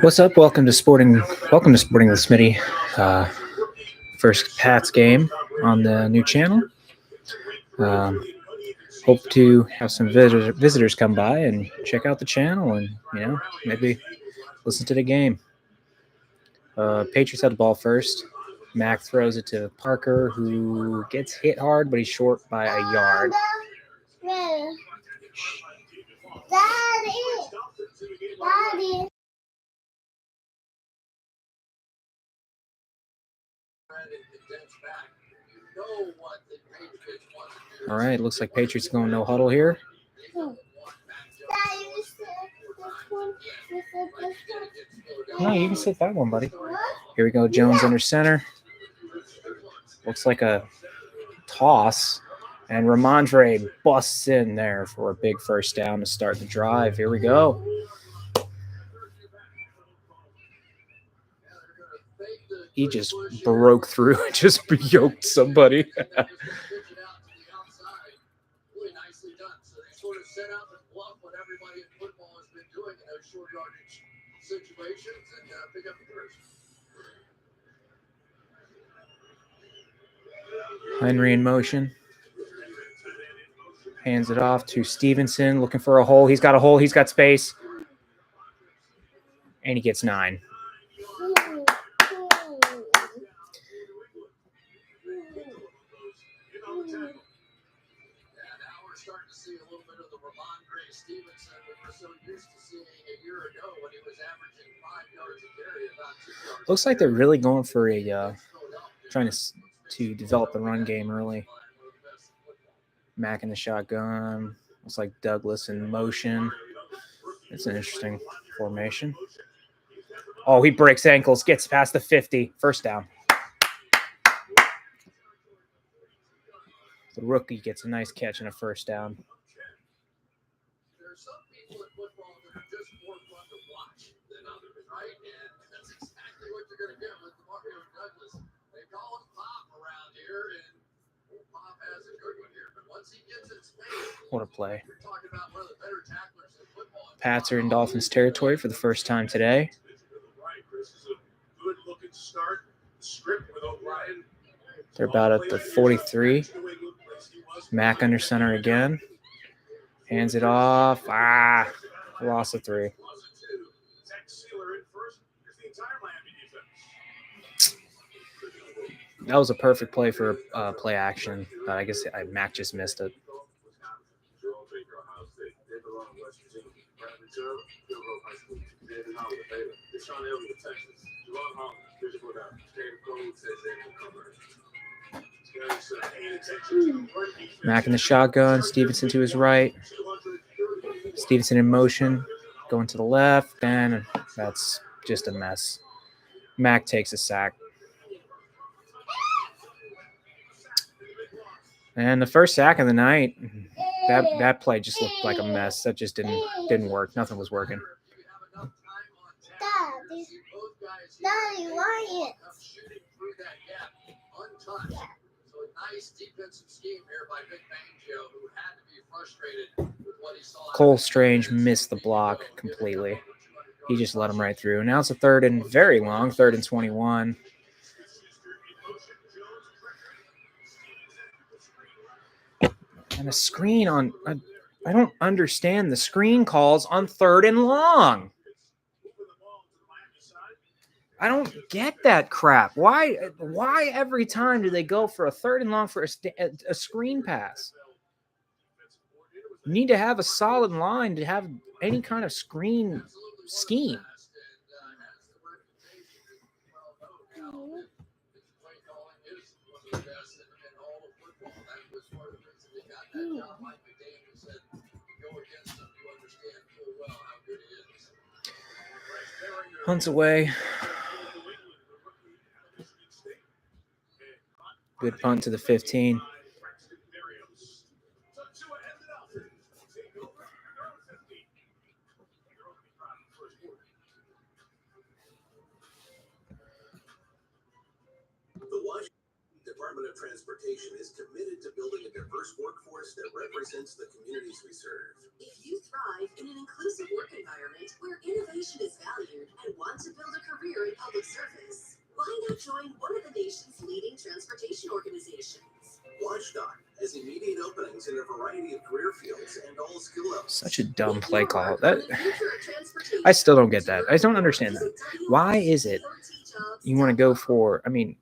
What's up? Welcome to Sporting with Smitty. First Pats game on the new channel. Hope to have some visitors come by and check out the channel and maybe listen to the game. Patriots had the ball first. Mac throws it to Parker, who gets hit hard, but he's short by a yard. Daddy. All right, looks like Patriots going no huddle here. No, you can sit that one, buddy. Here we go, Jones under center. Looks like a toss, and Ramondre busts in there for a big first down to start the drive. Here we go. He just broke through and just yoked somebody. Henry in motion. Hands it off to Stevenson, looking for a hole. He's got a hole. He's got space. And he gets 9. Looks like they're really going for a trying to develop the run game early. Mac in the shotgun. Looks like Douglas in motion. It's an interesting formation. Oh, he breaks ankles, gets past the 50. First down. The rookie gets a nice catch and a first down. What a play. Pats are in Dolphins territory for the first time today. They're about at the 43. Mac under center again. Hands it off. Loss of 3. That was a perfect play for play action. I guess Mac just missed it. Mac in the shotgun. Stevenson to his right. Stevenson in motion. Going to the left. And that's just a mess. Mac takes a sack. And the first sack of the night, that play just looked like a mess. That just didn't work. Nothing was working. Daddy, why? Cole Strange missed the block completely. He just let him right through. Now it's a third and very long, 3rd and 21. And a screen on I don't understand the screen calls on 3rd and long. I don't get that crap. Why every time do they go for a 3rd and long for a screen pass? You need to have a solid line to have any kind of screen scheme. Hunts away. Good punt to the 15. Department of Transportation is committed to building a diverse workforce that represents the communities we serve. If you thrive in an inclusive work environment where innovation is valued and want to build a career in public service, why not join one of the nation's leading transportation organizations? Watchdog has immediate openings in a variety of career fields and all skill levels. Such a dumb play call. I still don't get that. I don't understand that. Why is it you want to go for, I mean,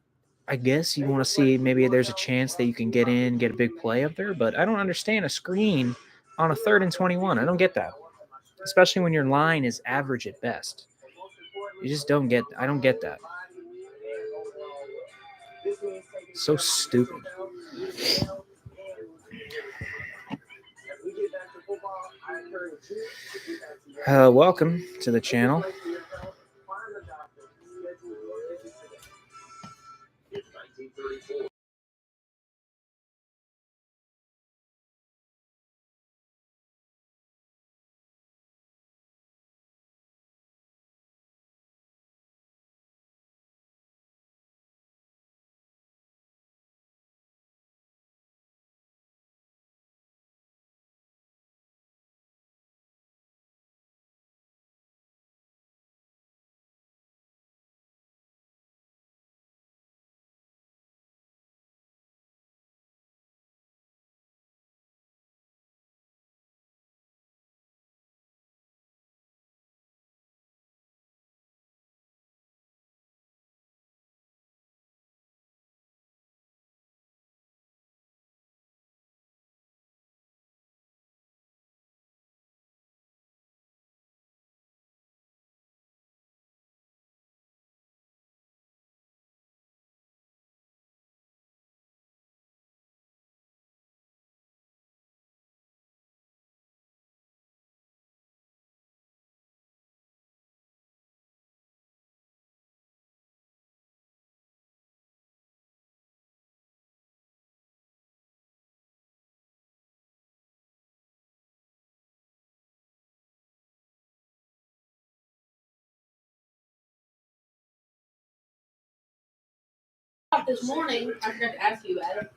I guess you want to see maybe there's a chance that you can get in, get a big play up there, but I don't understand a screen on a 3rd and 21. I don't get that. Especially when your line is average at best. You just don't get, I don't get that. So stupid. Welcome to the channel. This morning, I forgot to ask you, Adam.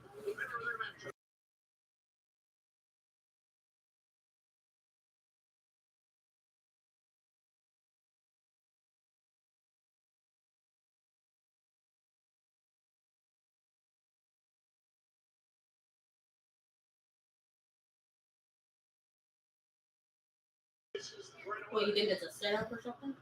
What, you think it's a setup or something?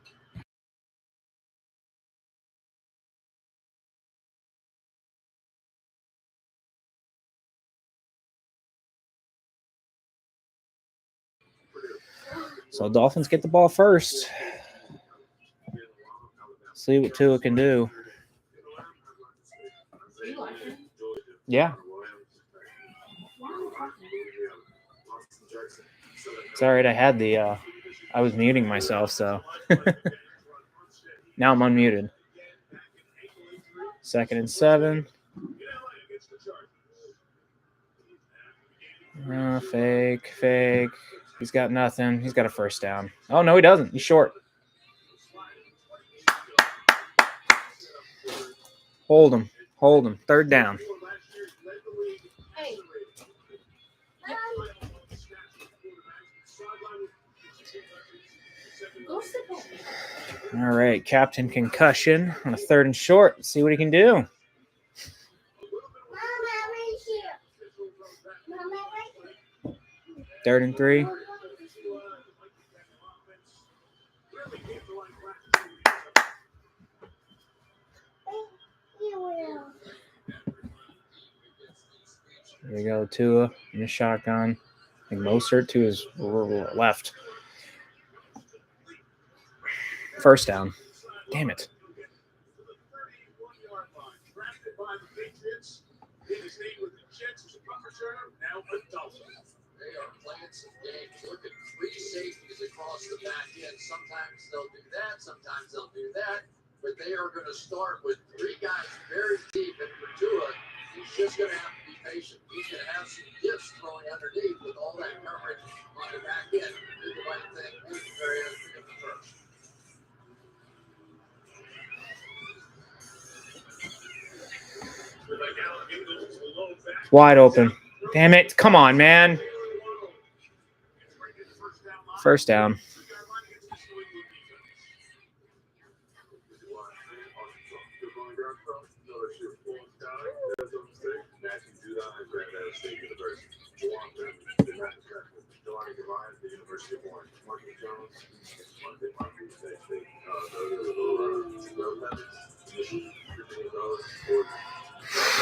So Dolphins get the ball first. See what Tua can do. Yeah. It's all right. I had the, I was muting myself, so now I'm unmuted. 2nd and 7. Fake. He's got nothing. He's got a first down. Oh, no, he doesn't. He's short. Hold him. 3rd down. All right, Captain Concussion on a 3rd and short. Let's see what he can do. Third and 3. There we go, Tua in the shotgun. I think Mostert to his left. First down. Damn it. They are playing some games. Look at 3 safeties across the back end. Sometimes they'll do that. Sometimes they'll do that. But they are going to start with 3 guys very deep. And for Tua, he's just going to have to be patient. He's going to have some gifts throwing underneath with all that coverage on the back end. Did the right thing. Did the very end of the first. Wide open. Damn it. Come on, man. First down.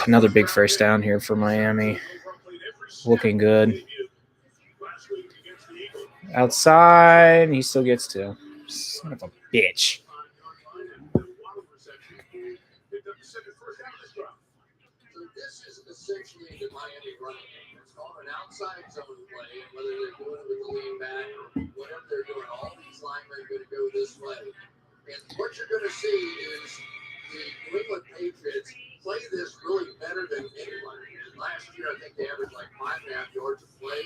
Another big first down here for Miami. Looking good. Outside, he still gets to. Son of a bitch. So this is essentially the Miami running game. It's called an outside zone play, and whether they're doing it with the lean back or whatever they're doing, all these linemen are going to go this way. And what you're going to see is the New England Patriots play this really better than anyone. And last year, I think they averaged like 5.5 yards a play.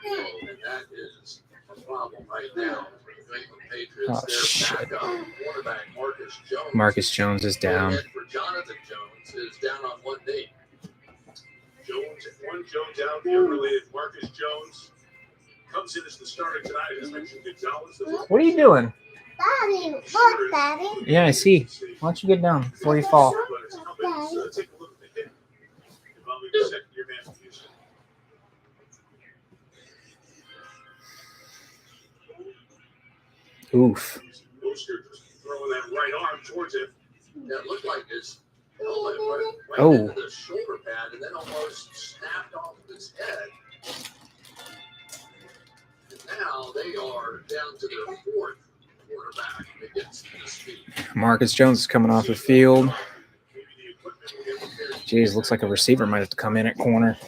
And that is a problem right now. New England Patriots, their backup quarterback, Marcus Jones is down. And for Jonathan Jones is down on one knee. Jones out, the unrelated Marcus Jones comes in as the starter tonight. As mentioned, Gonzalez. What are you doing? Daddy, look, Daddy. Yeah, I see. Why don't you get down before you fall? So take a look at the hit involving the second-year man from Houston. Oof. Booster just throwing that right arm towards him. That looked like this helmet went right Oh. into the shoulder pad and then almost snapped off his head. And now they are down to their fourth quarterback against this team. Marcus Jones is coming off the field. Jeez, looks like a receiver might have to come in at corner.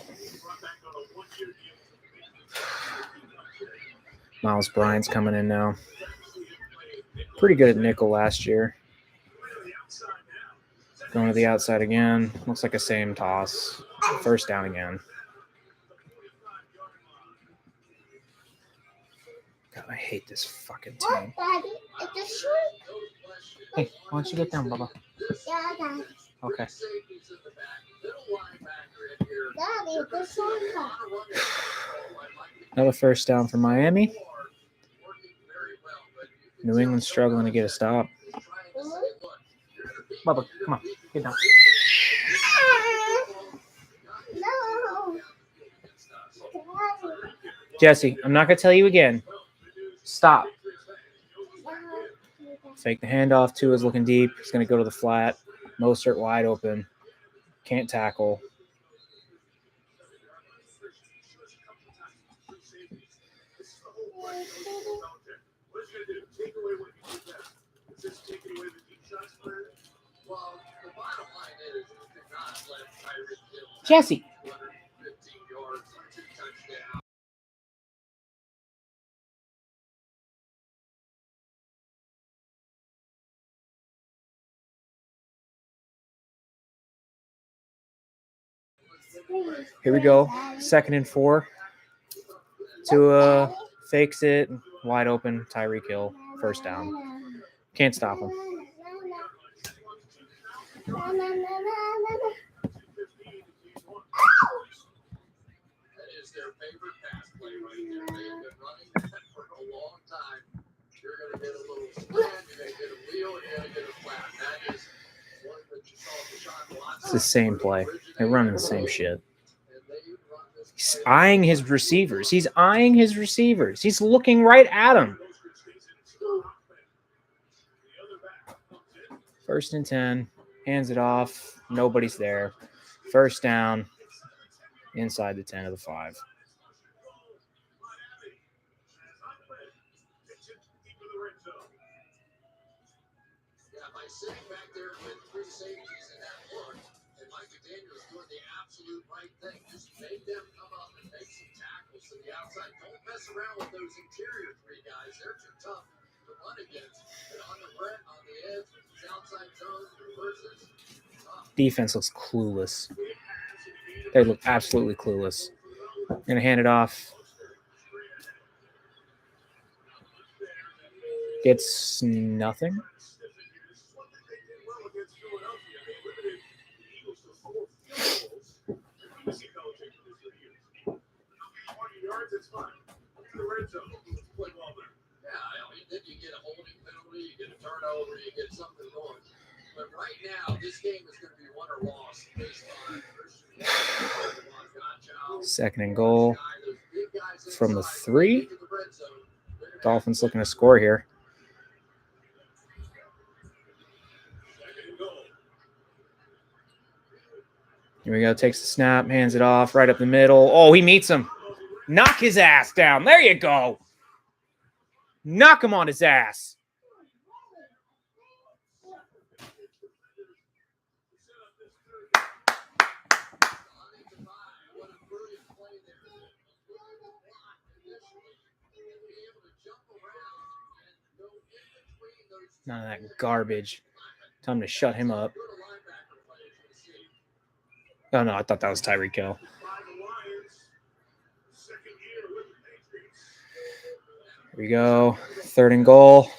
Miles Bryant's coming in now. Pretty good at nickel last year. Going to the outside again. Looks like a same toss. First down again. God, I hate this fucking team. Daddy, it's a short. Hey, why don't you get down, Bubba? Yeah, Daddy. Okay. Daddy, it's a short. Another first down for Miami. New England's struggling to get a stop. Bubba, come on, get down. No. Jesse, I'm not going to tell you again. Stop. Fake the handoff. Tua's looking deep. He's going to go to the flat. Mostert wide open. Can't tackle. Jesse. Here we go. 2nd and 4. Tua fakes it. Wide open. Tyreek Hill. First down. Can't stop him. That is their favorite pass play right there. They've been running that for a long time. You're going to get a little slant, you're going to get a wheel, and you're going to get a flat. That is one that you saw Deshaun Watson. It's the same play. They're running the same shit. He's eyeing his receivers. He's eyeing his receivers. He's looking right at them. 1st and 10. Hands it off. Nobody's there. First down. Inside the 10 of the 5. Yeah, by sitting back there with 3 safeties in that work, and Mike McDaniel's doing the absolute right thing. Just make them come up and make some tackles to the outside. Don't mess around with those interior 3 guys. They're too tough to run against. But on the front, on the edge, these outside zones versus Defense looks clueless. They look absolutely clueless. Gonna hand it off. Gets nothing. the red zone. Let's play ball there. Yeah, I mean, then you get a holding penalty, you get a turnover, you get something going. But right now, this game is going to be won or lost based on Second and goal from the 3. Dolphins looking to score here. Second and goal. Here we go. Takes the snap, hands it off right up the middle. Oh, he meets him. Knock his ass down. There you go. Knock him on his ass. None of that garbage. Time to shut him up. Oh, no, I thought that was Tyreek Hill. Here we go. Third and goal.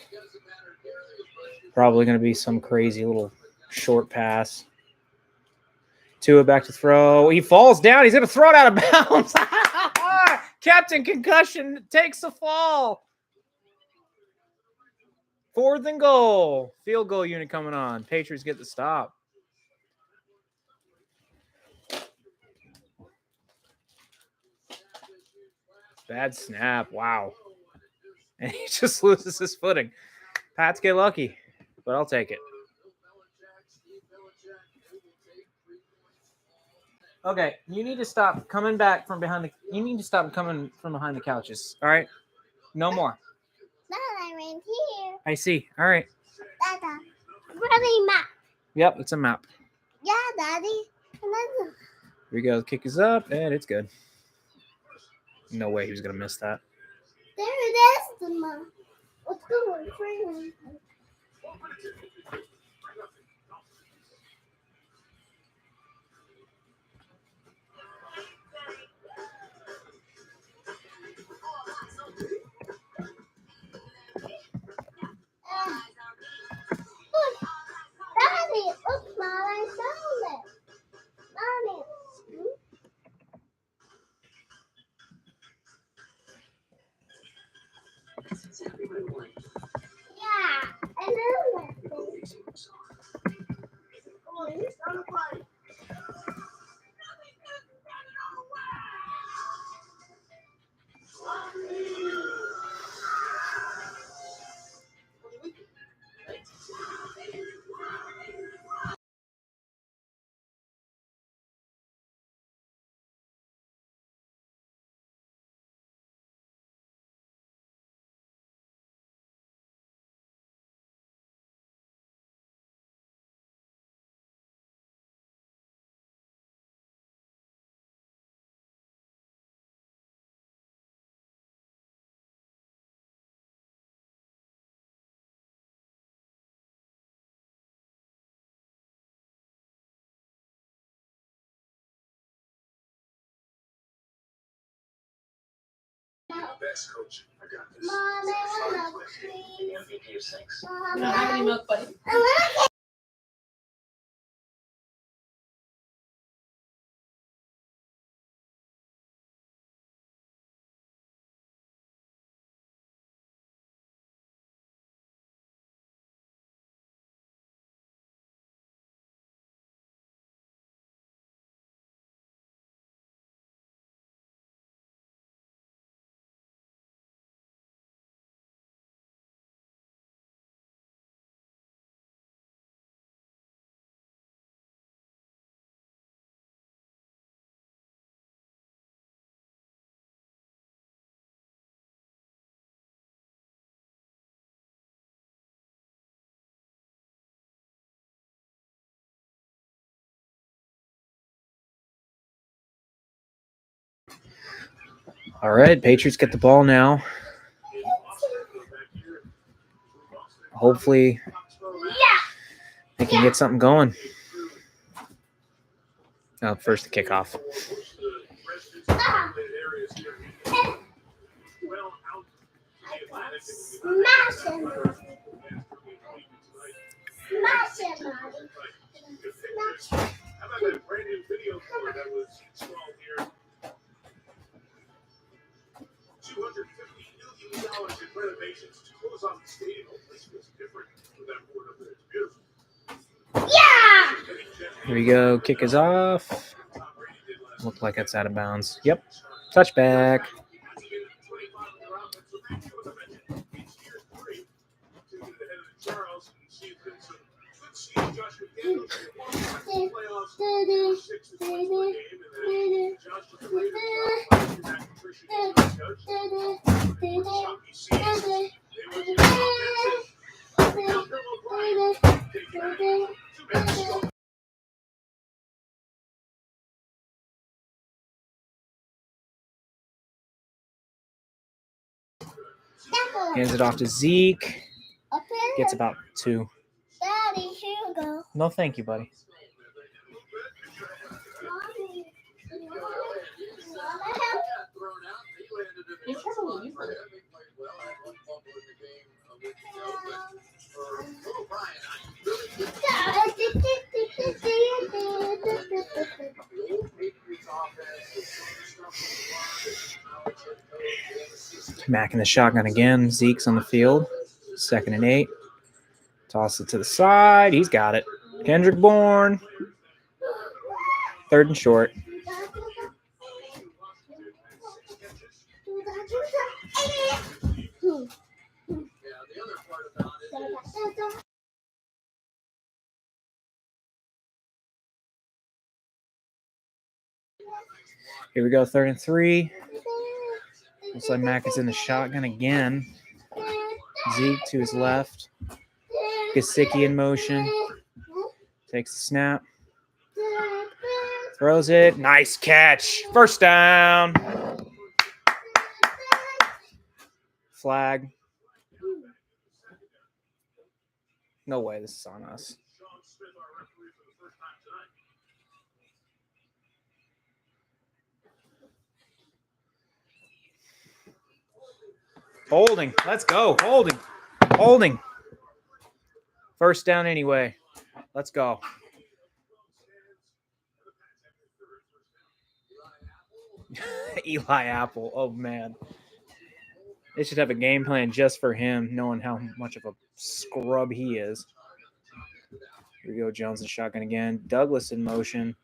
Probably going to be some crazy little short pass. Tua back to throw. He falls down. He's going to throw it out of bounds. Captain Concussion takes the fall. 4th and goal. Field goal unit coming on. Patriots get the stop. Bad snap. Wow. And he just loses his footing. Pats get lucky, but I'll take it. Okay, you need to stop coming back from behind the. You need to stop coming from behind the couches. All right, no more. Dad, I ran here. I see. All right. Dada, running map. Yep, it's a map. Yeah, Daddy. Here we go. The kick is up, and it's good. No way he was gonna miss that. There it is, the map. Let's go and free. Daddy, look, Mom, I found it. Mommy. Yeah, I know that. Oh, he's on the plane. Best coach. I got this. Mom, I want to please. MVP of 6. You don't have any milk, buddy. I want to All right, Patriots get the ball now. Hopefully, they can get something going. Oh, first the kickoff. smash him. Smash him, Mommy. Smash him. How about that brand new video camera that was installed here? 250 Since it's close off the stadium, the place feels different with that board up there. It's beautiful. Yeah. Here we go. Kick is off. Looked like it's out of bounds. Yep. Touchback. Hands it off to Zeke. Gets about 2. Daddy, here you go. No, thank you, buddy. It's probably you. Mack in the shotgun again. Zeke's on the field. 2nd and 8. Toss it to the side. He's got it. Kendrick Bourne. 3rd and short. Here we go. 3rd and 3. Looks like Mack is in the shotgun again. Zeke to his left. Gesicki in motion. Takes the snap. Throws it. Nice catch. 1st down. Flag. No way this is on us. Holding. Let's go. Holding. Holding. 1st down anyway. Let's go. Eli Apple. Oh, man. They should have a game plan just for him, knowing how much of a scrub he is. Here we go. Jones in shotgun again. Douglas in motion.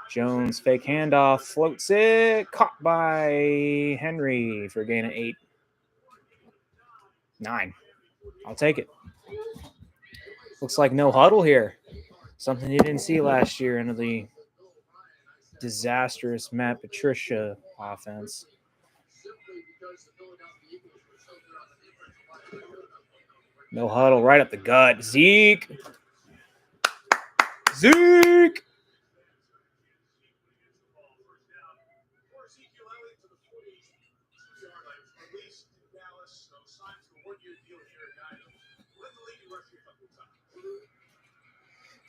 Jones, fake handoff. Floats it. Caught by Henry for a gain of 8. 9. I'll take it. Looks like no huddle here. Something you didn't see last year under the disastrous Matt Patricia offense. No huddle, right up the gut. Zeke. Zeke.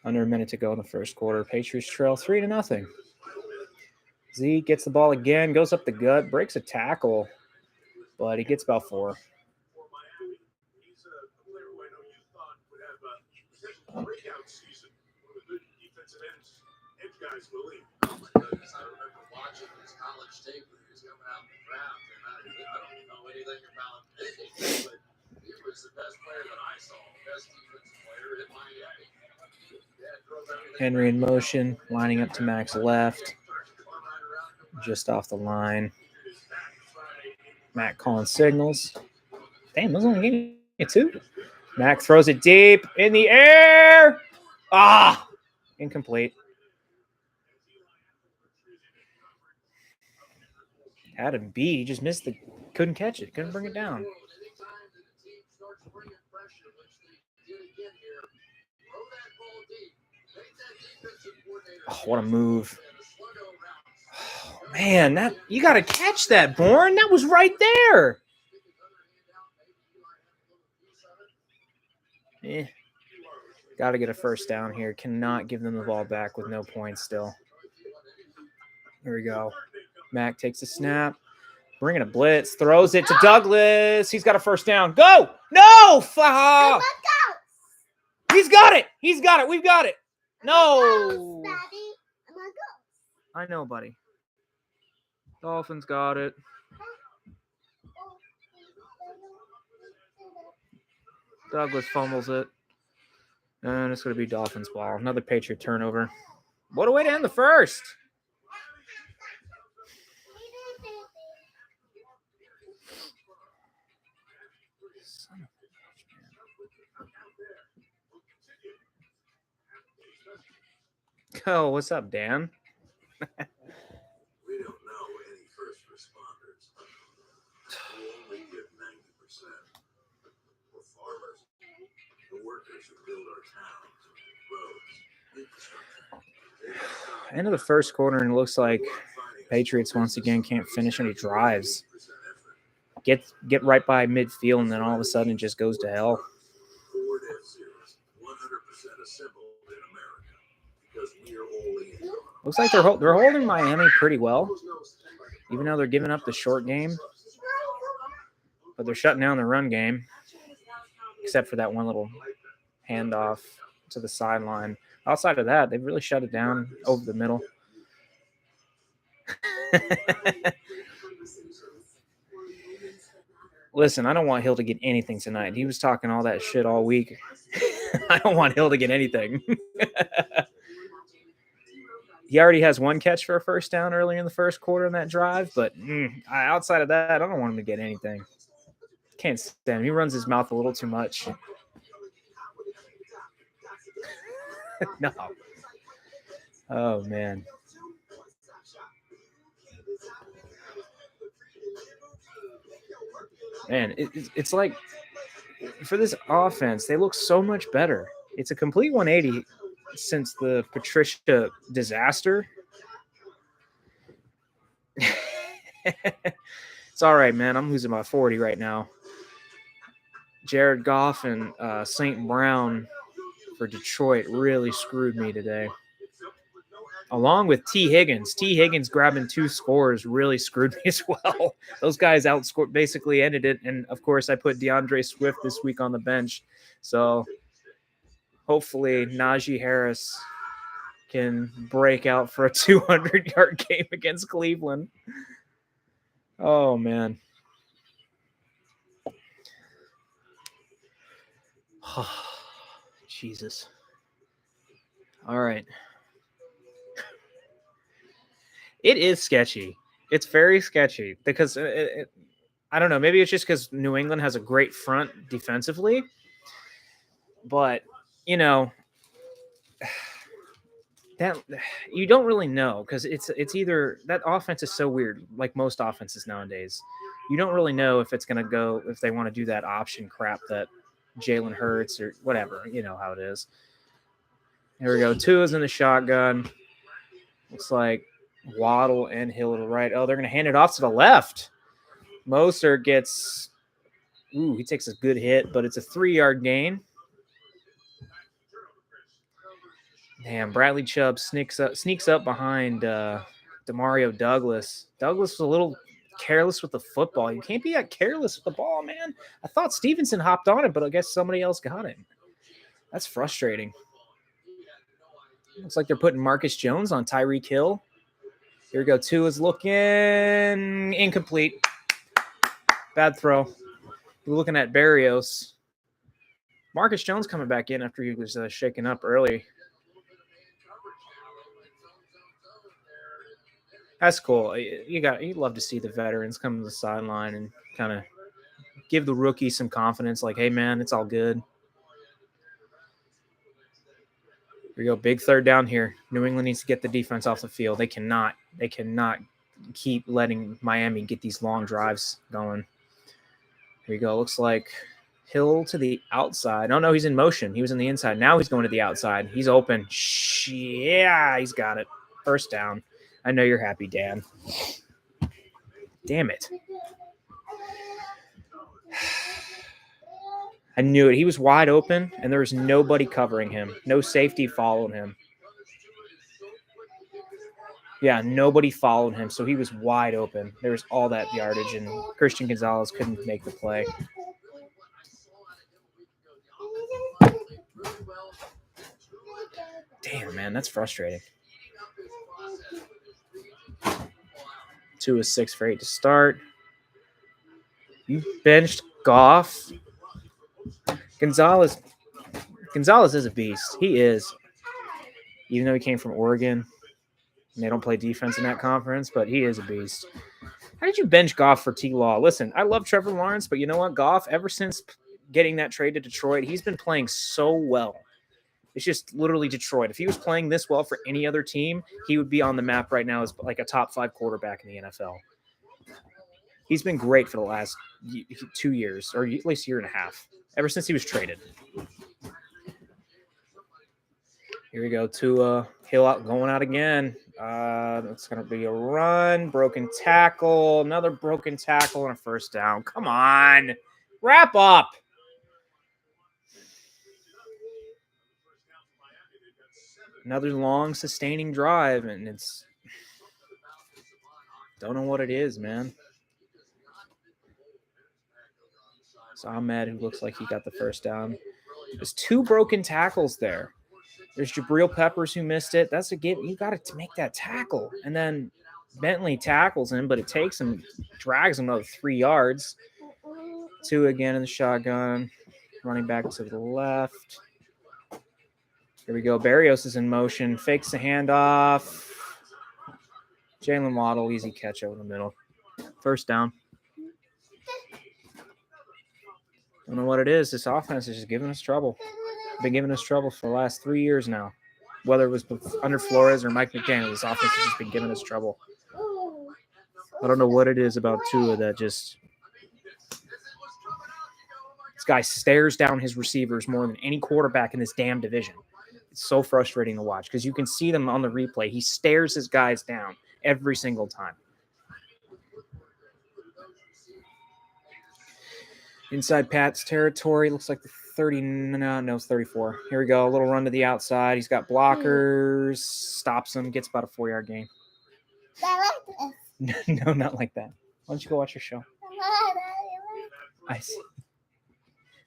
Under a minute to go in the 1st quarter. Patriots trail 3-0. Zeke gets the ball again, goes up the gut, breaks a tackle, but he gets about 4. Henry in motion, lining up to Mack's left. Just off the line. Mack calling signals. Damn, those only gave me 2. Mack throws it deep in the air. Ah, incomplete. Had him beat. He just missed couldn't catch it. Couldn't bring it down. Oh, what a move. Oh, man, you got to catch that, Bourne. That was right there. Got to get a 1st down here. Cannot give them the ball back with no points still. Here we go. Mack takes a snap. Bringing a blitz. Throws it to Douglas. He's got a 1st down. Go! No! He's got it. He's got it. We've got it. No. I know, buddy. Dolphins got it. Douglas fumbles it. And it's going to be Dolphins ball. Another Patriot turnover. What a way to end the first. Son of a bitch, man. Oh, what's up, Dan? We don't know any first responders. We only give 90%. We're farmers. The workers who build our towns, roads, infrastructure. End of the first quarter, and it looks like Patriots once again can't finish any drives. Get right by midfield, and then all of a sudden it just goes to hell. Ford F-Series, 100% assembled in America, because we are all in. Looks like they're holding Miami pretty well, even though they're giving up the short game. But they're shutting down the run game, except for that one little handoff to the sideline. Outside of that, they've really shut it down over the middle. Listen, I don't want Hill to get anything tonight. He was talking all that shit all week. I don't want Hill to get anything. He already has one catch for a first down early in the first quarter in that drive, but outside of that, I don't want him to get anything. Can't stand him. He runs his mouth a little too much. No. Oh, man. Man, it's like for this offense, they look so much better. It's a complete 180 since the Patricia disaster. It's all right, man. I'm losing by 40 right now. Jared Goff and St. Brown for Detroit really screwed me today. Along with T. Higgins. T. Higgins grabbing 2 scores really screwed me as well. Those guys outscored, basically ended it. And, of course, I put DeAndre Swift this week on the bench. So hopefully Najee Harris can break out for a 200-yard game against Cleveland. Oh, man. Jesus. All right. It is sketchy. It's very sketchy because I don't know. Maybe it's just because New England has a great front defensively. But, you know, that you don't really know because it's either that offense is so weird, like most offenses nowadays. You don't really know if it's going to go, if they want to do that option crap that Jalen Hurts or whatever. You know how it is. Here we go. Tua's in the shotgun. Looks like Waddle and Hill to the right. Oh, they're going to hand it off to the left. Mostert gets, he takes a good hit, but it's a 3-yard gain. Damn, Bradley Chubb sneaks up behind Demario Douglas. Douglas was a little careless with the football. You can't be that careless with the ball, man. I thought Stevenson hopped on it, but I guess somebody else got it. That's frustrating. Looks like they're putting Marcus Jones on Tyreek Hill. Here we go. Tua's looking incomplete. Bad throw. We're looking at Barrios. Marcus Jones coming back in after he was shaken up early. That's cool. You love to see the veterans come to the sideline and kind of give the rookie some confidence. Like, hey man, it's all good. Here we go. Big third down here. New England needs to get the defense off the field. They cannot keep letting Miami get these long drives going. Here we go. Looks like Hill to the outside. Oh no, he's in motion. He was in the inside. Now he's going to the outside. He's open. Yeah, he's got it. First down. I know you're happy, Dan. Damn it. I knew it. He was wide open, and there was nobody covering him. No safety followed him. Yeah, nobody followed him, so he was wide open. There was all that yardage, and Christian Gonzalez couldn't make the play. Damn, man, that's frustrating. 2 is 6 for 8 to start. You benched Goff. Gonzalez is a beast. He is. Even though he came from Oregon, and they don't play defense in that conference, but he is a beast. How did you bench Goff for T-Law? Listen, I love Trevor Lawrence, but you know what? Goff, ever since getting that trade to Detroit, he's been playing so well. It's just literally Detroit. If he was playing this well for any other team, he would be on the map right now as like a top 5 quarterback in the NFL. He's been great for the last 2 years, or at least year and a half, ever since he was traded. Here we go. Tua Hill out, going out again. It's going to be a run, broken tackle, another broken tackle, and a first down. Come on. Wrap up. Another long, sustaining drive, and it's don't know what it is, man. So Ahmed, who looks like he got the first down. There's 2 broken tackles there. There's Jabril Peppers who missed it. That's a give. You got to make that tackle. And then Bentley tackles him, but it takes him, drags him another 3 yards. 2 again in the shotgun. Running back to the left. Here we go. Barrios is in motion. Fakes the handoff. Jalen Waddle, easy catch over the middle. First down. Don't know what it is. This offense is just giving us trouble. Been giving us trouble for the last 3 years now. Whether it was under Flores or Mike McDaniel, this offense has just been giving us trouble. I don't know what it is about Tua that just... This guy stares down his receivers more than any quarterback in this damn division. It's so frustrating to watch because you can see them on the replay. He stares his guys down every single time. Inside Pat's territory. Looks like the 30. No, it's 34. Here we go. A little run to the outside. He's got blockers. Stops him. Gets about a 4-yard gain. I like this. No, not like that. Why don't you go watch your show? I see.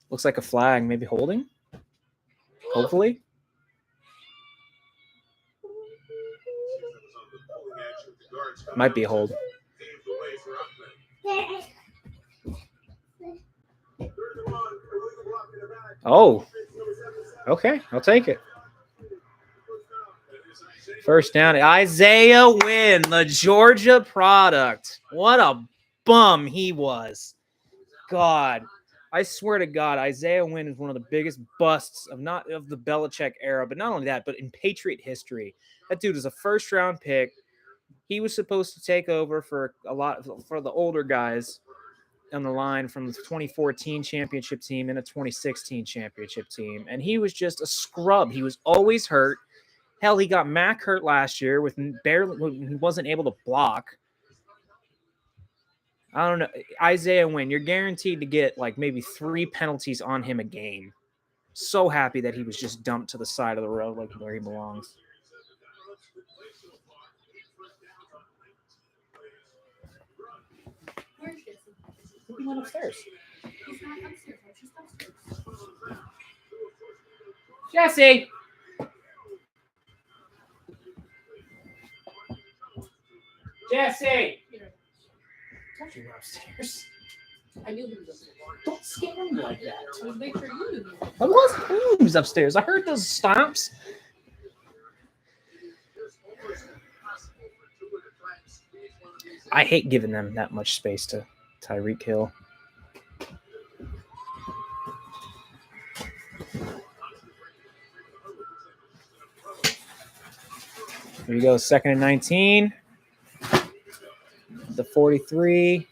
Looks like a flag. Maybe holding? Hopefully. Might be a hold. Oh. Okay, I'll take it. First down. Isaiah Wynn, the Georgia product. What a bum he was. God. I swear to God, Isaiah Wynn is one of the biggest busts of not of the Belichick era, but not only that, but in Patriot history. That dude is a first-round pick. He was supposed to take over for the older guys on the line from the 2014 championship team and a 2016 championship team, and he was just a scrub. He was always hurt. Hell, he got Mac hurt last year with barely. He wasn't able to block. I don't know. Isaiah Wynn, you're guaranteed to get like maybe 3 penalties on him a game. So happy that he was just dumped to the side of the road like where he belongs. Where's Jesse? He went upstairs. He's not upstairs. He's just upstairs. Jesse! Jesse! Don't you go upstairs. I knew he was upstairs. Don't scare him like that. I was making sure you knew he was upstairs. I wasn't. He was upstairs. I heard those stomps. I hate giving them that much space to Tyreek Hill. Here you go, 2nd and 19. The 43.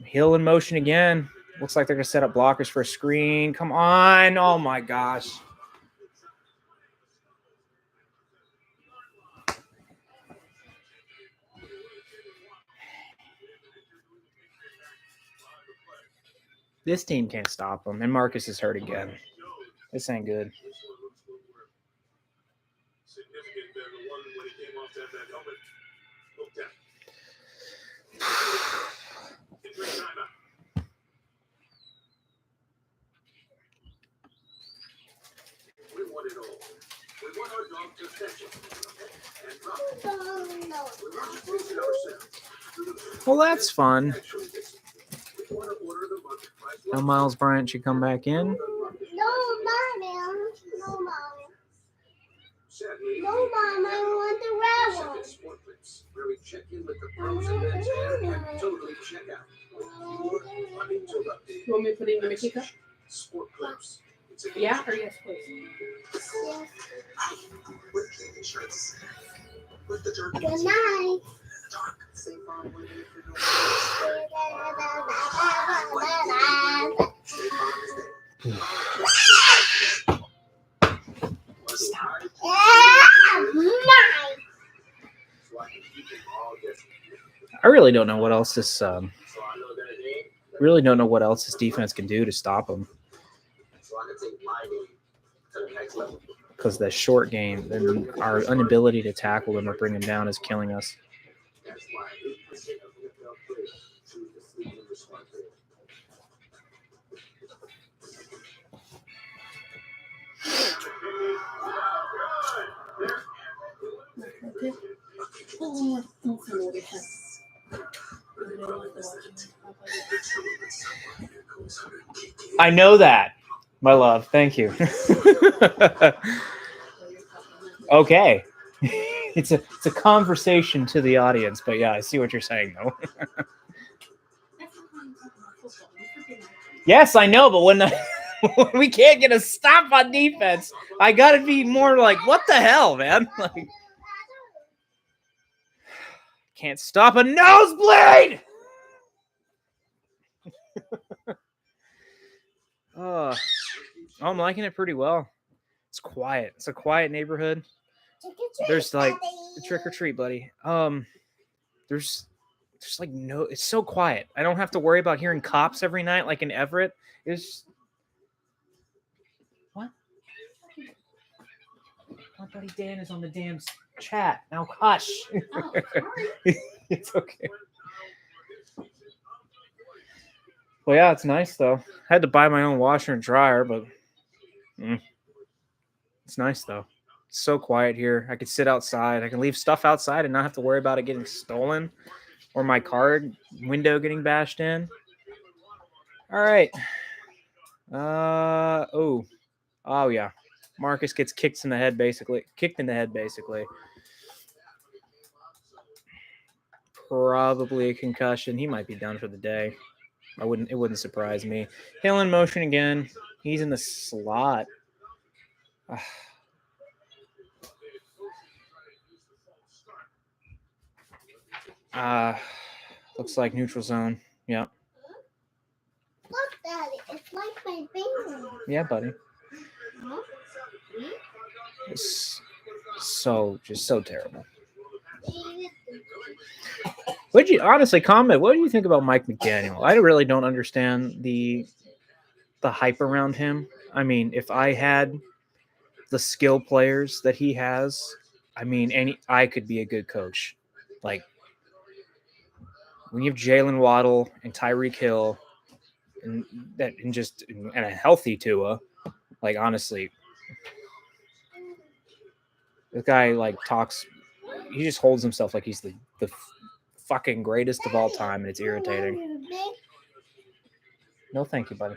Hill in motion again. Looks like they're going to set up blockers for a screen. Come on. Oh, my gosh. This team can't stop him. And Marcus is hurt again. This ain't good. We want it all. We want our dog to fetch it and drop it. We want to use it ourselves. Well, that's fun. We want to order the market price Now Miles Bryant should come back in. No, mommy. No, mommy. No, mom. I want the red one. Sport Clips, where we check in with the pros and vets and totally check out. With more uninterrupted You want me to put it in the Mickey cup? Sport Clips. It's a Yeah, or yes, please. Yes. with clean insurance. With the dirt Good night. dark. Save on one day for your Save on is I really don't know what else this defense can do to stop him. Because that short game and our inability to tackle him or bring him down is killing us. That's why 8% of NFL players choose the sleep number smart bed. Okay. Oh, I know that, my love. Thank you. Okay. It's a conversation to the audience, but yeah, I see what you're saying though. Yes, I know, but when we can't get a stop on defense, I gotta be more like, what the hell, man? Like, can't stop a nosebleed. I'm liking it pretty well. It's quiet. It's a quiet neighborhood. There's like trick or treat, buddy. There's like no. It's so quiet. I don't have to worry about hearing cops every night like in Everett. It's what? My buddy Dan is on the damn chat now. Hush. Oh, sorry. It's okay. Well, yeah, it's nice though. I had to buy my own washer and dryer, but it's nice though. It's so quiet here. I could sit outside. I can leave stuff outside and not have to worry about it getting stolen or my car window getting bashed in. All right. Oh yeah. Marcus gets kicked in the head basically. Probably a concussion. He might be done for the day. It wouldn't surprise me. Hill in motion again. He's in the slot. Looks like neutral zone. Yeah. Look, Daddy. It's like my finger. Yeah, buddy. It's so terrible. Would you honestly comment? What do you think about Mike McDaniel? I really don't understand the hype around him. I mean, if I had the skill players that he has, I mean, I could be a good coach. Like when you have Jalen Waddle and Tyreek Hill, and a healthy Tua, like honestly, this guy like talks. He just holds himself like he's the fucking greatest of all time, and it's irritating. No, thank you, buddy.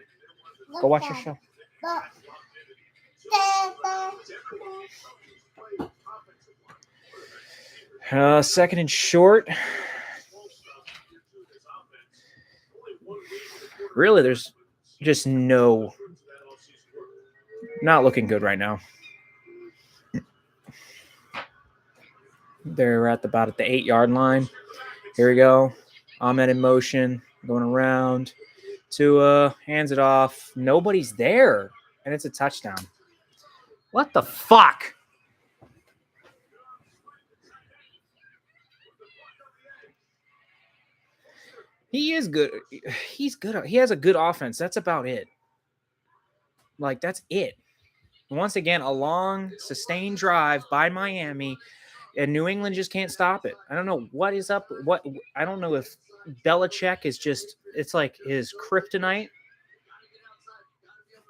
Go watch your show. Second and short. Really, there's just not looking good right now. They're about at the 8-yard line. Here we go. Ahmed in motion, going around. Tua hands it off. Nobody's there, and it's a touchdown. What the fuck? He is good. He's good. He has a good offense. That's about it. Like, that's it. Once again, a long, sustained drive by Miami, and New England just can't stop it. I don't know what is up. I don't know if Belichick is just, it's like his kryptonite.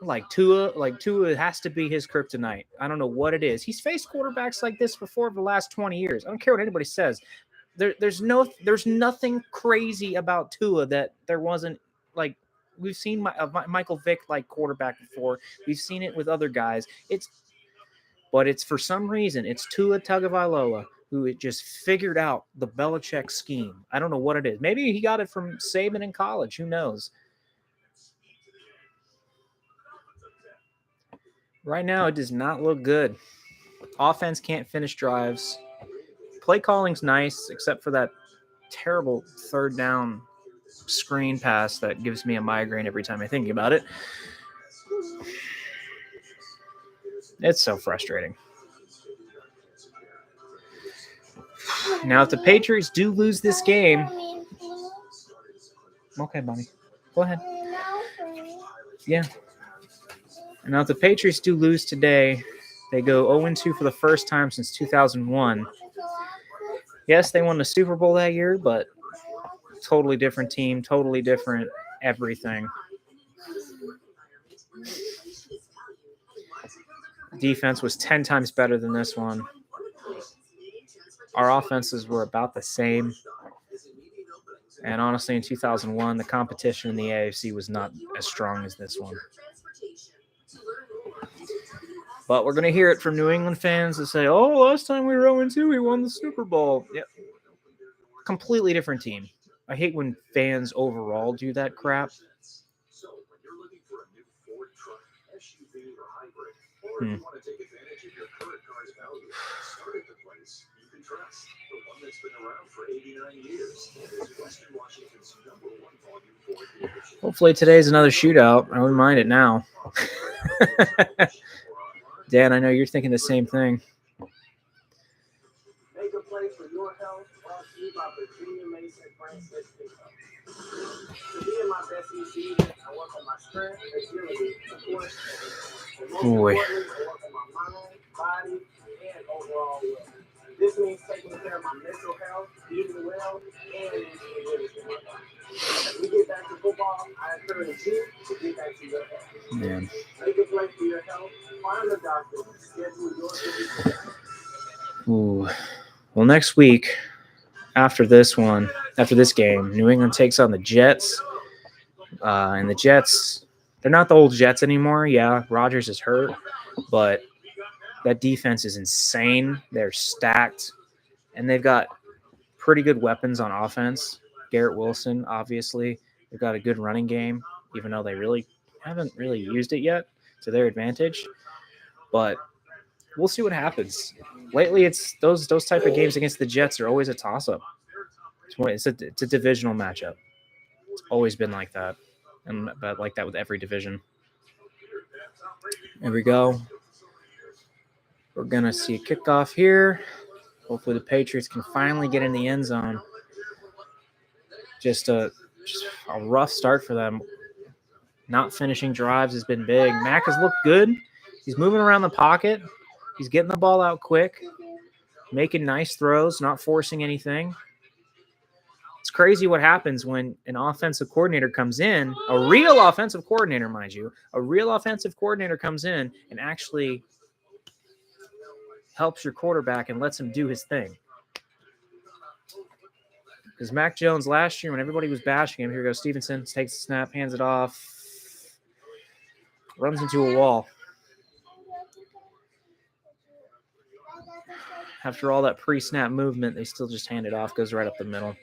Like Tua has to be his kryptonite. I don't know what it is. He's faced quarterbacks like this before for the last 20 years. I don't care what anybody says. There's nothing crazy about Tua that there wasn't like We've seen Michael Vick like quarterback before. We've seen it with other guys. But it's for some reason it's Tua Tagovailoa who just figured out the Belichick scheme. I don't know what it is. Maybe he got it from Saban in college. Who knows? Right now, it does not look good. Offense can't finish drives. Play calling's nice, except for that terrible third down screen pass that gives me a migraine every time I think about it. It's so frustrating. Now, if the Patriots do lose this game... Okay, Bonnie. Go ahead. Yeah. Now, if the Patriots do lose today, they go 0-2 for the first time since 2001. Yes, they won the Super Bowl that year, but totally different team, totally different everything. Defense was 10 times better than this one. Our offenses were about the same. And honestly, in 2001, the competition in the AFC was not as strong as this one. But we're going to hear it from New England fans that say, oh, last time we were 0-2, we won the Super Bowl. Yep. Completely different team. I hate when fans overall do that crap. So when you're looking for a new Ford truck, SUV, or hybrid, or you want to take advantage of your current car's value, start at the place you can trust. The one that's been around for 89 years. It is Western Washington's #1 volume Ford dealership. Hopefully today's another shootout. I wouldn't mind it now. Dan, I know you're thinking the same thing. Make a play for your health, brought to you by Virginia Mason Francis Pickup. To be in my best season, I work on my strength, agility, support, and most importantly, I work on my mind, body, and overall wellness. This means taking care of my mental health, eating well, and enjoying my body. As we get back to football, I encourage you to get back to your health. Man. Make a play for your health, find a doctor, schedule your visit. Ooh. Well, next week, after this game, New England takes on the Jets. And the Jets, they're not the old Jets anymore. Yeah, Rodgers is hurt, but that defense is insane. They're stacked, and they've got pretty good weapons on offense. Garrett Wilson, obviously. They've got a good running game, even though they really haven't really used it yet to their advantage. But we'll see what happens. Lately, it's those type of games against the Jets are always a toss-up. It's a divisional matchup. It's always been like that, but like that with every division. There we go. We're going to see a kickoff here. Hopefully the Patriots can finally get in the end zone. Just a rough start for them. Not finishing drives has been big. Mac has looked good. He's moving around the pocket. He's getting the ball out quick, making nice throws, not forcing anything. It's crazy what happens when an offensive coordinator comes in, a real offensive coordinator, mind you, a real offensive coordinator comes in and actually helps your quarterback and lets him do his thing. Because Mac Jones last year, when everybody was bashing him, here goes Stevenson, takes the snap, hands it off, runs into a wall. After all that pre-snap movement, they still just hand it off, goes right up the middle.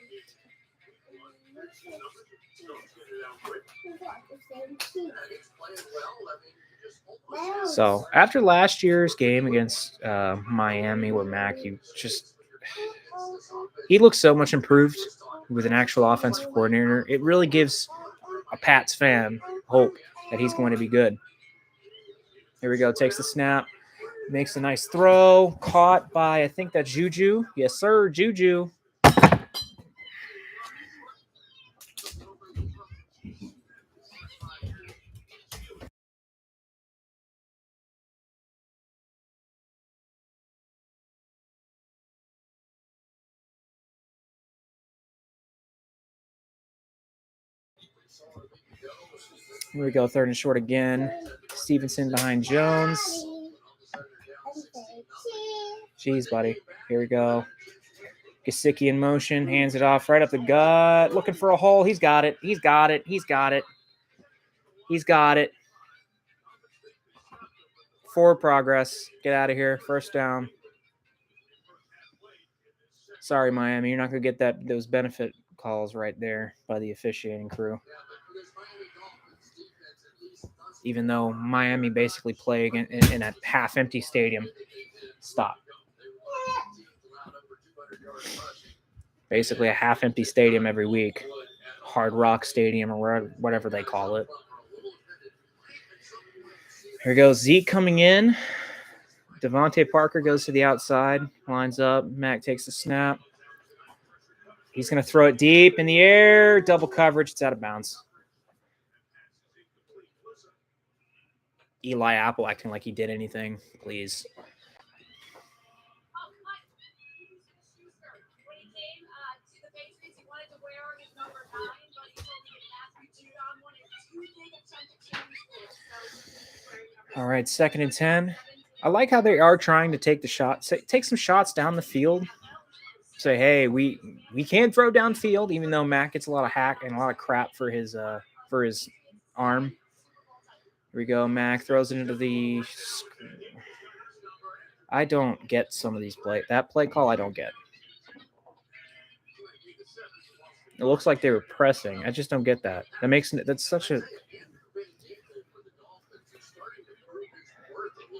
So after last year's game against Miami, where Mac, he looks so much improved with an actual offensive coordinator. It really gives a Pats fan hope that he's going to be good. Here we go. Takes the snap, makes a nice throw, caught by, I think that's Juju. Yes, sir, Juju. Here we go, third and short again. Stevenson behind Jones. Jeez, buddy. Here we go. Gesicki in motion, hands it off right up the gut. Looking for a hole. He's got it. He's got it. He's got it. He's got it. Forward progress. Get out of here. First down. Sorry, Miami. You're not going to get those benefit calls right there by the officiating crew. Even though Miami basically play in a half-empty stadium. Stop. Basically a half-empty stadium every week. Hard Rock Stadium or whatever they call it. Here goes Zeke coming in. Devontae Parker goes to the outside. Lines up. Mac takes the snap. He's going to throw it deep in the air. Double coverage. It's out of bounds. Eli Apple acting like he did anything. Please. All right, 2nd and 10. I like how they are trying to take the shot. Take some shots down the field. Say, hey, we can throw downfield, even though Mac gets a lot of hack and a lot of crap for his arm. Here we go. Mac throws it into the. I don't get some of these that play call. I don't get. It looks like they were pressing. I just don't get that. That's such a.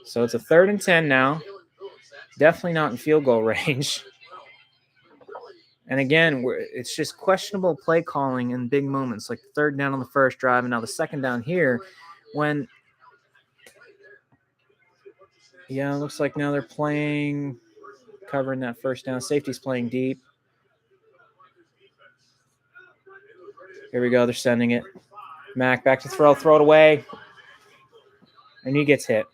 So it's a 3rd and 10 now. Definitely not in field goal range. And again, it's just questionable play calling in big moments, like 3rd down on the first drive and now the 2nd down here. When, it looks like now they're playing, covering that 1st down. Safety's playing deep. Here we go. They're sending it. Mac back to throw it away. And he gets hit.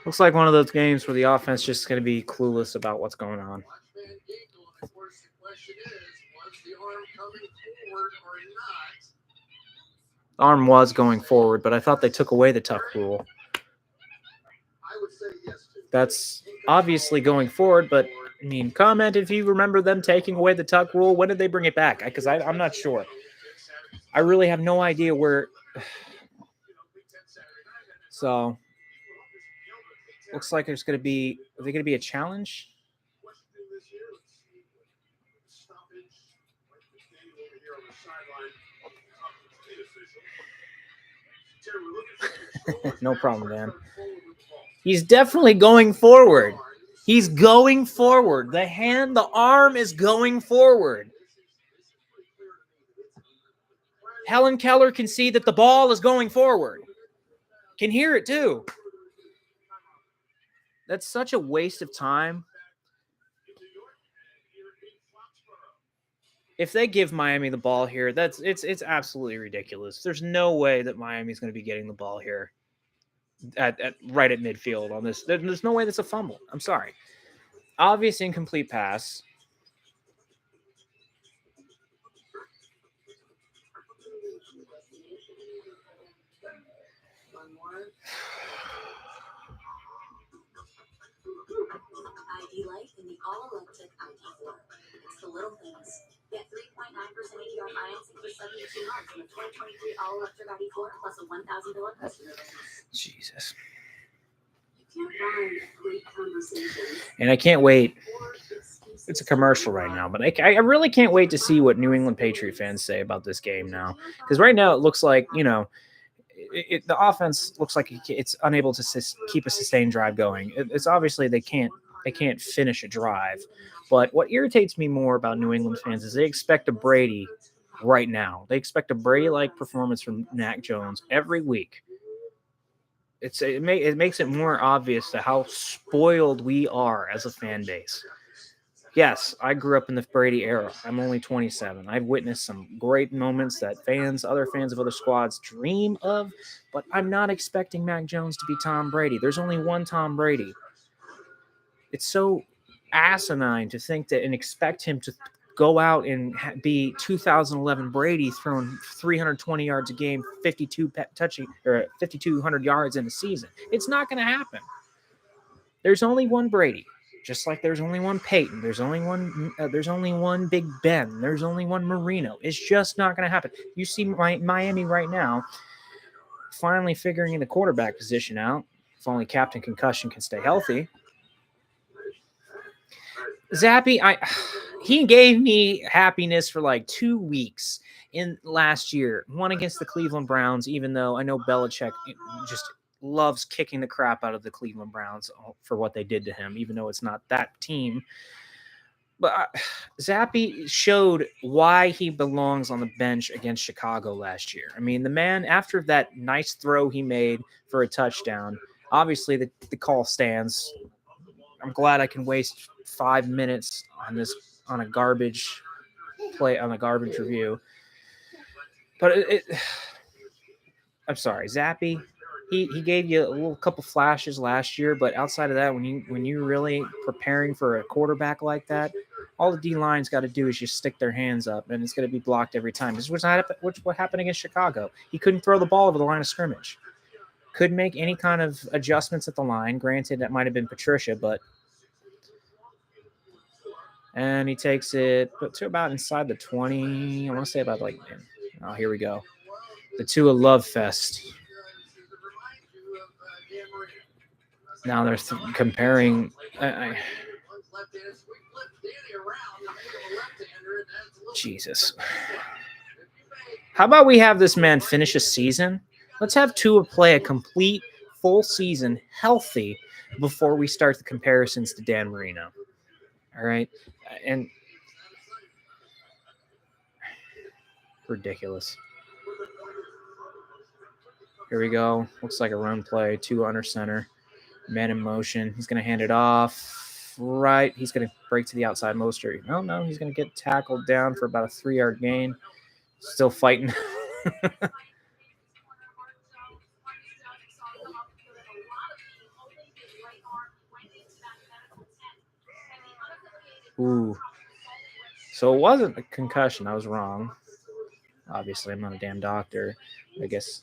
Looks like one of those games where the offense just going to be clueless about what's going on. The arm was going forward, but I thought they took away the tuck rule. That's obviously going forward, but I mean, comment if you remember them taking away the tuck rule. When did they bring it back? Because I'm not sure. I really have no idea where. So, looks like there's going to be. Are they going to be a challenge? No problem, man. He's definitely going forward. He's going forward. The arm is going forward. Helen Keller can see that the ball is going forward. Can hear it too. That's such a waste of time. If they give Miami the ball here, it's absolutely ridiculous. There's no way that Miami's going to be getting the ball here right at midfield on this. There's no way that's a fumble. I'm sorry. Obvious incomplete pass. ID Life in the all-electric ID4. It's the little things. Get 3.9% APR financing for 72 months on the 2023 all-electric ID4 plus a $1,000 customer bonus. Jesus. You can't find great conversations. And I can't wait. It's a commercial right now, but I really can't wait to see what New England Patriot fans say about this game now. Because right now it looks like, the offense looks like it's unable to keep a sustained drive going. It's obviously they can't finish a drive. But what irritates me more about New England fans is they expect a Brady right now. They expect a Brady-like performance from Mac Jones every week. It makes it more obvious to how spoiled we are as a fan base. Yes, I grew up in the Brady era. I'm only 27. I've witnessed some great moments that other fans of other squads dream of, but I'm not expecting Mac Jones to be Tom Brady. There's only one Tom Brady. It's so asinine to think that and expect him to go out and be 2011 Brady throwing 320 yards a game, 5,200 yards in a season. It's not going to happen. There's only one Brady. Just like there's only one Peyton, there's only one Big Ben, there's only one Marino. It's just not going to happen. You see Miami right now finally figuring the quarterback position out. If only Captain Concussion can stay healthy. Zappy, he gave me happiness for like 2 weeks in last year. One against the Cleveland Browns, even though I know Belichick just loves kicking the crap out of the Cleveland Browns for what they did to him, even though it's not that team. But Zappy showed why he belongs on the bench against Chicago last year. I mean, the man, after that nice throw he made for a touchdown, obviously the call stands. I'm glad I can waste 5 minutes on a garbage review. But I'm sorry, Zappy. He gave you a little couple flashes last year, but outside of that, when you're really preparing for a quarterback like that, all the D-line's got to do is just stick their hands up, and it's going to be blocked every time. This was what happened against Chicago. He couldn't throw the ball over the line of scrimmage. Couldn't make any kind of adjustments at the line. Granted, that might have been Patricia, but... And he takes it to about inside the 20. I want to say about like... Oh, here we go. The Tua Love Fest. Now they're comparing. Jesus. How about we have this man finish a season? Let's have Tua play a complete full season healthy before we start the comparisons to Dan Marino. All right. And ridiculous. Here we go. Looks like a run play. Tua under center. Man in motion. He's going to hand it off. Right. He's going to break to the outside Mostert. No. He's going to get tackled down for about a 3-yard gain. Still fighting. Ooh. So it wasn't a concussion. I was wrong. Obviously, I'm not a damn doctor. I guess.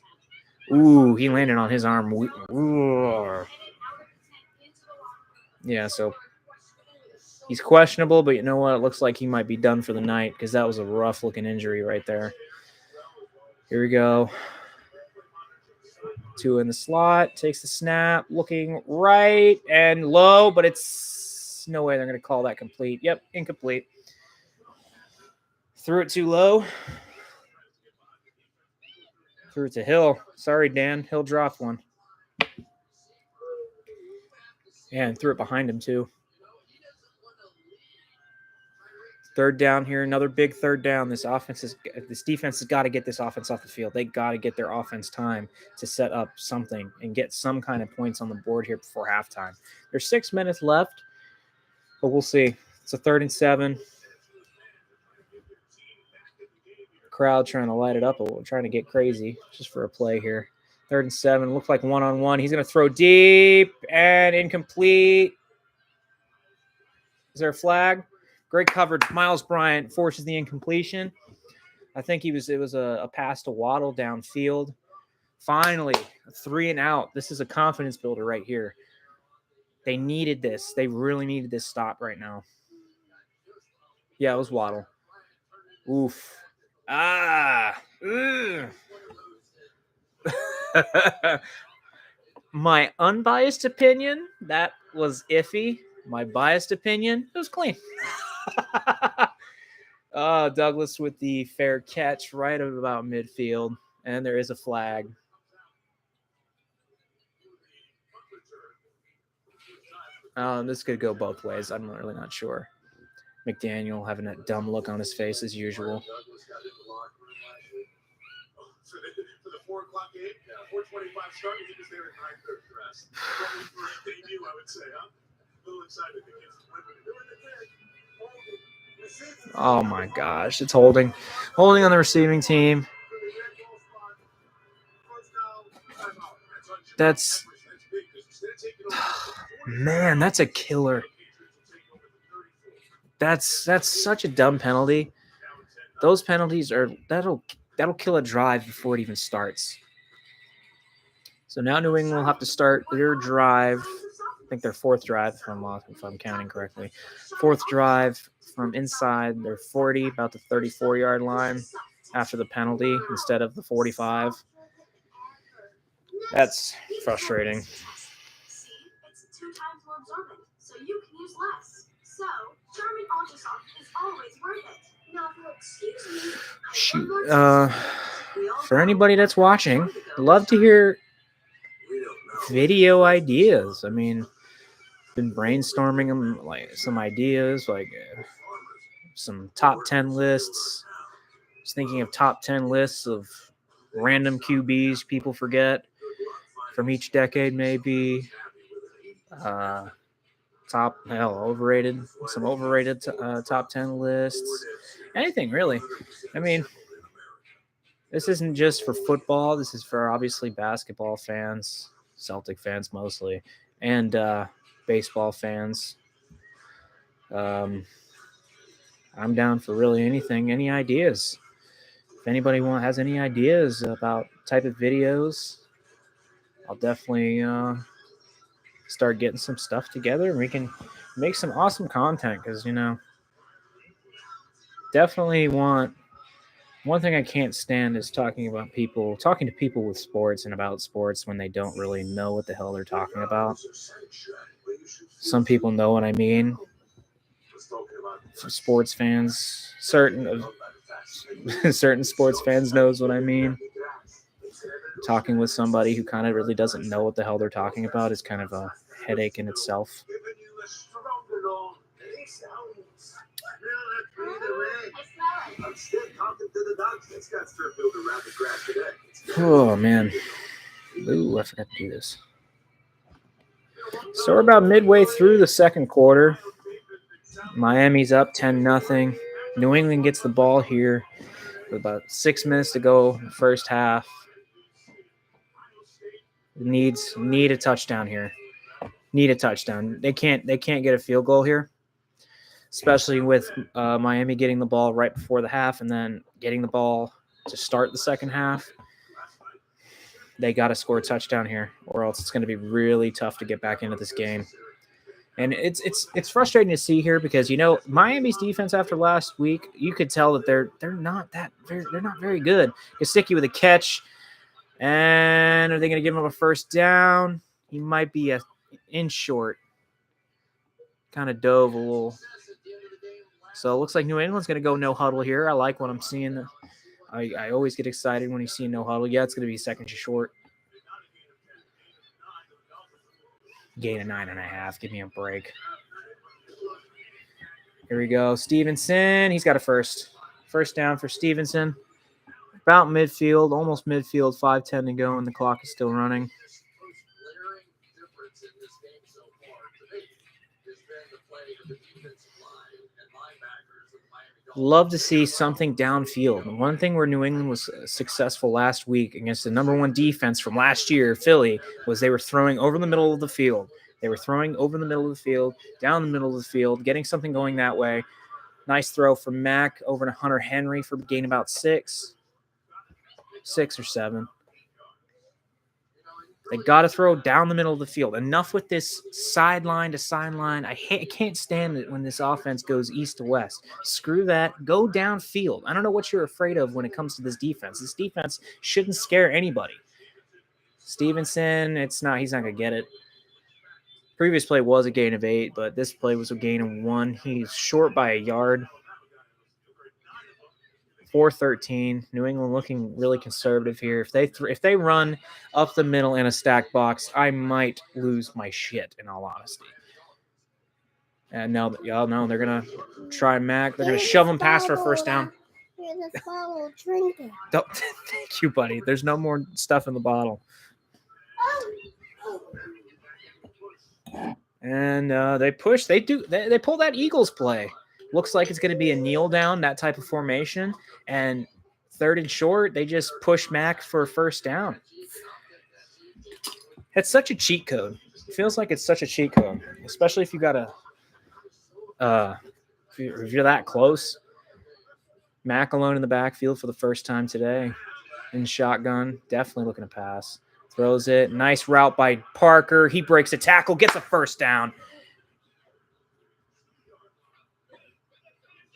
Ooh, he landed on his arm. Ooh. Yeah, so he's questionable, but you know what? It looks like he might be done for the night because that was a rough-looking injury right there. Here we go. Tua in the slot. Takes the snap. Looking right and low, but it's no way they're going to call that complete. Yep, incomplete. Threw it too low. Threw it to Hill. Sorry, Dan. Hill dropped one. Yeah, and threw it behind him, too. Third down here. Another big third down. This defense has got to get this offense off the field. They got to get their offense time to set up something and get some kind of points on the board here before halftime. There's 6 minutes left, but we'll see. It's a 3rd and 7. Crowd trying to light it up, trying to get crazy just for a play here. 3rd and 7. Looks like one-on-one. He's going to throw deep and incomplete. Is there a flag? Great coverage. Miles Bryant forces the incompletion. I think it was a pass to Waddle downfield. Finally, 3 and out. This is a confidence builder right here. They needed this. They really needed this stop right now. Yeah, it was Waddle. Oof. My unbiased opinion, that was iffy. My biased opinion, it was clean. Douglas with the fair catch right at about midfield, and there is a flag. This could go both ways. I'm really not sure. McDaniel having that dumb look on his face as usual. For the 4 o'clock game, 4:25 start, he was there at 9:30 rest. Probably for a debut, I would say, huh? A little excited to get some. Oh my gosh, it's holding on the receiving team. That's man, that's a killer. That's such a dumb penalty. Those penalties that'll kill a drive before it even starts. So now New England will have to start their drive think their fourth drive, if I'm counting correctly. Fourth drive from inside their 40, about the 34-yard line after the penalty instead of the 45. That's frustrating. See, it's 2 times more absorbent, so you can use less. So, Charmin Ultra Soft is always worth it. Now, if you'll excuse me, Shoot. For anybody that's watching, love to hear video ideas. I mean, been brainstorming them, like some ideas, like some top 10 lists. Just thinking of top 10 lists of random QBs people forget from each decade, maybe. Overrated. Some overrated top 10 lists. Anything, really. I mean, this isn't just for football. This is for obviously basketball fans, Celtic fans mostly, and baseball fans. I'm down for really anything. Any ideas? If anybody has any ideas about type of videos, I'll definitely start getting some stuff together, and we can make some awesome content. Because definitely want. One thing I can't stand is talking to people with sports and about sports when they don't really know what the hell they're talking about. Some people know what I mean. For sports fans, certain sports fans knows what I mean. Talking with somebody who kind of really doesn't know what the hell they're talking about is kind of a headache in itself. Oh, man. Ooh, I forgot to do this. So we're about midway through the second quarter. Miami's up 10-0. New England gets the ball here with about 6 minutes to go in the first half. Need a touchdown here. Need a touchdown. They can't get a field goal here, especially with Miami getting the ball right before the half and then getting the ball to start the second half. They got to score a touchdown here, or else it's going to be really tough to get back into this game. And it's frustrating to see here because Miami's defense after last week, you could tell that they're not very good. Gesicki with a catch, and are they going to give him a first down? He might be an inch short. Kind of dove a little. So it looks like New England's going to go no huddle here. I like what I'm seeing. I always get excited when you see no huddle. Yeah, it's going to be second to short. Gain of 9.5. Give me a break. Here we go. Stevenson. He's got a first. First down for Stevenson. About midfield. Almost midfield. 5:10 to go, and the clock is still running. Love to see something downfield. One thing where New England was successful last week against the number one defense from last year, Philly, was they were throwing over the middle of the field. They were throwing over the middle of the field, down the middle of the field, getting something going that way. Nice throw from Mack over to Hunter Henry for gain about 6 or 7. They got to throw down the middle of the field. Enough with this sideline to sideline. I can't stand it when this offense goes east to west. Screw that. Go downfield. I don't know what you're afraid of when it comes to this defense. This defense shouldn't scare anybody. Stevenson, he's not going to get it. Previous play was a gain of 8, but this play was a gain of 1. He's short by a yard. 4-13. New England looking really conservative here. If they run up the middle in a stack box, I might lose my shit, in all honesty. And now y'all know they're gonna try Mac. They're gonna shove him past for a first down. Here's a bottle. Drink it. Thank you, buddy. There's no more stuff in the bottle. And they push. They pull that Eagles play. Looks like it's going to be a kneel down, that type of formation. And 3rd and short, they just push Mac for a first down. It's such a cheat code. It feels like it's such a cheat code, especially if you got if you're that close. Mac alone in the backfield for the first time today in shotgun. Definitely looking to pass. Throws it. Nice route by Parker. He breaks a tackle, gets a first down.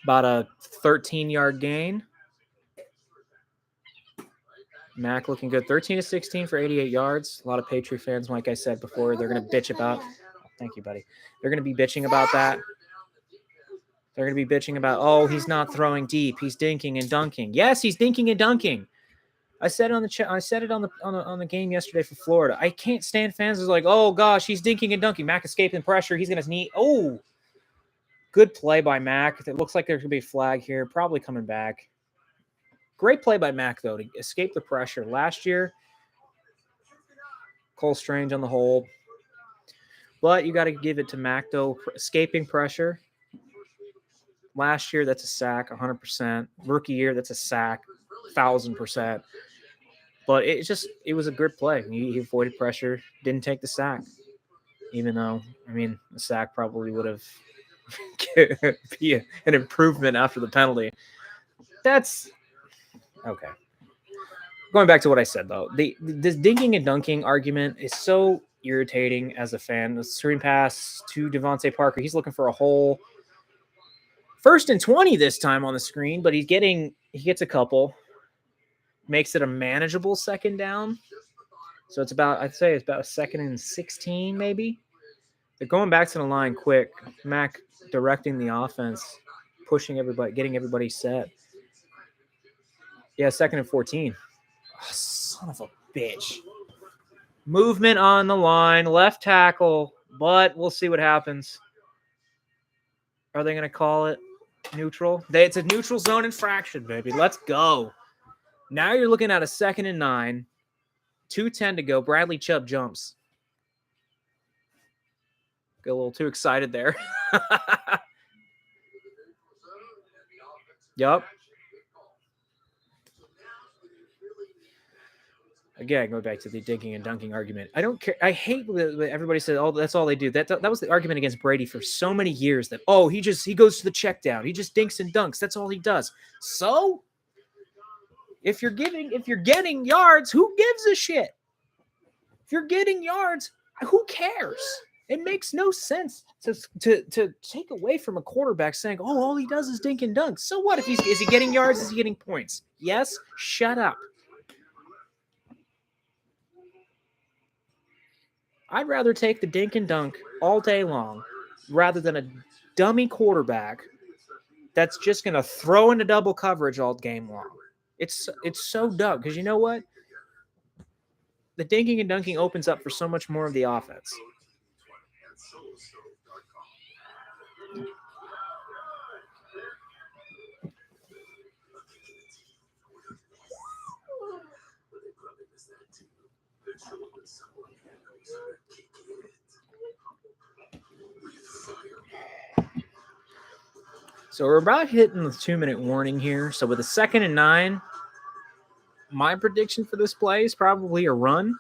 About a 13-yard gain. Mac looking good. 13 to 16 for 88 yards. A lot of Patriot fans, like I said before, they're going to bitch about. Thank you, buddy. They're going to be bitching about that. They're going to be bitching about, oh, he's not throwing deep. He's dinking and dunking. Yes, he's dinking and dunking. I said it on the chat. I said it on the game yesterday for Florida. I can't stand fans who's like, oh gosh, he's dinking and dunking. Mac escaping pressure. He's going to knee. Oh, good play by Mac. It looks like there's going to be a flag here. Probably coming back. Great play by Mac, though, to escape the pressure. Last year, Cole Strange on the hold. But you got to give it to Mac, though, escaping pressure. Last year, that's a sack, 100%. Rookie year, that's a sack, 1,000%. But it was a good play. He avoided pressure, didn't take the sack. Even though, I mean, the sack probably would have be an improvement after the penalty. That's okay. Going back to what I said, though, this dinking and dunking argument is so irritating as a fan. The screen pass to Devontae Parker. He's looking for a hole. 1st and 20 this time on the screen, but he gets a couple. Makes it a manageable second down. So I'd say it's about a 2nd and 16, maybe. They're going back to the line quick. Mac directing the offense, pushing everybody, getting everybody set. Yeah, 2nd and 14. Oh, son of a bitch. Movement on the line, left tackle, but we'll see what happens. Are they going to call it neutral? It's a neutral zone infraction, baby. Let's go. Now you're looking at a 2nd and 9, 2:10 to go. Bradley Chubb jumps. Got a little too excited there. Yup. Again, going back to the dinking and dunking argument. I don't care. I hate when everybody says, oh, that's all they do. That was the argument against Brady for so many years that, oh, he goes to the check down. He just dinks and dunks. That's all he does. So if you're getting yards, who gives a shit? If you're getting yards, who cares? It makes no sense to take away from a quarterback saying, oh, all he does is dink and dunk. So what? Is he getting yards? Is he getting points? Yes? Shut up. I'd rather take the dink and dunk all day long rather than a dummy quarterback that's just going to throw into double coverage all game long. It's so dumb because you know what? The dinking and dunking opens up for so much more of the offense. So we're about hitting the 2-minute warning here. So with a 2nd and 9, my prediction for this play is probably a run.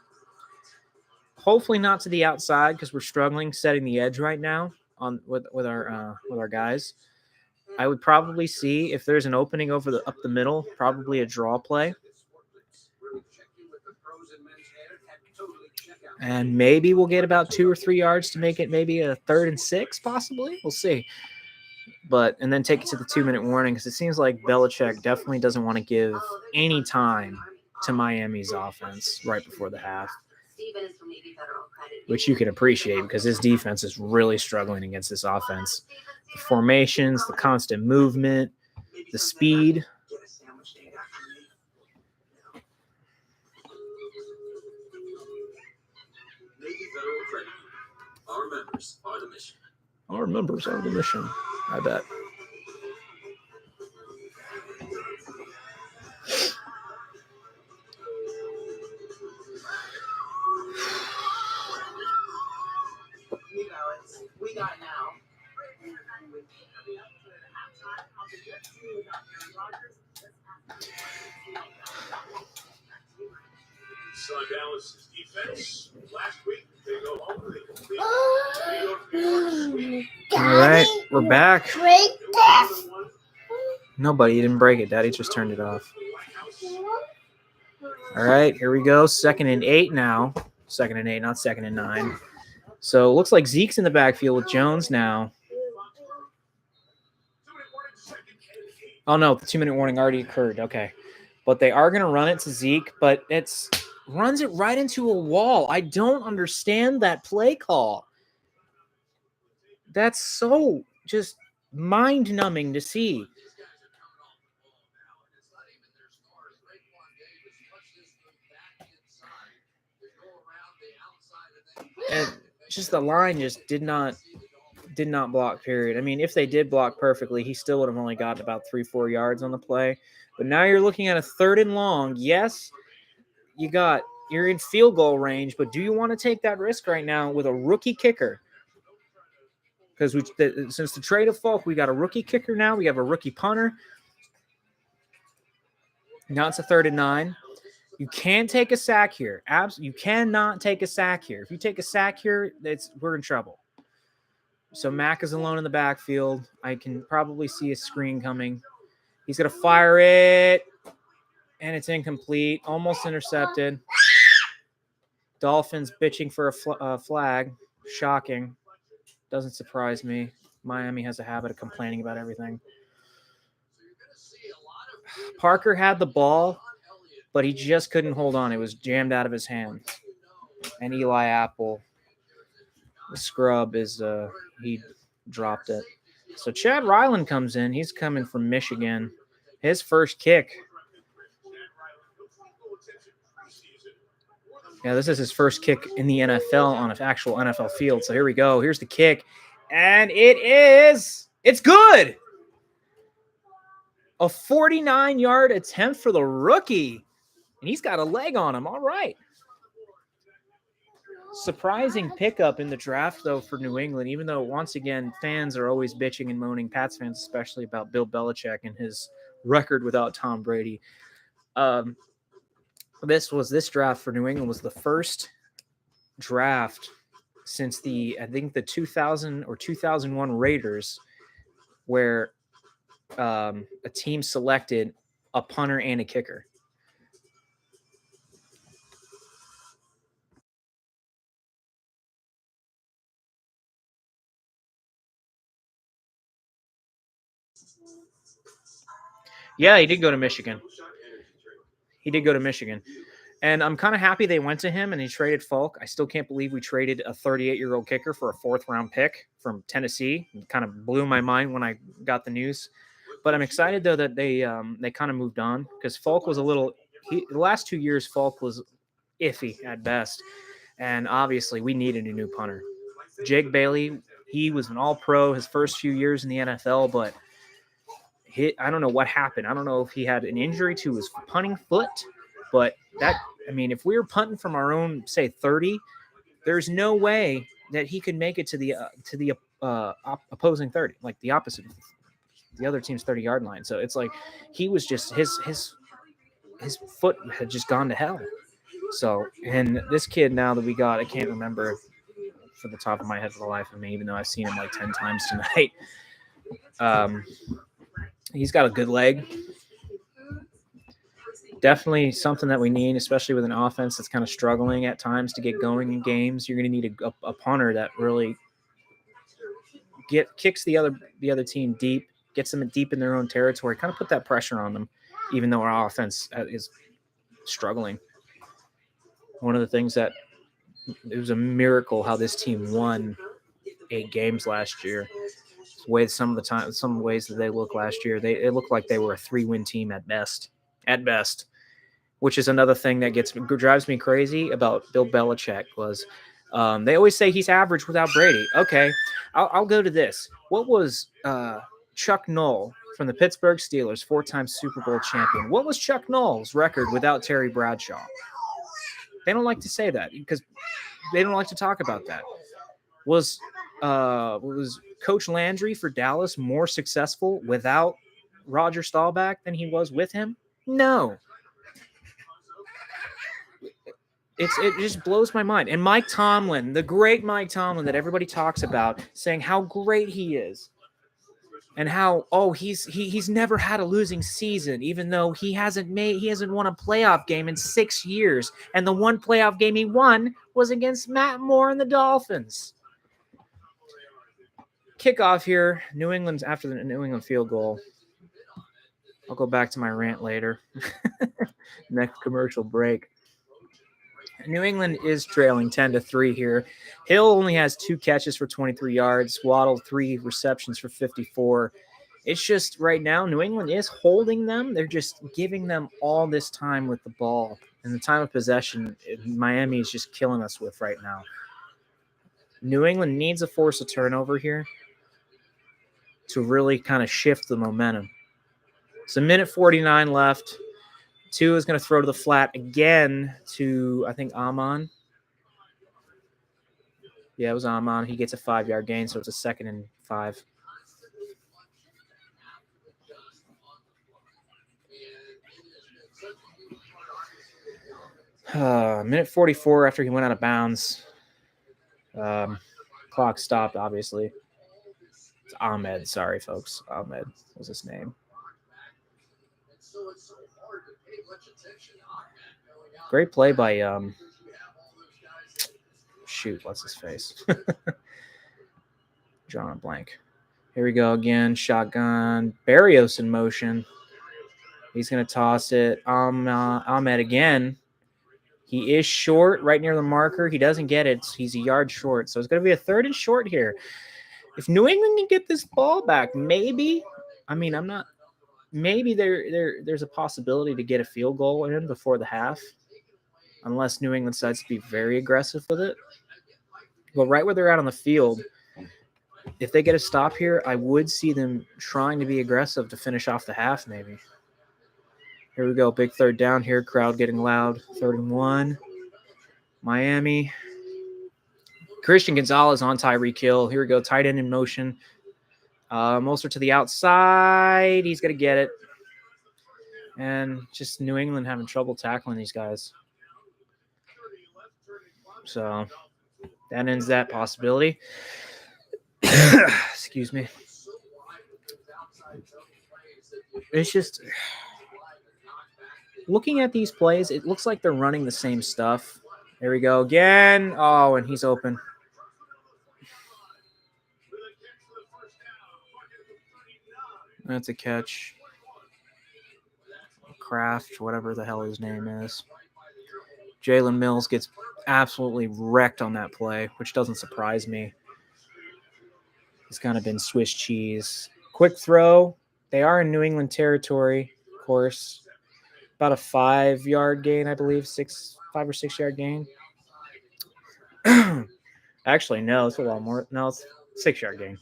Hopefully not to the outside because we're struggling setting the edge right now with our guys. I would probably see if there's an opening up the middle, probably a draw play. And maybe we'll get about 2 or 3 yards to make it maybe a 3rd and 6, possibly. We'll see. And then take it to the 2-minute warning because it seems like Belichick definitely doesn't want to give any time to Miami's offense right before the half, which you can appreciate because his defense is really struggling against this offense. The formations, the constant movement, the speed. Our members are the mission. Our members are the mission, I bet. We got now. Saw Dallas' defense last week. They go home. They complete. All right, we're back. Break this. Nobody didn't break it. Daddy just turned it off. All right, here we go. 2nd and 8 now. 2nd and 8, not 2nd and 9. So it looks like Zeke's in the backfield with Jones now. Oh, no, the 2-minute warning already occurred. Okay. But they are going to run it to Zeke, but it's runs it right into a wall. I don't understand that play call. That's so just mind-numbing to see. And just the line just did not block, period. I mean, if they did block perfectly, he still would have only gotten about 3-4 yards on the play. But now you're looking at a 3rd and long. Yes, you're in field goal range, but do you want to take that risk right now with a rookie kicker? Because since the trade of Falk, we got a rookie kicker now. We have a rookie punter. Now it's a 3rd and 9. You can't take a sack here. You cannot take a sack here. If you take a sack here, we're in trouble. So Mack is alone in the backfield. I can probably see a screen coming. He's going to fire it, and it's incomplete. Almost intercepted. Dolphins bitching for a flag. Shocking. Doesn't surprise me. Miami has a habit of complaining about everything. Parker had the ball, but he just couldn't hold on. It was jammed out of his hands. And Eli Apple, the scrub, he dropped it. So Chad Ryland comes in. He's coming from Michigan. His first kick. Yeah, this is his first kick in the NFL on an actual NFL field. So here we go. Here's the kick. And it's good. A 49-yard attempt for the rookie. And he's got a leg on him. All right. Surprising pickup in the draft, though, for New England, even though, once again, fans are always bitching and moaning, Pats fans especially, about Bill Belichick and his record without Tom Brady. This draft for New England was the first draft since the 2000 or 2001 Raiders where a team selected a punter and a kicker. Yeah, he did go to Michigan. And I'm kind of happy they went to him and he traded Falk. I still can't believe we traded a 38-year-old kicker for a 4th-round pick from Tennessee. It kind of blew my mind when I got the news. But I'm excited, though, that they kind of moved on because Falk was the last 2 years, Falk was iffy at best. And obviously, we needed a new punter. Jake Bailey, he was an all-pro his first few years in the NFL, but I don't know what happened. I don't know if he had an injury to his punting foot, but if we were punting from our own, say, 30, there's no way that he could make it to the opposing 30, like the opposite, the other team's 30-yard line. So it's like he was just his foot had just gone to hell. So, and this kid now that we got, I can't remember for the top of my head for the life of me, even though I've seen him like 10 times tonight. He's got a good leg. Definitely something that we need, especially with an offense that's kind of struggling at times to get going in games. You're going to need a punter that really kicks the other team deep, gets them deep in their own territory, kind of put that pressure on them, even though our offense is struggling. One of the things that it was a miracle how this team won 8 games last year. Some ways that they look last year, it looked like they were a 3-win team at best, which is another thing that drives me crazy about Bill Belichick was they always say he's average without Brady. Okay, I'll go to this. What was Chuck Noll from the Pittsburgh Steelers, 4-time Super Bowl champion? What was Chuck Noll's record without Terry Bradshaw? They don't like to say that because they don't like to talk about that. Was Coach Landry for Dallas more successful without Roger Staubach than he was with him? No. It just blows my mind. And Mike Tomlin, the great Mike Tomlin that everybody talks about, saying how great he is. and how he's never had a losing season, even though he hasn't won a playoff game in 6 years, and the one playoff game he won was against Matt Moore and the Dolphins. Kickoff here, New England's after the New England field goal. I'll go back to my rant later. Next commercial break. New England is trailing 10-3 here. Hill only has 2 catches for 23 yards. Waddle 3 receptions for 54. It's just right now, New England is holding them. They're just giving them all this time with the ball. And the time of possession, Miami is just killing us with right now. New England needs to force a turnover here to really kind of shift the momentum. It's a minute 49 left. Tua is going to throw to the flat again to, I think, Amon. Yeah, it was Amon. He gets a 5-yard gain, so it's a 2nd and 5. Minute 44 after he went out of bounds. Clock stopped, obviously. It's Ahmed. Sorry, folks. Ahmed was his name. Great play by what's his face? Drawing a blank. Here we go again. Shotgun. Barrios in motion. He's going to toss it. Ahmed again. He is short right near the marker. He doesn't get it. He's a yard short. So it's going to be a 3rd and short here. If New England can get this ball back, maybe. Maybe there's a possibility to get a field goal in before the half. Unless New England decides to be very aggressive with it. But right where they're at on the field, if they get a stop here, I would see them trying to be aggressive to finish off the half maybe. Here we go. Big 3rd down here. Crowd getting loud. 3rd and 1. Miami. Christian Gonzalez on Tyreek Hill. Here we go. Tight end in motion. Mostert to the outside. He's going to get it. And just New England having trouble tackling these guys. So that ends that possibility. Excuse me. It's just looking at these plays, it looks like they're running the same stuff. There we go again. Oh, and he's open. That's a catch. Kraft, whatever the hell his name is. Jalen Mills gets absolutely wrecked on that play, which doesn't surprise me. It's kind of been Swiss cheese. Quick throw. They are in New England territory, of course. About a 5-yard gain, I believe. 5 or 6 yard gain. Actually, no, it's a lot more. No, it's 6-yard gain.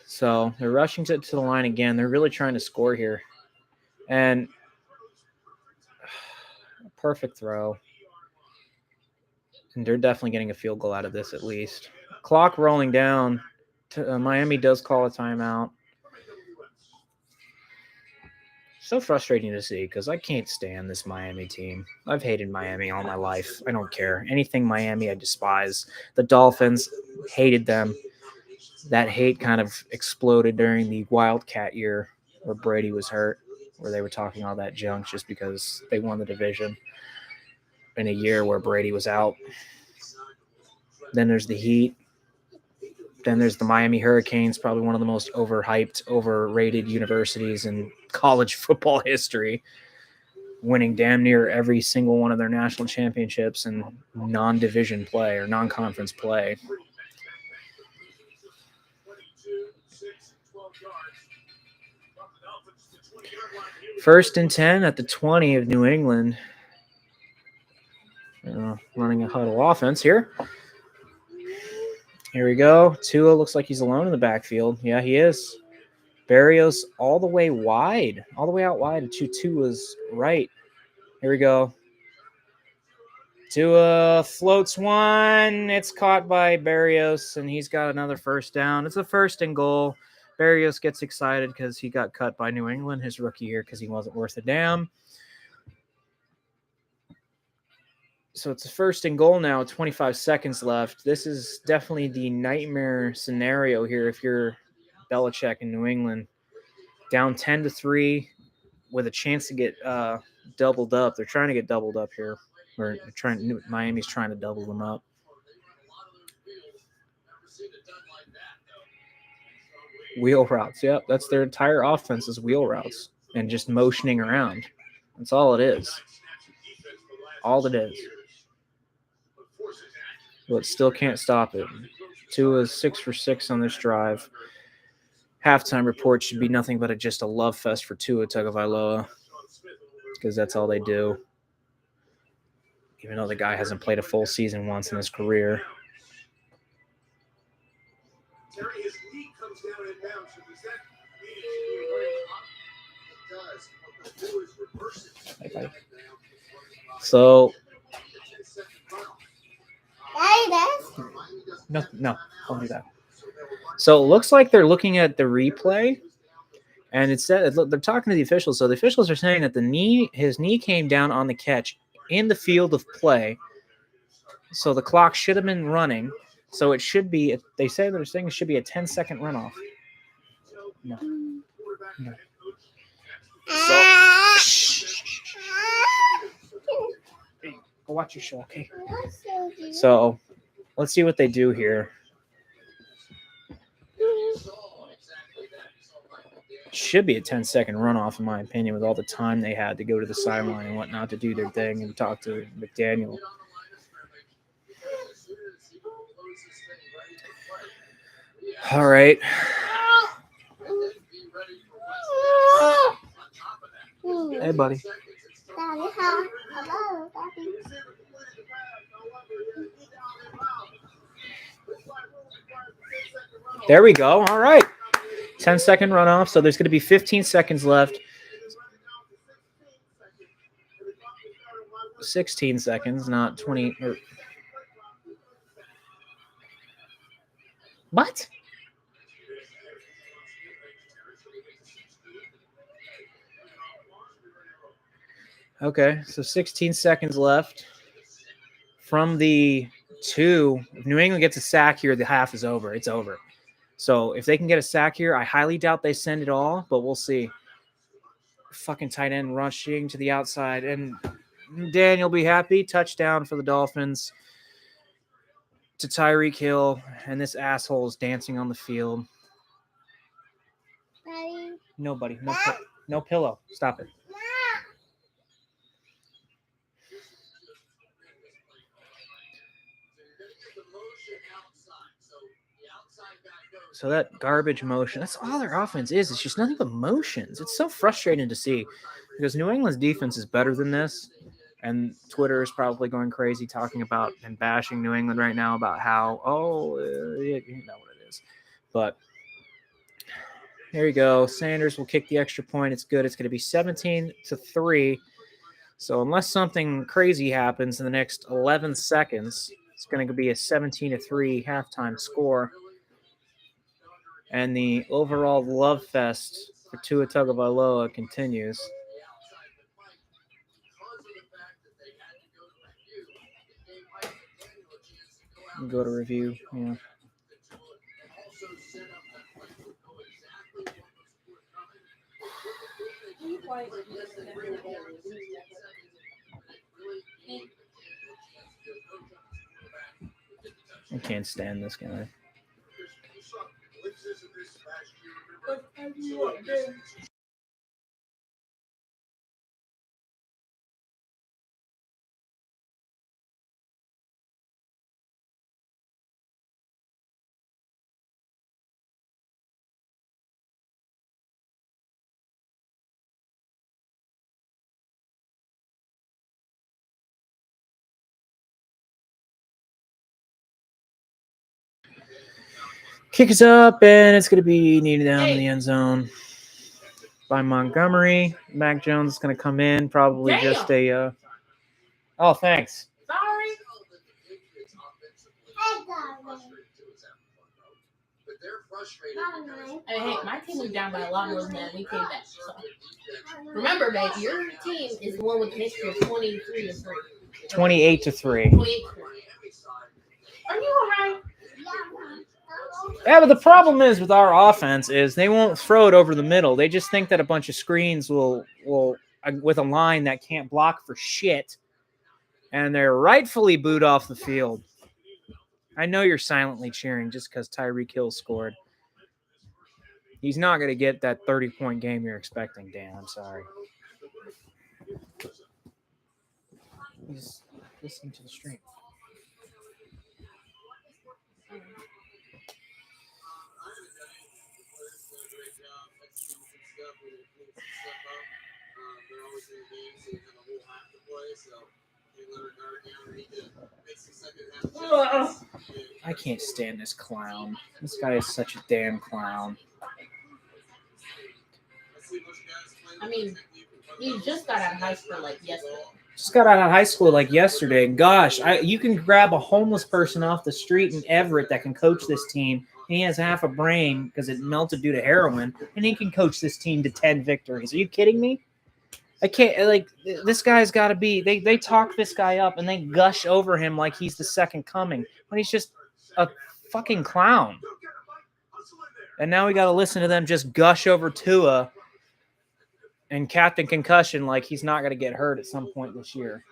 So they're rushing to the line again. They're really trying to score here. And perfect throw. And they're definitely getting a field goal out of this at least. Clock rolling down. Miami does call a timeout. So frustrating to see because I can't stand this Miami team. I've hated Miami all my life. I don't care. Anything Miami, I despise. The Dolphins, hated them. That hate kind of exploded during the Wildcat year where Brady was hurt, where they were talking all that junk just because they won the division in a year where Brady was out. Then there's the Heat. Then there's the Miami Hurricanes, probably one of the most overhyped, overrated universities in college football history, winning damn near every single one of their national championships in non-division play or non-conference play. First and 10 at the 20 of New England. Running a huddle offense here. Here we go. Tua looks like he's alone in the backfield. Yeah, he is. Barrios all the way out wide to Tua's right. Here we go. Tua floats one. It's caught by Barrios, and he's got another first down. It's a 1st and goal. Barrios gets excited because he got cut by New England his rookie year because he wasn't worth a damn. So it's a 1st and goal now, 25 seconds left. This is definitely the nightmare scenario here if you're Belichick in New England, down 10-3 with a chance to get doubled up. They're trying to get doubled up here. Or Miami's trying to double them up. Wheel routes. Yep, that's their entire offense is wheel routes and just motioning around. That's all it is. All it is. But still can't stop it. Tua is 6 for 6 on this drive. Halftime report should be nothing but just a love fest for Tua Tagovailoa because that's all they do. Even though the guy hasn't played a full season once in his career. Terry, his knee comes down and down, so does that mean it's going to be right? It does. What they'll do is reverse it. So, Daddy, no, don't do that. So it looks like they're looking at the replay, and it said they're talking to the officials. So the officials are saying that his knee came down on the catch in the field of play. So the clock should have been running. So it should be. They say they're saying it should be a 10-second runoff. No. So, hey, go watch your show, okay? So let's see what they do here. Should be a 10-second runoff, in my opinion, with all the time they had to go to the sideline and whatnot to do their thing and talk to McDaniel. All right. Hey, buddy. Daddy, hello, Daddy. There we go. All right. 10-second runoff. So there's going to be 15 seconds left. 16 seconds, not 20. What? Okay, so 16 seconds left. From the 2, if New England gets a sack here, the half is over. It's over. So if they can get a sack here, I highly doubt they send it all, but we'll see. Fucking tight end rushing to the outside, and Daniel will be happy. Touchdown for the Dolphins to Tyreek Hill, and this asshole is dancing on the field. Daddy. Nobody, no pillow. Stop it. So that garbage motion, that's all their offense is. It's just nothing but motions. It's so frustrating to see because New England's defense is better than this. And Twitter is probably going crazy talking about and bashing New England right now about how, you know what it is. But here you go. Sanders will kick the extra point. It's good. It's going to be 17-3. So unless something crazy happens in the next 11 seconds, it's going to be a 17-3 halftime score. And the overall love fest for Tua Tagovailoa continues. Go to review. Yeah. I can't stand this guy. Kick is up, and it's going to be kneed down in the end zone by Montgomery. Mac Jones is going to come in, probably just a... Oh, thanks. Sorry. Hey, my team was down by a lot more than that. We came back. So. Remember, babe, your team is the one with the history of 23-3. 28-3. 28-3. Are you all right? Yeah, but the problem is with our offense is they won't throw it over the middle. They just think that a bunch of screens will with a line that can't block for shit, and they're rightfully booed off the field. I know you're silently cheering just because Tyreek Hill scored. He's not going to get that 30-point game you're expecting, Dan. I'm sorry. He's listening to the stream. I can't stand this clown. This guy is such a damn clown. I mean, he just got out of high school like yesterday. Just got out of high school like yesterday. Gosh, you can grab a homeless person off the street in Everett that can coach this team. He has half a brain because it melted due to heroin, and he can coach this team to 10 victories. Are you kidding me? I can't, like, this guy's got to be, they talk this guy up and they gush over him like he's the second coming when he's just a fucking clown. And now we got to listen to them just gush over Tua and Captain Concussion like he's not going to get hurt at some point this year.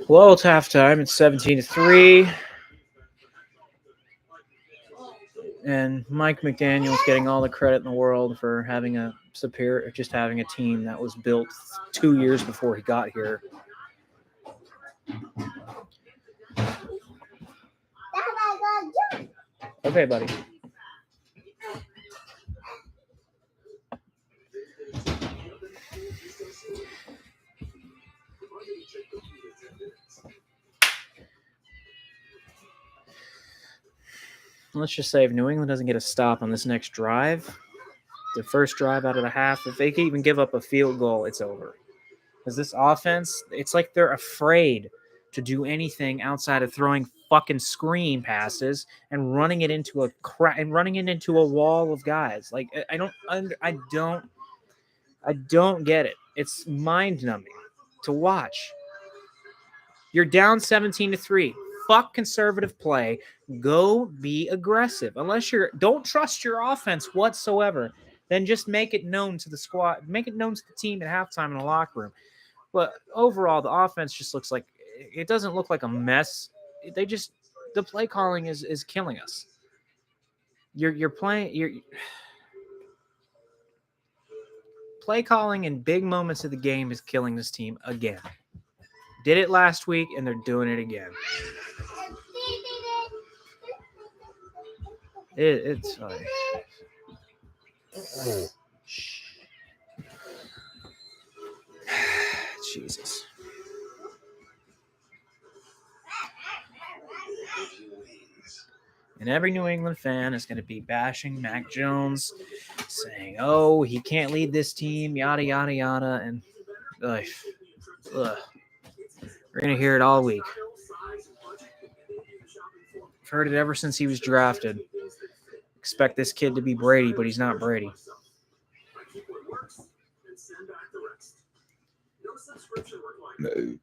Well, it's halftime. It's 17-3. And Mike McDaniel's getting all the credit in the world for having a team that was built 2 years before he got here. Okay, buddy. Let's just say if New England doesn't get a stop on this next drive, the first drive out of the half, if they can even give up a field goal, it's over. Because this offense, it's like they're afraid to do anything outside of throwing fucking screen passes and running it into a wall of guys. Like I don't get it. It's mind-numbing to watch. You're down 17-3. Fuck conservative play. Go be aggressive. Unless don't trust your offense whatsoever, then just make it known to the squad. Make it known to the team at halftime in the locker room. But overall, the offense just looks like it doesn't look like a mess. The play calling is killing us. Play calling in big moments of the game is killing this team again. Did it last week, and they're doing it again. It's Jesus. And every New England fan is going to be bashing Mac Jones, saying, "Oh, he can't lead this team," yada yada yada, and we're going to hear it all week. I've heard it ever since he was drafted. Expect this kid to be Brady, but he's not Brady. No.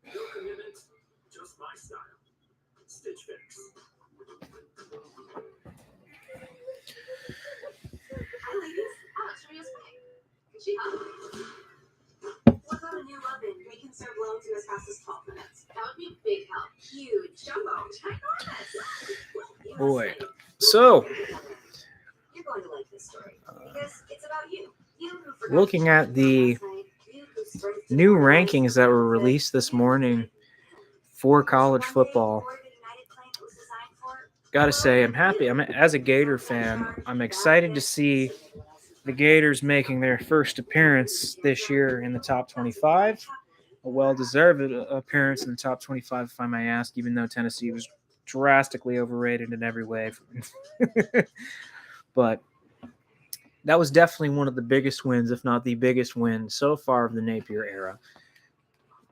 What about a new oven? We can serve loads in as fast as 12 minutes. That would be a big help. Huge. Jumbo. Ginormous. Boy. So, You're going to like this story because it's about you. Looking at the new rankings that were released this morning for college football, gotta say I'm happy. As a Gator fan, I'm excited to see the Gators making their first appearance this year in the top 25. A well-deserved appearance in the top 25, if I may ask, even though Tennessee was drastically overrated in every way. But that was definitely one of the biggest wins, if not the biggest win so far of the Napier era.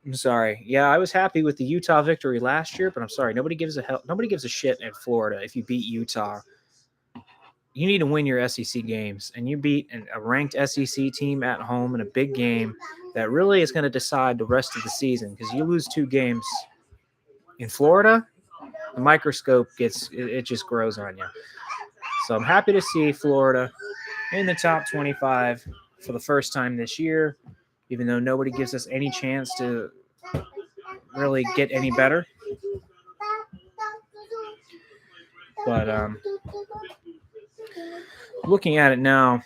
I'm sorry. Yeah, I was happy with the Utah victory last year, but I'm sorry. Nobody gives a shit in Florida if you beat Utah. you need to win your SEC games, and you beat a ranked SEC team at home in a big game that really is going to decide the rest of the season. Because you lose 2 games in Florida, the microscope it just grows on you. So I'm happy to see Florida in the top 25 for the first time this year, even though nobody gives us any chance to really get any better. But looking at it now,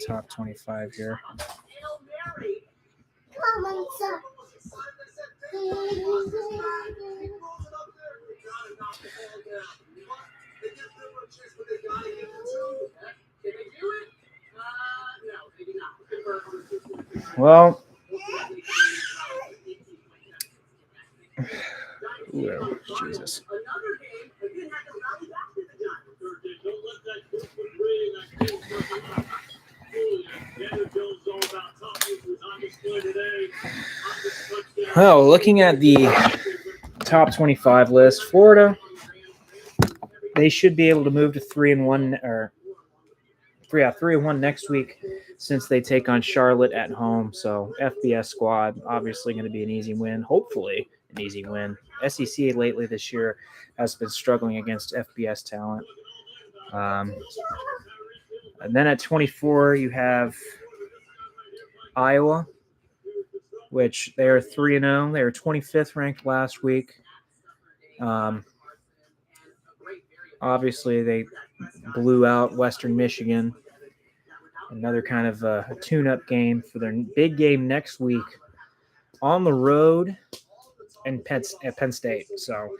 top 25 here. Well, ooh, Jesus. Well, looking at the top 25 list, Florida, they should be able to move to 3-1 or 3-1 next week since they take on Charlotte at home. So FBS squad, obviously going to be an easy win. Hopefully an easy win. SEC lately this year has been struggling against FBS talent. And then at 24, you have Iowa, which they are 3-0. They were 25th ranked last week. Obviously, they blew out Western Michigan. Another kind of a tune-up game for their big game next week on the road at Penn State. So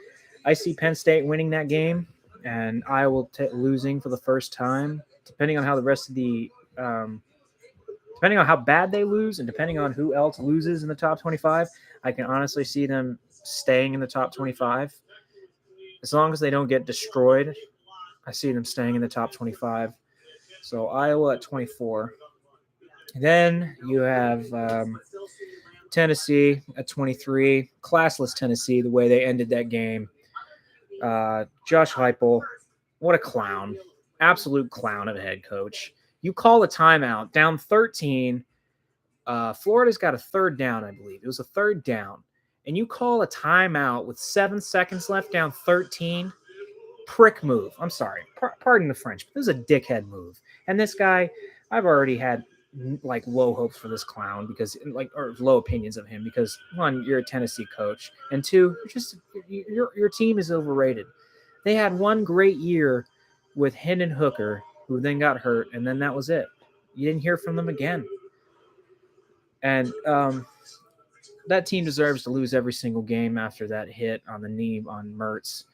I see Penn State winning that game and Iowa losing for the first time. Depending on how the rest of the depending on how bad they lose and depending on who else loses in the top 25, I can honestly see them staying in the top 25. As long as they don't get destroyed, I see them staying in the top 25. So Iowa at 24. Then you have Tennessee at 23. Classless Tennessee, the way they ended that game. Josh Heupel, what a clown. Absolute clown of a head coach. You call a timeout, down 13. Florida's got a third down, I believe. It was a third down. And you call a timeout with 7 seconds left, down 13. Prick move. I'm sorry. Pardon the French, but this is a dickhead move. And this guy, I've already had like low hopes for this clown because or low opinions of him because 1, you're a Tennessee coach, and 2, your team is overrated. They had one great year with Hendon Hooker, who then got hurt, and then that was it. You didn't hear from them again. And that team deserves to lose every single game after that hit on the knee on Mertz.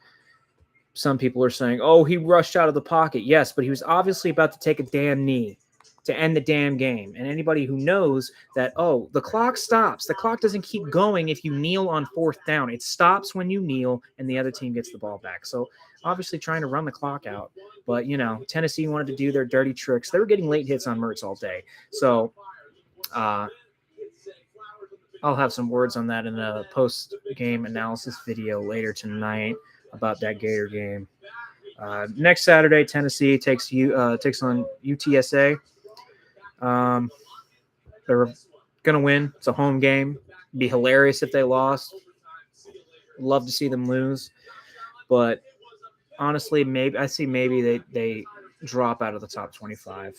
Some people are saying, oh, he rushed out of the pocket. Yes, but he was obviously about to take a damn knee to end the damn game. And anybody who knows that, oh, the clock stops. The clock doesn't keep going if you kneel on 4th down. It stops when you kneel and the other team gets the ball back. So obviously trying to run the clock out. But, Tennessee wanted to do their dirty tricks. They were getting late hits on Mertz all day. So I'll have some words on that in a post-game analysis video later tonight about that Gator game. Next Saturday, Tennessee takes on UTSA. They're going to win. It's a home game. It'd be hilarious if they lost. Love to see them lose. But honestly, maybe they drop out of the top 25,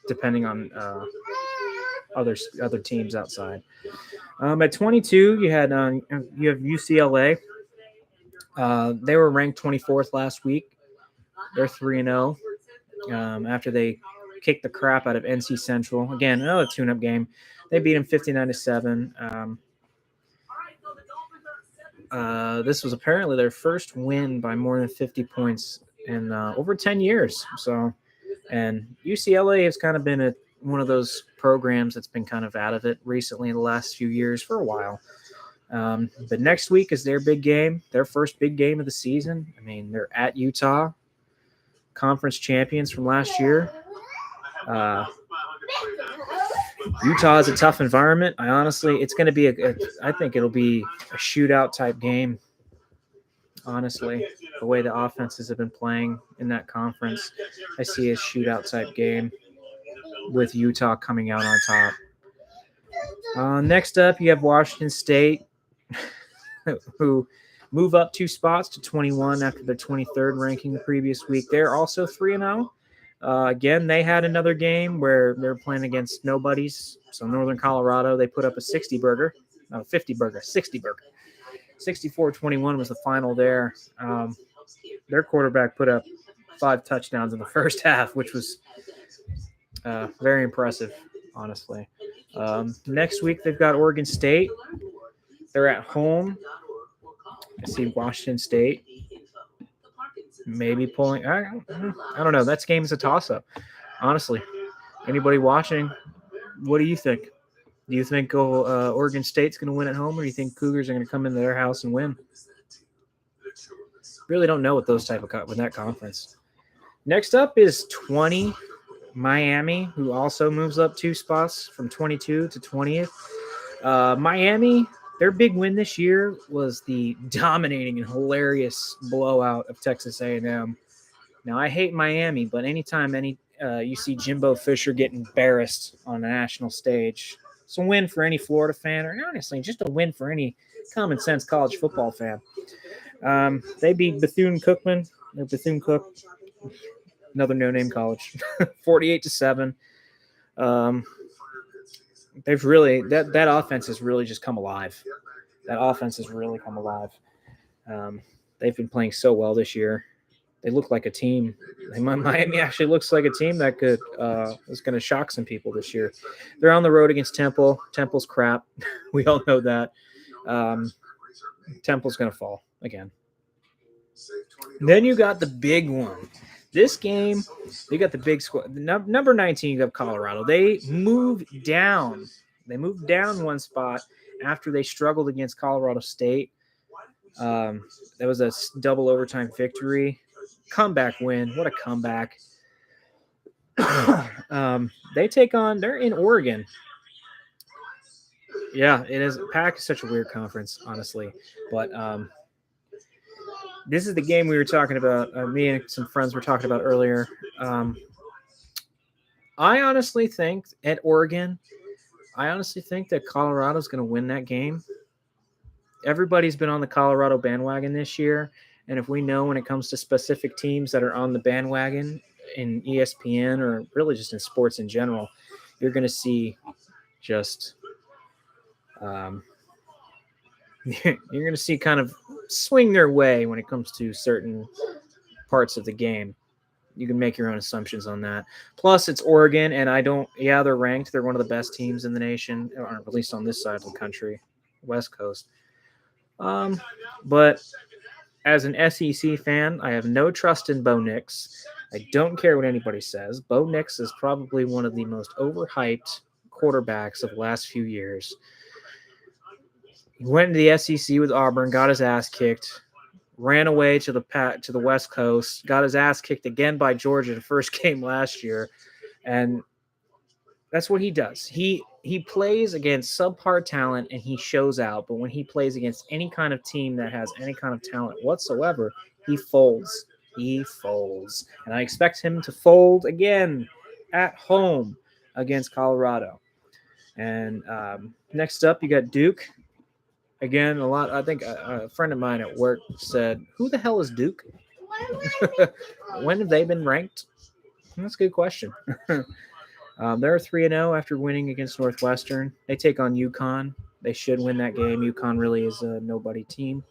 depending on other teams outside. At 22, you have UCLA. They were ranked 24th last week. They're 3-0 after they kicked the crap out of NC Central. Again, another tune-up game. They beat them 59-7. This was apparently their first win by more than 50 points in over 10 years. So, and UCLA has kind of been one of those programs that's been kind of out of it recently in the last few years for a while. But next week is their big game, their first big game of the season. I mean, they're at Utah, conference champions from last year. Utah is a tough environment. It's going to be I think it'll be a shootout type game. honestly. The way the offenses have been playing in that conference, I see a shootout type game with Utah coming out on top. Next up, you have Washington State, who move up 2 spots to 21 after their 23rd ranking the previous week. They're also 3-0. Again, they had another game where they're playing against nobodies. So Northern Colorado, they put up a 60 burger. 64-21 was the final there. Their quarterback put up 5 touchdowns in the first half, which was very impressive, honestly. Next week, they've got Oregon State. They're at home. I see Washington State maybe pulling. I don't know. That game is a toss-up, honestly. Anybody watching, what do you think? Do you think Oregon State's going to win at home, or do you think Cougars are going to come into their house and win? Really don't know with with that conference. Next up is 20 Miami, who also moves up 2 spots from 22 to 20th. Miami, their big win this year was the dominating and hilarious blowout of Texas A&M. Now, I hate Miami, but anytime you see Jimbo Fisher get embarrassed on a national stage, it's a win for any Florida fan, or honestly, just a win for any common sense college football fan. They beat Bethune-Cookman, or Bethune-Cook, another no-name college, 48-7. They've really that offense has really just come alive. That offense has really come alive. They've been playing so well this year. They look like a team. Miami actually looks like a team that is going to shock some people this year. They're on the road against Temple. Temple's crap. We all know that. Temple's going to fall again. Then you got the big one. This game, you got the big squad. Number 19, you got Colorado. They moved down. They moved down 1 spot after they struggled against Colorado State. That was a double overtime victory. Comeback win. What a comeback. They're in Oregon. Yeah, it is. PAC is such a weird conference, honestly. But this is the game we were talking about. Me and some friends were talking about earlier. I honestly think at Oregon, that Colorado's going to win that game. Everybody's been on the Colorado bandwagon this year. And if we know when it comes to specific teams that are on the bandwagon in ESPN or really just in sports in general, you're going to see just you're going to see kind of swing their way when it comes to certain parts of the game. You can make your own assumptions on that. Plus, it's Oregon, and they're ranked. They're one of the best teams in the nation, or at least on this side of the country, West Coast. But as an SEC fan, I have no trust in Bo Nix. I don't care what anybody says. Bo Nix is probably one of the most overhyped quarterbacks of the last few years. He went into the SEC with Auburn, got his ass kicked, ran away to the West Coast, got his ass kicked again by Georgia the first game last year, and that's what he does. He plays against subpar talent and he shows out, but when he plays against any kind of team that has any kind of talent whatsoever, he folds. He folds. And I expect him to fold again at home against Colorado. And next up, you got Duke. Again, I think a friend of mine at work said, "Who the hell is Duke? When have they been ranked?" That's a good question. They're 3-0 after winning against Northwestern. They take on UConn. They should win that game. UConn really is a nobody team.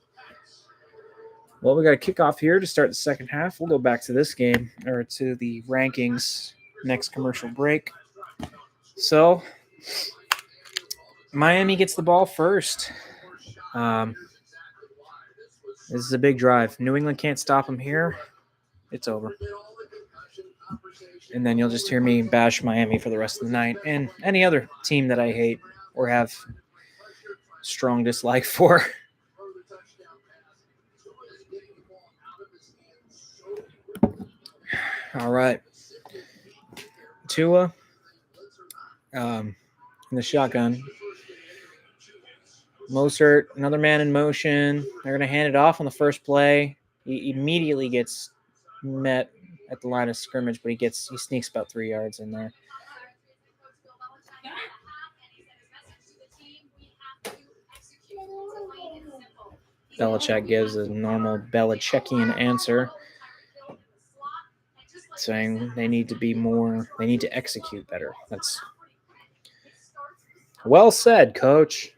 Well, we got a kickoff here to start the second half. We'll go back to this game, or to the rankings, next commercial break. So, Miami gets the ball first. This is a big drive. New England can't stop them here. It's over. And then you'll just hear me bash Miami for the rest of the night and any other team that I hate or have strong dislike for. All right. Tua in the shotgun. Mostert, another man in motion. They're going to hand it off on the first play. He immediately gets met at the line of scrimmage, but he sneaks about 3 yards in there. Belichick gives a normal Belichickian answer, saying they need to execute better. That's well said, Coach.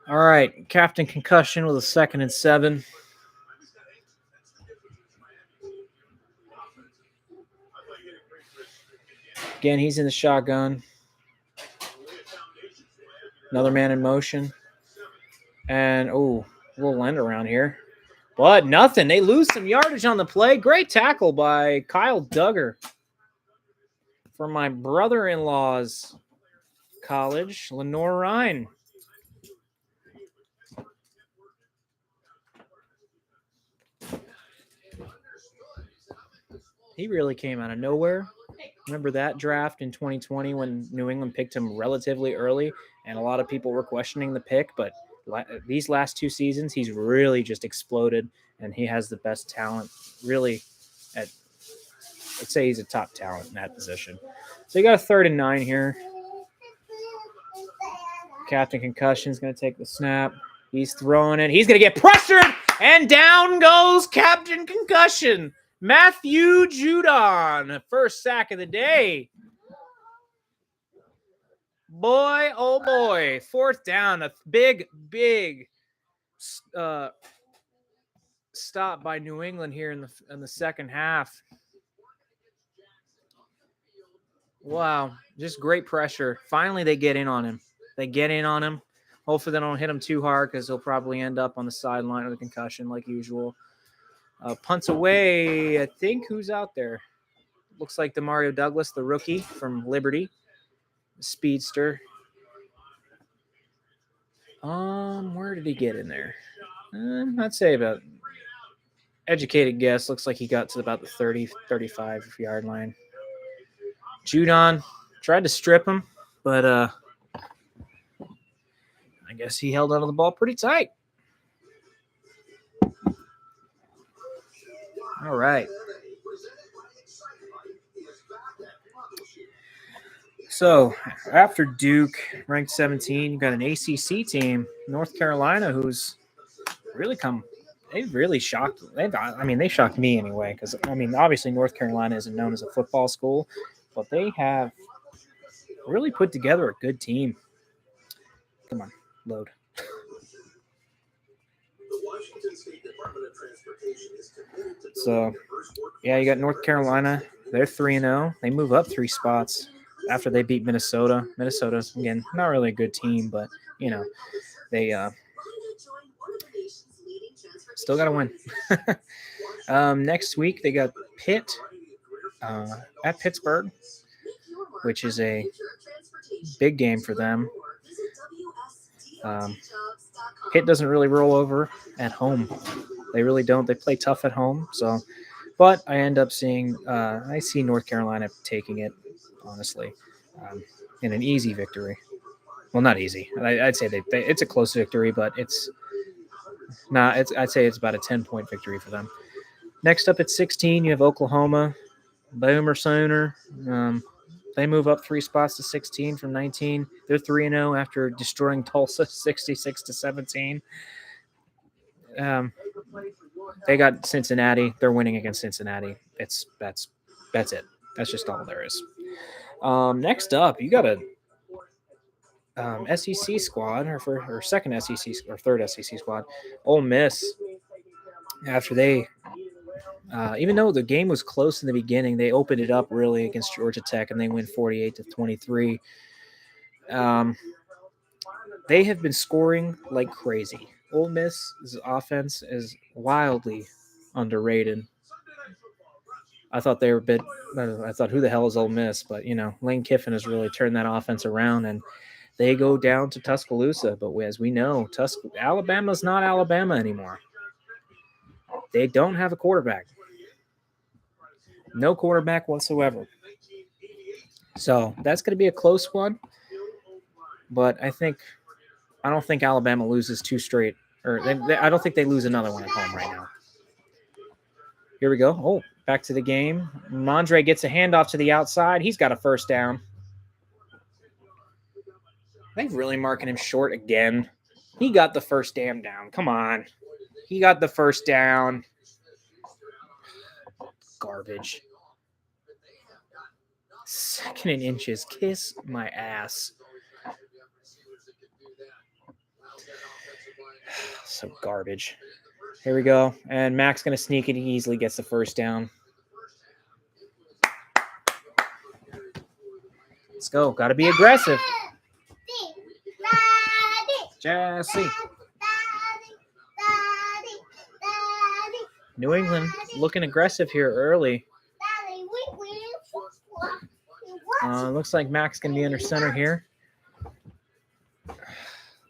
All right, Captain Concussion with a 2nd and 7. Again, he's in the shotgun. Another man in motion. And, a little end around here. But nothing. They lose some yardage on the play. Great tackle by Kyle Duggar from my brother-in-law's college, Lenore Ryan. He really came out of nowhere. Remember that draft in 2020 when New England picked him relatively early, and a lot of people were questioning the pick, but these last 2 seasons, he's really just exploded, and he has the best talent, really. I'd say he's a top talent in that position. So you got a 3rd and 9 here. Captain Concussion is going to take the snap. He's throwing it. He's going to get pressured, and down goes Captain Concussion. Matthew Judon, first sack of the day. Boy, oh boy. 4th down, a big stop by New England here in the second half. Wow, just great pressure. Finally, they get in on him. Hopefully, they don't hit him too hard because he'll probably end up on the sideline with a concussion like usual. Punts away. I think who's out there? Looks like Demario Douglas, the rookie from Liberty, speedster. Where did he get in there? I'd say about educated guess. Looks like he got to about the 30, 35 yard line. Judon tried to strip him, but I guess he held onto the ball pretty tight. All right. So after Duke, ranked 17, you got an ACC team, North Carolina, who's really they've really shocked. They shocked me anyway, because, obviously North Carolina isn't known as a football school, but they have really put together a good team. Come on, load. So, yeah, you got North Carolina. They're 3-0. They move up 3 spots after they beat Minnesota. Minnesota's, again, not really a good team, but, they still got to win. Next week, they got Pitt at Pittsburgh, which is a big game for them. Pitt doesn't really roll over at home. They really don't. They play tough at home. So, but I end up seeing I see North Carolina taking it, honestly, in an easy victory. Well, not easy. I'd say it's a close victory, but it's not. I'd say it's about a 10-point victory for them. Next up at 16, you have Oklahoma. Boomer Sooner. They move up 3 spots to 16 from 19. They're 3-0 after destroying Tulsa 66-17. They got Cincinnati. They're winning against Cincinnati. That's it. That's just all there is. Next up, you got a SEC squad, or second SEC or third SEC squad. Ole Miss. After they, even though the game was close in the beginning, they opened it up really against Georgia Tech, and they win 48-23. They have been scoring like crazy. Ole Miss's offense is wildly underrated. I thought they were a bit. I thought, who the hell is Ole Miss? But Lane Kiffin has really turned that offense around, and they go down to Tuscaloosa. But as we know, Alabama's not Alabama anymore. They don't have a quarterback. No quarterback whatsoever. So that's going to be a close one. But I think I don't think Alabama loses 2 straight, or I don't think they lose another one at home right now. Here we go. Oh, back to the game. Mondre gets a handoff to the outside. He's got a first down. Are they really marking him short again? He got the first damn down. Come on. He got the first down. Garbage. 2nd and inches. Kiss my ass. So garbage. Here we go. And Mac's going to sneak it. He easily gets the first down. Let's go. Got to be aggressive. Jesse. New England looking aggressive here early. Looks like Mac's going to be under center here.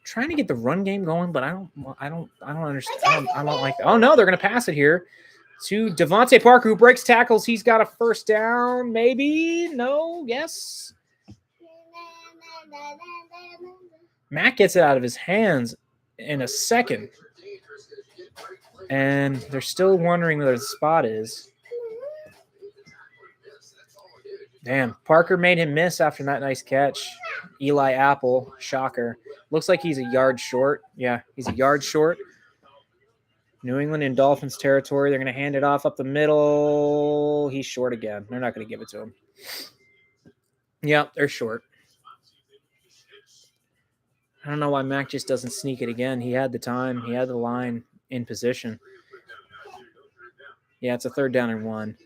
Trying to get the run game going, but I don't understand. I don't like that. Oh no, they're going to pass it here to Devontae Parker, who breaks tackles. He's got a first down, maybe. No, yes. Mac gets it out of his hands in a second, and they're still wondering where the spot is. Damn, Parker made him miss after that nice catch. Eli Apple, shocker. Looks like he's a yard short. Yeah, he's a yard short. New England in Dolphins territory. They're going to hand it off up the middle. He's short again. They're not going to give it to him. Yeah, they're short. I don't know why Mac just doesn't sneak it again. He had the time. He had the line in position. Yeah, it's a 3rd down and 1.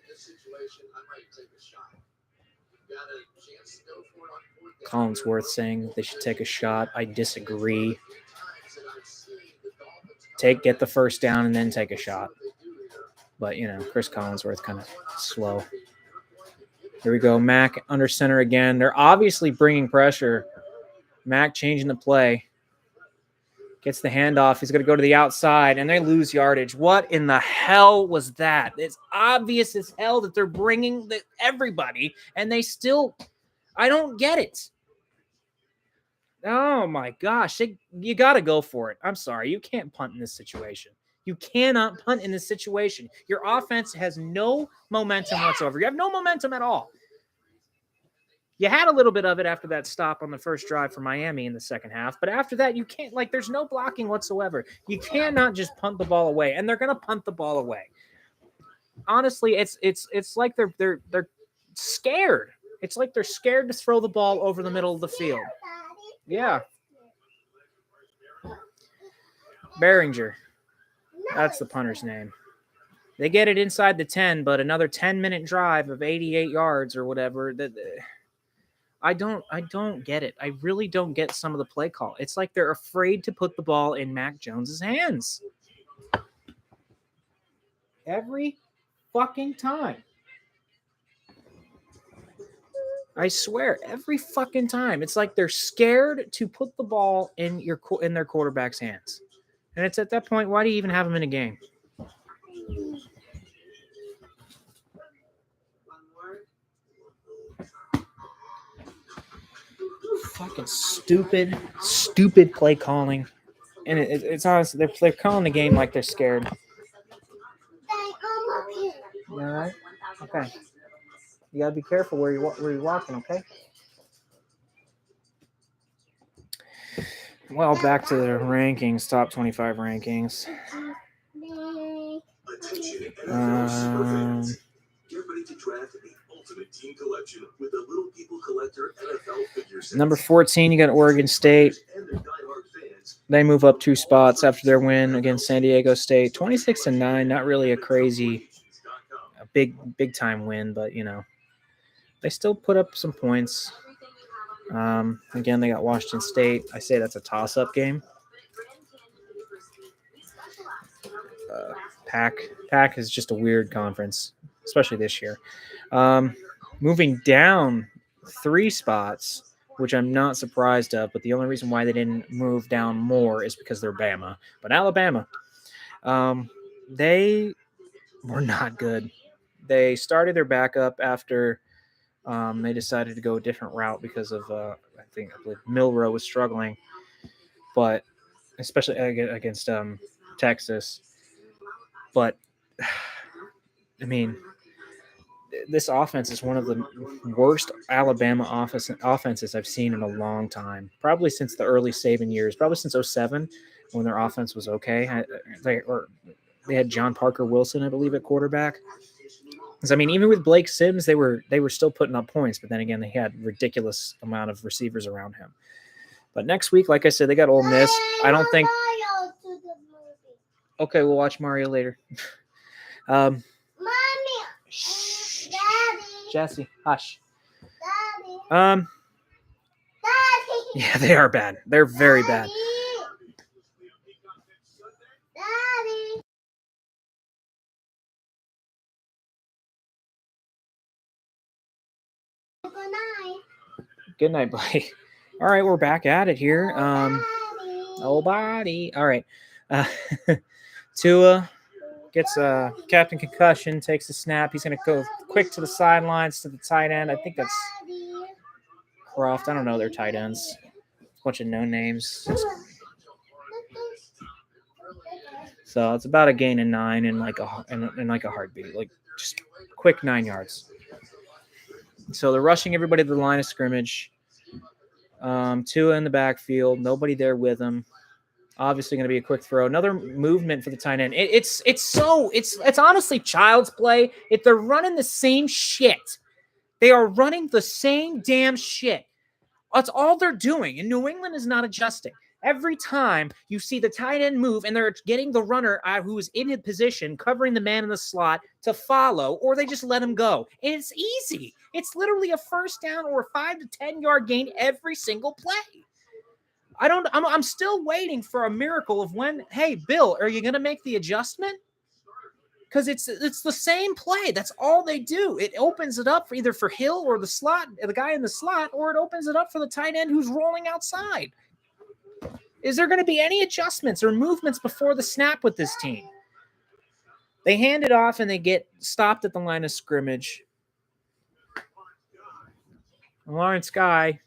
Collinsworth saying they should take a shot. I disagree. Get the first down and then take a shot. But, you know, Chris Collinsworth kind of slow. Here we go. Mac under center again. They're obviously bringing pressure. Mac changing the play. Gets the handoff. He's going to go to the outside, and they lose yardage. What in the hell was that? It's obvious as hell that they're bringing everybody, and they still – I don't get it. Oh, my gosh. You got to go for it. I'm sorry. You can't punt in this situation. You cannot punt in this situation. Your offense has no momentum whatsoever. You have no momentum at all. You had a little bit of it after that stop on the first drive for Miami in the second half, but after that, you can't, like, there's no blocking whatsoever. You cannot just punt the ball away, and they're going to punt the ball away. Honestly, it's like they're scared. It's like they're scared to throw the ball over the middle of the field. Yeah. Behringer. That's the punter's name. They get it inside the 10, but another 10-minute drive of 88 yards or whatever. I don't get it. I really don't get some of the play call. It's like they're afraid to put the ball in Mac Jones's hands. Every fucking time. I swear, every fucking time. It's like they're scared to put the ball in their quarterback's hands. And it's at that point, why do you even have them in a game? Fucking stupid play calling. And it's honestly, they're calling the game like they're scared. You all right? Okay. You gotta be careful where you're walking, okay? Well, back to the rankings, top 25 rankings. Number 14, you got Oregon State. They move up 2 spots after their win against San Diego State. 26-9, not really a crazy, big time win, but you know, they still put up some points. Again, they got Washington State. I say that's a toss-up game. Pac is just a weird conference, especially this year. Moving down 3 spots, which I'm not surprised of, but the only reason why they didn't move down more is because they're Bama. But Alabama, they were not good. They started their backup after they decided to go a different route because of, I believe Milroe was struggling. but especially against Texas. But I mean, this offense is one of the worst Alabama offenses I've seen in a long time. Probably since the early Saban years. Probably since 2007 when their offense was okay. They had John Parker Wilson, I believe, at quarterback. Because I mean, even with Blake Sims, they were still putting up points. But then again, they had ridiculous amount of receivers around him. But next week, like I said, they got Ole Miss. I don't think. Okay, we'll watch Mario later. Mommy. Shh. Daddy. Jesse, hush. Daddy. Daddy. Yeah, they are bad. They're very bad. Daddy. Good night. Good night, buddy. All right, we're back at it here. Daddy. Oh, body. All right. Tua gets a captain concussion, takes a snap. He's going to go quick to the sidelines to the tight end. I think that's Croft. I don't know their tight ends. A bunch of no names. So it's about a gain of 9 in like a heartbeat, like just quick 9 yards. So they're rushing everybody to the line of scrimmage. Tua in the backfield, nobody there with him. Obviously going to be a quick throw. Another movement for the tight end. It's honestly child's play. If they're running the same shit, they are running the same damn shit. That's all they're doing. And New England is not adjusting. Every time you see the tight end move and they're getting the runner who is in his position, covering the man in the slot to follow, or they just let him go. And it's easy. It's literally a first down or a 5 to 10 yard gain every single play. I'm still waiting for a miracle of when, hey, Bill, are you going to make the adjustment? Because it's the same play. That's all they do. It opens it up for either for Hill or the guy in the slot, or it opens it up for the tight end who's rolling outside. Is there going to be any adjustments or movements before the snap with this team? They hand it off and they get stopped at the line of scrimmage. Lawrence Guy.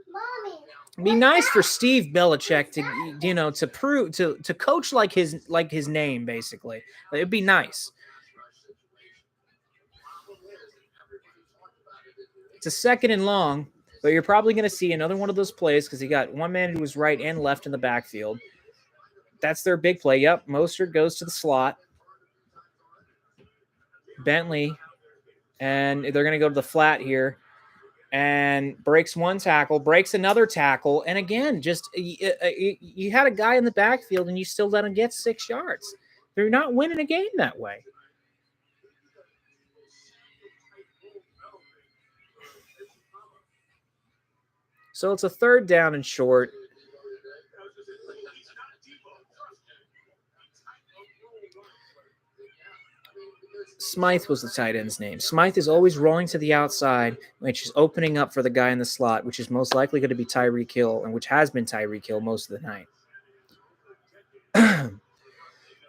Mommy. It'd be nice for Steve Belichick to coach like his name, basically. It'd be nice. It's a 2nd and long, but you're probably going to see another one of those plays because he got one man who was right and left in the backfield. That's their big play. Yep, Mostert goes to the slot. Bentley, and they're going to go to the flat here. And breaks one tackle, breaks another tackle. And again, just you had a guy in the backfield and you still let him get 6 yards. They're not winning a game that way. So it's a 3rd down and short. Smythe was the tight end's name. Smythe is always rolling to the outside, which is opening up for the guy in the slot, which is most likely going to be Tyreek Hill, and which has been Tyreek Hill most of the night.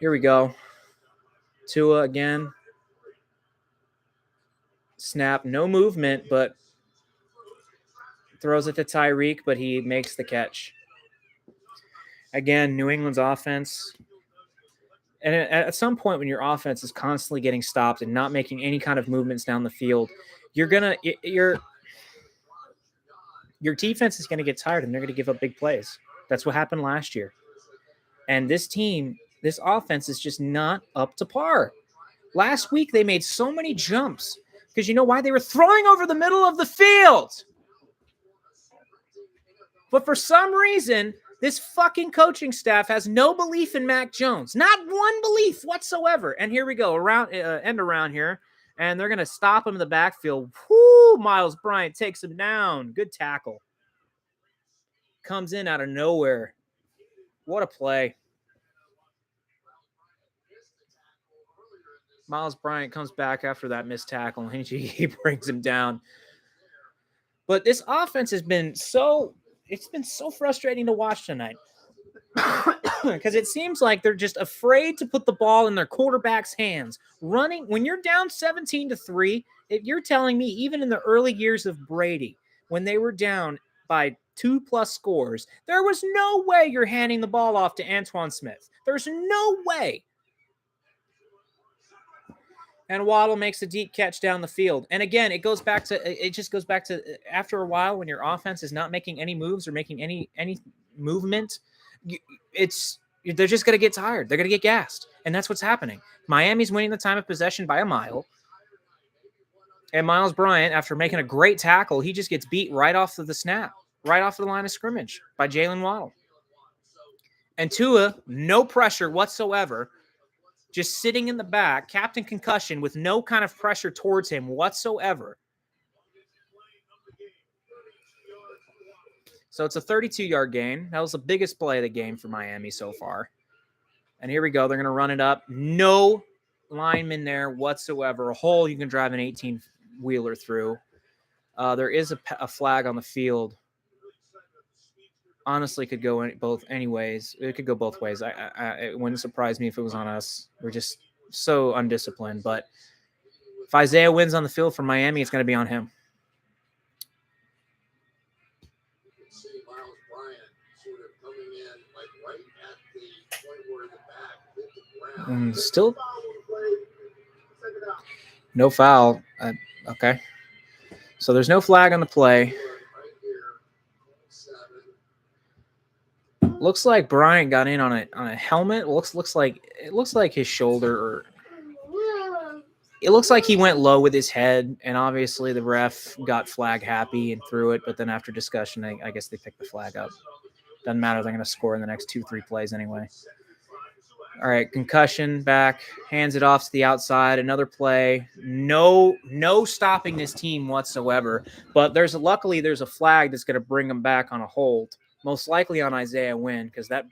Here we go. Tua again. Snap, no movement, but throws it to Tyreek, but he makes the catch. Again, New England's offense. And at some point when your offense is constantly getting stopped and not making any kind of movements down the field, your defense is going to get tired and they're going to give up big plays. That's what happened last year. And this offense is just not up to par. Last week, they made so many jumps because you know why? They were throwing over the middle of the field. But for some reason, this fucking coaching staff has no belief in Mac Jones. Not one belief whatsoever. And here we go, end around here. And they're going to stop him in the backfield. Whoo, Miles Bryant takes him down. Good tackle. Comes in out of nowhere. What a play. Miles Bryant comes back after that missed tackle, and he brings him down. But this offense has been so frustrating to watch tonight because it seems like they're just afraid to put the ball in their quarterback's hands. Running when you're down 17-3, If you're telling me, even in the early years of Brady, when they were down by 2+ scores, there was no way you're handing the ball off to Antoine Smith. There's no way. And Waddle makes a deep catch down the field. And again, it just goes back to after a while when your offense is not making any moves or making any movement, they're just going to get tired. They're going to get gassed. And that's what's happening. Miami's winning the time of possession by a mile. And Miles Bryant, after making a great tackle, he just gets beat right off of the snap, right off the line of scrimmage by Jalen Waddle. And Tua, no pressure whatsoever, just sitting in the back, captain concussion with no kind of pressure towards him whatsoever. So it's a 32-yard gain. That was the biggest play of the game for Miami so far. And here we go. They're going to run it up. No lineman there whatsoever. A hole you can drive an 18-wheeler through. There is a flag on the field. Honestly, could go both anyways. It could go both ways. It wouldn't surprise me if it was on us. We're just so undisciplined. But if Isaiah wins on the field for Miami, it's going to be on him. See Miles Bryant sort of coming in like right at the point where the back hit the ground. And still no foul. Okay. So there's no flag on the play. Looks like Bryant got in on a helmet. Looks like his shoulder, or it looks like he went low with his head, and obviously the ref got flag happy and threw it. But then after discussion, I guess they picked the flag up. Doesn't matter. They're going to score in the next 2-3 plays anyway. All right, concussion back, hands it off to the outside. Another play. No stopping this team whatsoever. But luckily there's a flag that's going to bring them back on a hold. Most likely on Isaiah Wynn, because that.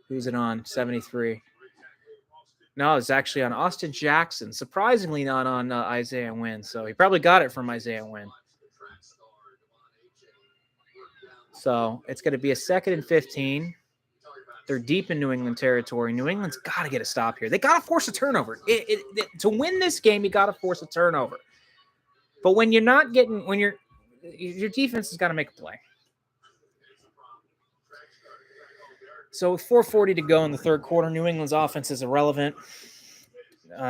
Who's it on? 73. No, it's actually on Austin Jackson. Surprisingly, not on Isaiah Wynn. So he probably got it from Isaiah Wynn. So it's going to be a 2nd and 15. They're deep in New England territory. New England's got to get a stop here. They got to force a turnover. To win this game, you got to force a turnover. But when you're not getting, your defense has got to make a play. So with 4:40 to go in the third quarter, New England's offense is irrelevant.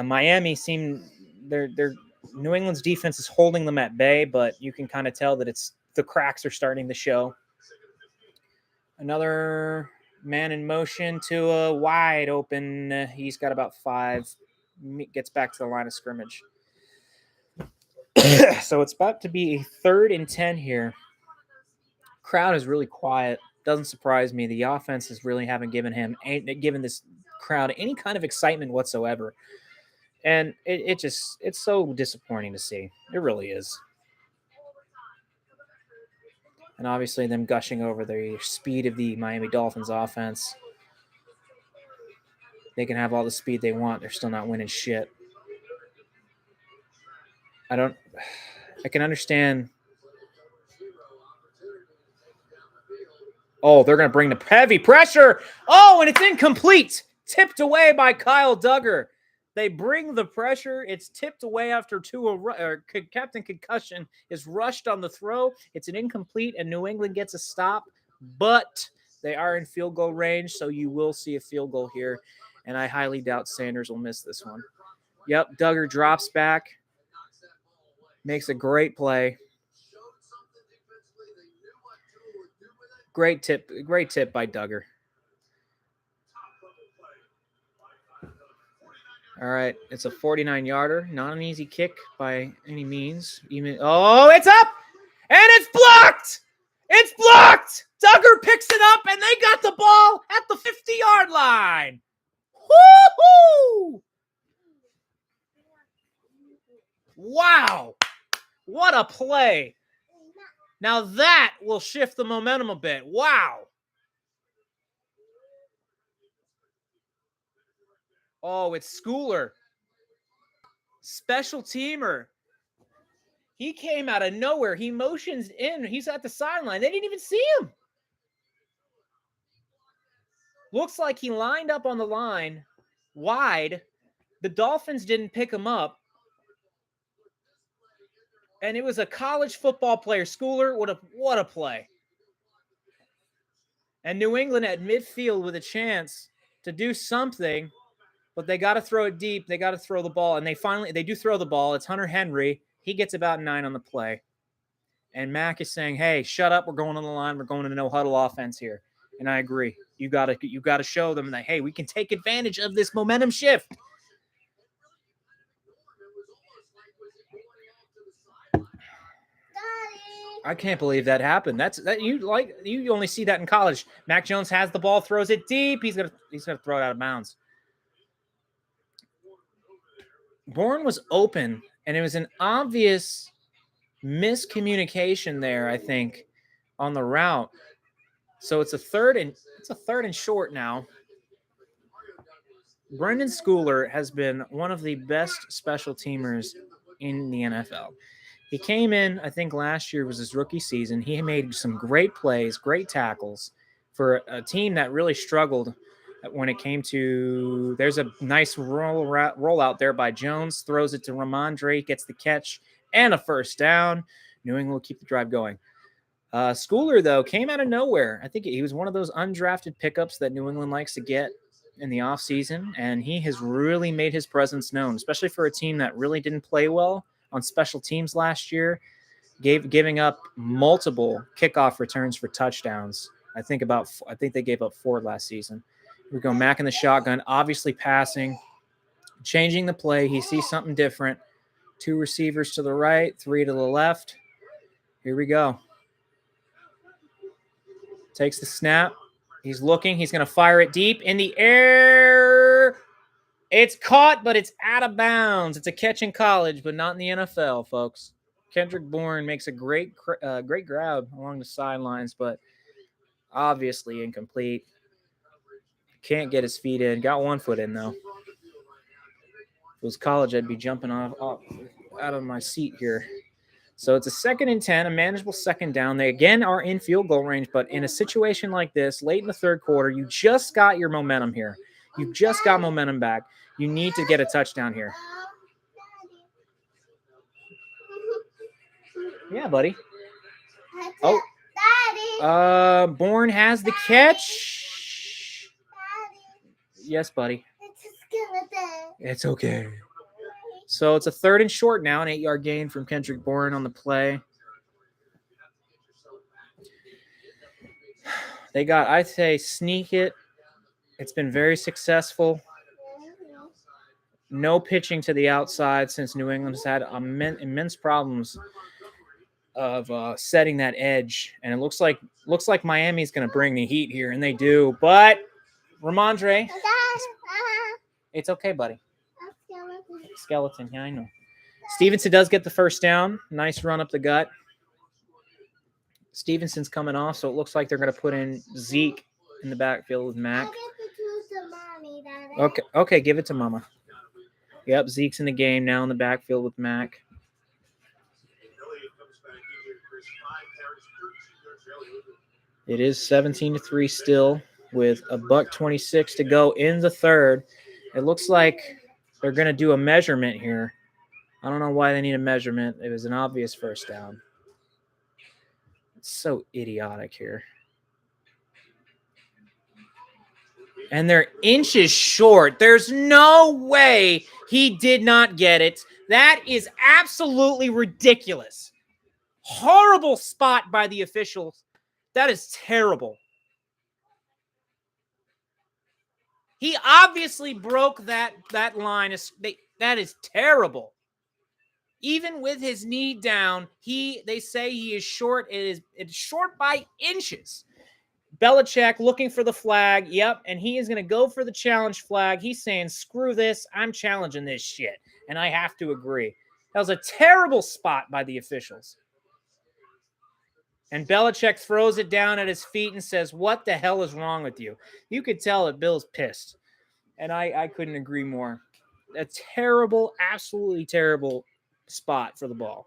Miami their New England's defense is holding them at bay, but you can kind of tell that the cracks are starting to show. Another man in motion to a wide open. He's got about 5. Gets back to the line of scrimmage. So it's about to be a 3rd and 10 here. Crowd is really quiet. Doesn't surprise me. The offenses really haven't given this crowd any kind of excitement whatsoever. And it's so disappointing to see. It really is. And obviously them gushing over the speed of the Miami Dolphins offense. They can have all the speed they want. They're still not winning shit. I can understand. Oh, they're going to bring the heavy pressure. Oh, and it's incomplete. Tipped away by Kyle Duggar. They bring the pressure. It's tipped away after Captain Concussion is rushed on the throw. It's an incomplete, and New England gets a stop. But they are in field goal range, so you will see a field goal here. And I highly doubt Sanders will miss this one. Yep, Duggar drops back. Makes a great play. Great tip by Duggar. All right, it's a 49-yarder. Not an easy kick by any means. It's up, and it's blocked. It's blocked. Duggar picks it up, and they got the ball at the 50-yard line. Woo-hoo! Wow. What a play. Now that will shift the momentum a bit. Wow. Oh, it's Schooler. Special teamer. He came out of nowhere. He motions in. He's at the sideline. They didn't even see him. Looks like he lined up on the line wide, The Dolphins didn't pick him up. And it was a college football player. Schooler, what a play. And New England at midfield with a chance to do something, but they got to throw it deep. They got to throw the ball. And they do throw the ball. It's Hunter Henry. He gets about 9 on the play. And Mac is saying, hey, shut up. We're going on the line. We're going to no huddle offense here. And I agree. You gotta show them that, hey, we can take advantage of this momentum shift. I can't believe that happened. You only see that in college. Mac Jones has the ball, throws it deep. He's gonna throw it out of bounds. Bourne was open, and it was an obvious miscommunication there, I think, on the route. So it's a third and short now. Brendan Schooler has been one of the best special teamers in the NFL. He came in, I think last year was his rookie season. He made some great plays, great tackles for a team that really struggled when it came to. There's a nice roll out there by Jones, throws it to Ramondre, gets the catch and a first down. New England will keep the drive going. Schooler, though, came out of nowhere. I think he was one of those undrafted pickups that New England likes to get in the offseason, and he has really made his presence known, especially for a team that really didn't play well on special teams last year, giving up multiple kickoff returns for touchdowns. I think they gave up 4 last season. We go Mac in the shotgun, obviously passing, changing the play. He sees something different. 2 receivers to the right, 3 to the left. Here we go. Takes the snap. He's looking. He's going to fire it deep in the air. It's caught, but it's out of bounds. It's a catch in college, but not in the NFL, folks. Kendrick Bourne makes a great grab along the sidelines, but obviously incomplete. Can't get his feet in. Got 1 foot in, though. If it was college, I'd be jumping off out of my seat here. So it's a 2nd and 10, a manageable second down. They, again, are in field goal range, but in a situation like this, late in the third quarter, you just got your momentum here. You've just got momentum back. You need to get a touchdown here. Yeah, buddy. Oh, Bourne has the catch. Yes, buddy. It's okay. So it's a 3rd and short now, an 8-yard gain from Kendrick Bourne on the play. They got, I'd say, sneak it. It's been very successful. No pitching to the outside since New England has had immense problems of setting that edge. And it looks like Miami's going to bring the heat here, and they do. But Ramondre, it's okay, buddy. Skeleton, yeah, I know. Stevenson does get the first down. Nice run up the gut. Stevenson's coming off, so it looks like they're going to put in Zeke in the backfield with Mac. Okay, give it to Mama. Yep, Zeke's in the game now in the backfield with Mac. It is 17-3 still with $1:26 to go in the third. It looks like they're going to do a measurement here. I don't know why they need a measurement. It was an obvious first down. It's so idiotic here. And they're inches short. There's no way he did not get it. That is absolutely ridiculous. Horrible spot by the officials. That is terrible. He obviously broke that line. That is terrible. Even with his knee down, they say he is short. It's short by inches. Belichick looking for the flag. Yep, and he is going to go for the challenge flag. He's saying, screw this. I'm challenging this shit. And I have to agree. That was a terrible spot by the officials. And Belichick throws it down at his feet and says, what the hell is wrong with you? You could tell that Bill's pissed. And I couldn't agree more. A terrible, absolutely terrible spot for the ball.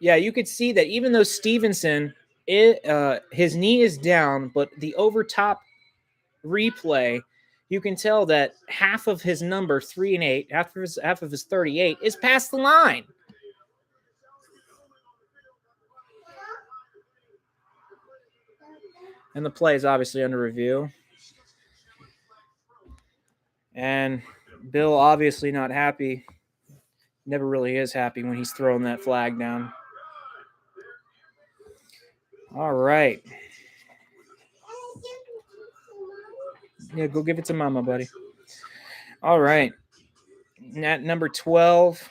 Yeah, you could see that even though Stevenson, his knee is down, but the over top replay you can tell that half of his number 3 and 8, half of his 38 is past the line. And the play is obviously under review. And Bill obviously not happy. Never really is happy when he's throwing that flag down. All right. Yeah, go give it to Mama, buddy. All right. At number 12,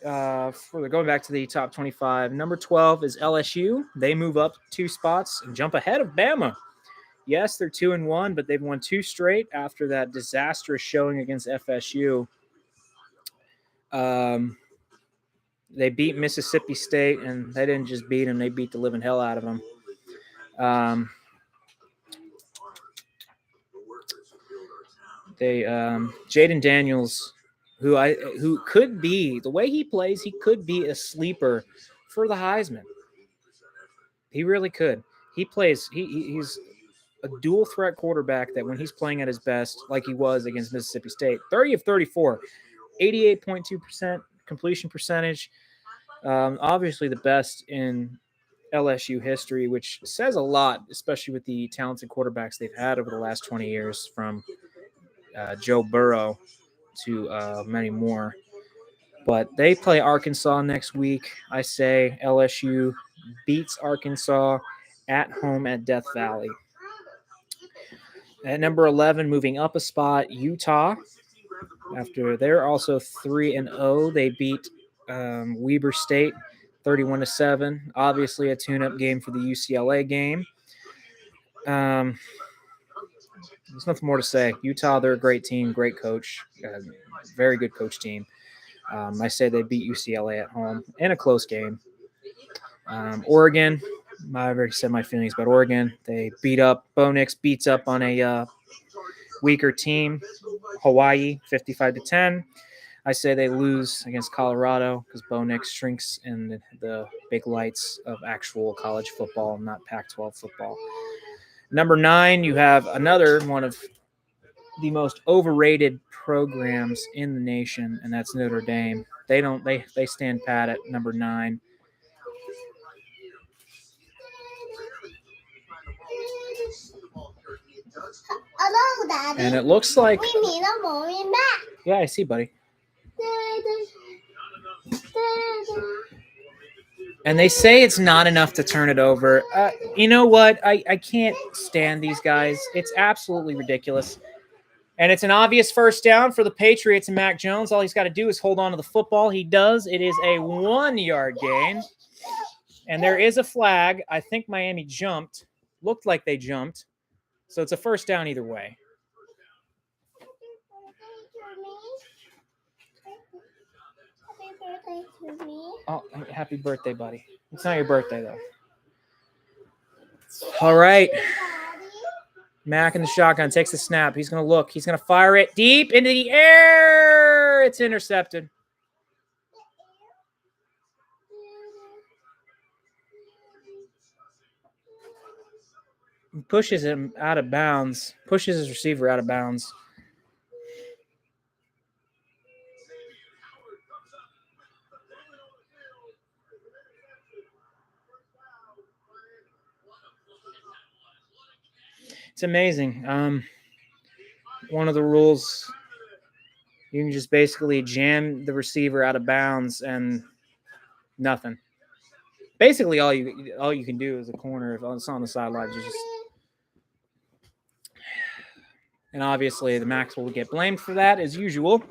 going back to the top 25, number 12 is LSU. They move up 2 spots and jump ahead of Bama. Yes, they're 2-1, but they've won 2 straight after that disastrous showing against FSU. They beat Mississippi State, and they didn't just beat them; they beat the living hell out of them. Jaden Daniels, who could be, the way he plays, he could be a sleeper for the Heisman. He really could. He plays. He's a dual threat quarterback that when he's playing at his best, like he was against Mississippi State, 30 of 34, 88.2% completion percentage. Obviously the best in LSU history, which says a lot, especially with the talented quarterbacks they've had over the last 20 years, from Joe Burrow to many more. But they play Arkansas next week. I say LSU beats Arkansas at home at Death Valley. At number 11, moving up a spot, Utah. After they're also 3-0, they beat Weber State 31-7. Obviously, a tune-up game for the UCLA game. There's nothing more to say. Utah, they're a great team, great coach, very good coach team. I say they beat UCLA at home in a close game. Oregon, I've already said my feelings about Oregon. They beat up, Bo Nix beats up on a weaker team, Hawaii, 55-10. I say they lose against Colorado because Bo Nix shrinks in the big lights of actual college football, not Pac-12 football. Number 9, you have another one of the most overrated programs in the nation, and that's Notre Dame. They stand pat at number 9. Hello, Daddy. And it looks like We need a moving back. Yeah, I see, buddy. And they say it's not enough to turn it over. You know what? I can't stand these guys. It's absolutely ridiculous. And it's an obvious first down for the Patriots and Mac Jones. All he's got to do is hold on to the football. He does. It is a 1-yard gain. And there is a flag. I think Miami jumped. Looked like they jumped. So it's a first down either way. Happy birthday to me. Oh, happy birthday, buddy. It's not your birthday, though. All right. Mac in the shotgun takes the snap. He's going to look. He's going to fire it deep into the air. It's intercepted. He pushes him out of bounds. Pushes his receiver out of bounds. It's amazing. One of the rules, you can just basically jam the receiver out of bounds and nothing. Basically, all you can do is a corner if it's on the sideline. And obviously, the Macs will get blamed for that as usual.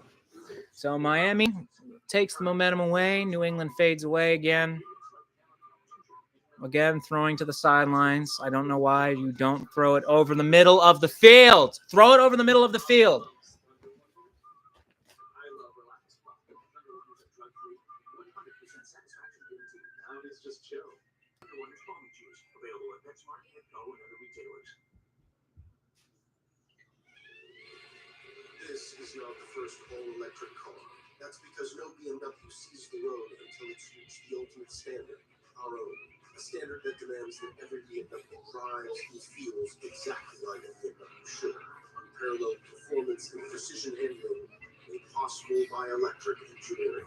So Miami takes the momentum away. New England fades away again. Again, throwing to the sidelines. I don't know why you don't throw it over the middle of the field. Throw it over the middle of the field. This is not the first all-electric car. That's because no BMW sees the road until it's reached the ultimate standard, our own. A standard that demands that every BMW drives and feels exactly like a BMW should. Unparalleled performance, powerful by electric engineering.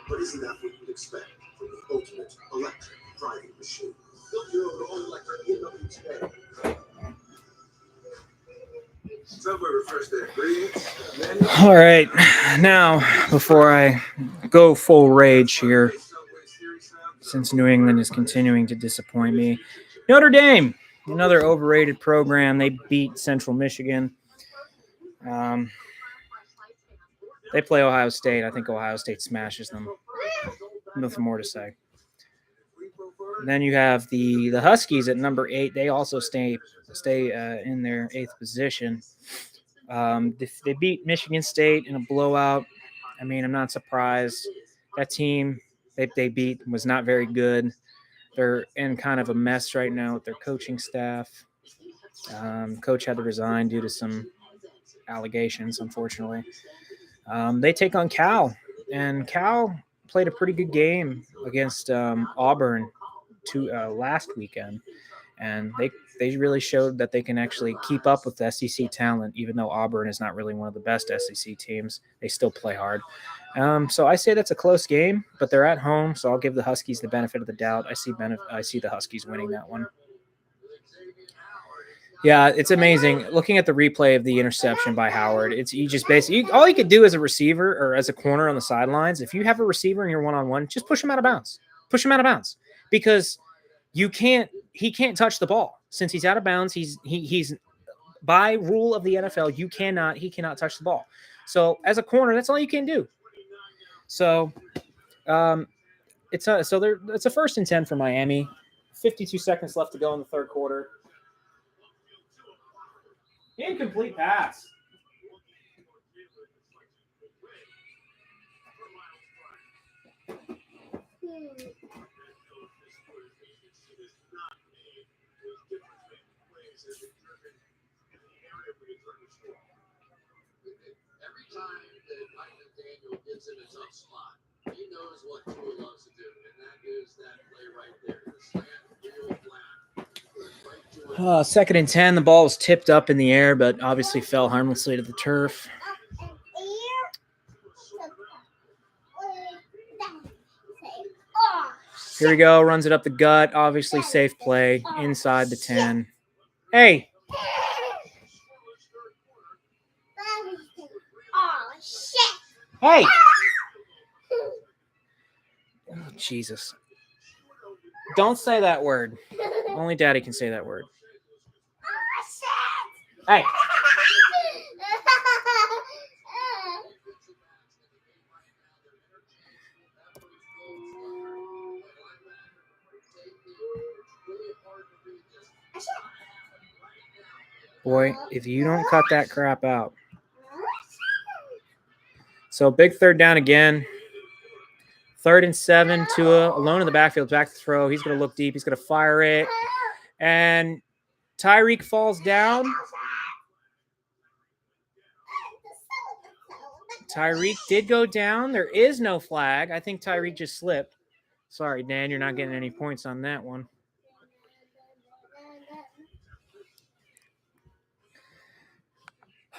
But isn't that what you'd expect from the ultimate electric driving machine? Build your own electric BMW today. Subway refresh their ingredients. All right, now before I go full rage here, since New England is continuing to disappoint me, Notre Dame, another overrated program. They beat Central Michigan. They play Ohio State. I think Ohio State smashes them. Nothing more to say. And then you have the Huskies at number 8. They also stay in their 8th position. They beat Michigan State in a blowout. I mean, I'm not surprised. That team they beat was not very good. They're in kind of a mess right now with their coaching staff. Coach had to resign due to some allegations, unfortunately. They take on Cal, and Cal played a pretty good game against Auburn last weekend, and they really showed that they can actually keep up with the SEC talent, even though Auburn is not really one of the best SEC teams. They still play hard. So I say that's a close game, but they're at home, so I'll give the Huskies the benefit of the doubt. I see the Huskies winning that one. Yeah, it's amazing. Looking at the replay of the interception by Howard, you just basically all you could do as a receiver or as a corner on the sidelines. If you have a receiver and you're one-on-one, just push him out of bounds. Push him out of bounds because he can't touch the ball since he's out of bounds. He's by rule of the NFL, he cannot touch the ball. So as a corner, that's all you can do. So it's a 1st and 10 for Miami. 52 seconds left to go in the third quarter. Incomplete pass. Every time that Mike McDaniel gets in a tough spot, he knows what Tua loves to do, and that is that play right there. The slant, real flat. Right 2nd and 10. The ball was tipped up in the air, but obviously fell harmlessly to the turf. Here we go. Runs it up the gut. Obviously safe play inside the 10. Hey. Oh, shit. Hey. Oh, Jesus. Don't say that word. Only Daddy can say that word. Hey. Boy, if you don't cut that crap out. So big 3rd down again. 3rd and 7. Tua alone in the backfield, back to throw. He's going to look deep. He's going to fire it. And Tyreek falls down. Tyreek did go down. There is no flag. I think Tyreek just slipped. Sorry, Dan, you're not getting any points on that one.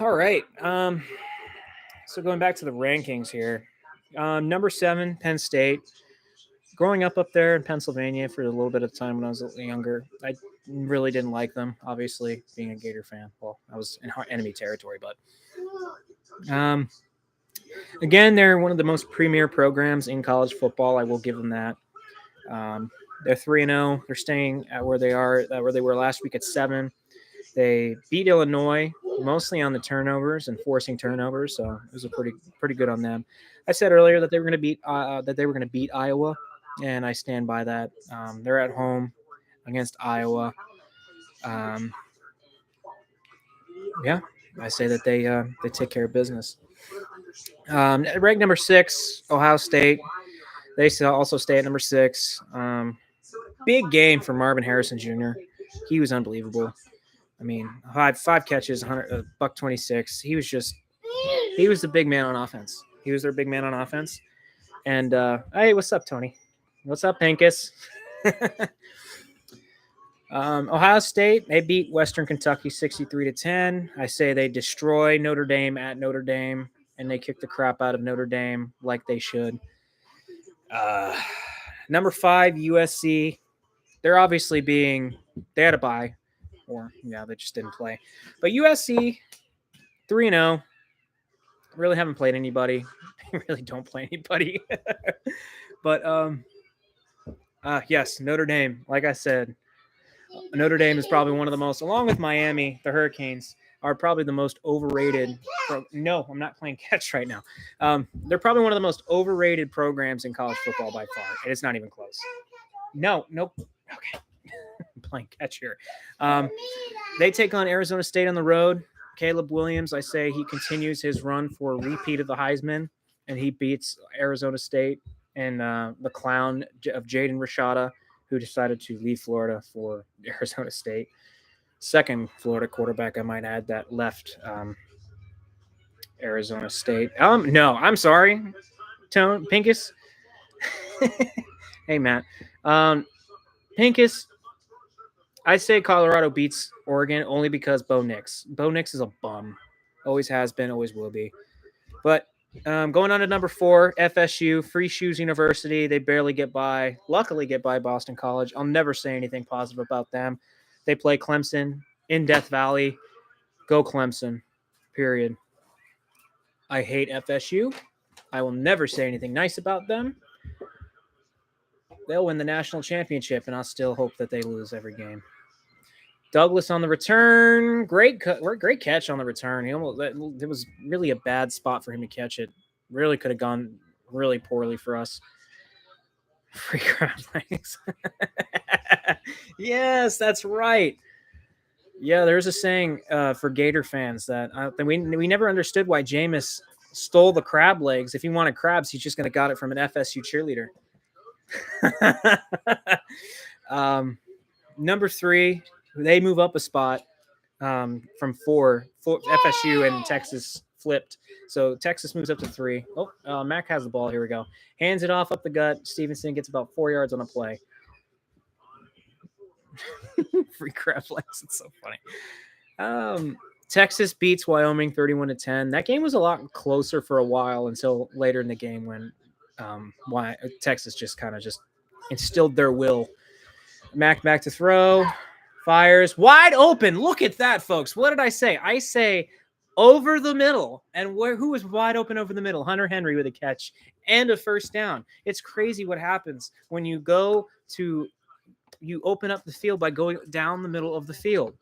All right. So going back to the rankings here. Number 7, Penn State. Growing up there in Pennsylvania for a little bit of time when I was younger, I really didn't like them, obviously, being a Gator fan. Well, I was in enemy territory, but again, they're one of the most premier programs in college football. I will give them that. They're 3-0. They're staying at where they were last week at 7. They beat Illinois mostly on the turnovers and forcing turnovers, so it was a pretty good on them. I said earlier that they were going to beat Iowa, and I stand by that. They're at home against Iowa. Yeah, I say that they take care of business. Ranked number 6, Ohio State. They also stay at number 6. Big game for Marvin Harrison Jr. He was unbelievable. I mean, five catches, $126. He was the big man on offense. He was their big man on offense. And hey, what's up, Tony? What's up, Pincus? Ohio State, they beat Western Kentucky 63-10. I say they destroy Notre Dame at Notre Dame. and they kicked the crap out of Notre Dame like they should. Number 5, USC. They're obviously they had a bye, or they just didn't play. But USC 3-0. Really haven't played anybody. Really don't play anybody. But yes, Notre Dame. Like I said, Notre Dame is probably one of the most, along with Miami, the Hurricanes are probably the most overrated. No, I'm not playing catch right now. They're probably one of the most overrated programs in college football by far, and it's not even close. Nope. Okay, I'm playing catch here. They take on Arizona State on the road. Caleb Williams, I say he continues his run for a repeat of the Heisman, and he beats Arizona State and the clown of Jaden Rashada, who decided to leave Florida for Arizona State. Second Florida quarterback, I might add, that left Arizona State. No, I'm sorry, Pincus. Hey, Matt. Pincus, I say Colorado beats Oregon only because Bo Nix. Bo Nix is a bum. Always has been, always will be. But going on to number 4, FSU, Free Shoes University. They barely get by. Luckily get by Boston College. I'll never say anything positive about them. They play Clemson in Death Valley. Go Clemson, period. I hate FSU. I will never say anything nice about them. They'll win the national championship, and I'll still hope that they lose every game. Douglas on the return. Great catch on the return. It was really a bad spot for him to catch it. Really could have gone really poorly for us. Free crab legs. Yes, that's right. Yeah, there's a saying for Gator fans that we never understood why Jameis stole the crab legs. If he wanted crabs, he's just going to got it from an FSU cheerleader. Number 3, they move up a spot from 4. FSU and Texas flipped. So Texas moves up to 3. Mac has the ball. Here we go. Hands it off up the gut. Stevenson gets about 4 yards on a play. Free crab legs. It's so funny. Texas beats Wyoming 31-10. That game was a lot closer for a while until later in the game when Texas just kind of instilled their will. Mac back to throw. Fires. Wide open. Look at that, folks. What did I say? I say over the middle. And who was wide open over the middle? Hunter Henry with a catch and a first down. It's crazy what happens when you open up the field by going down the middle of the field.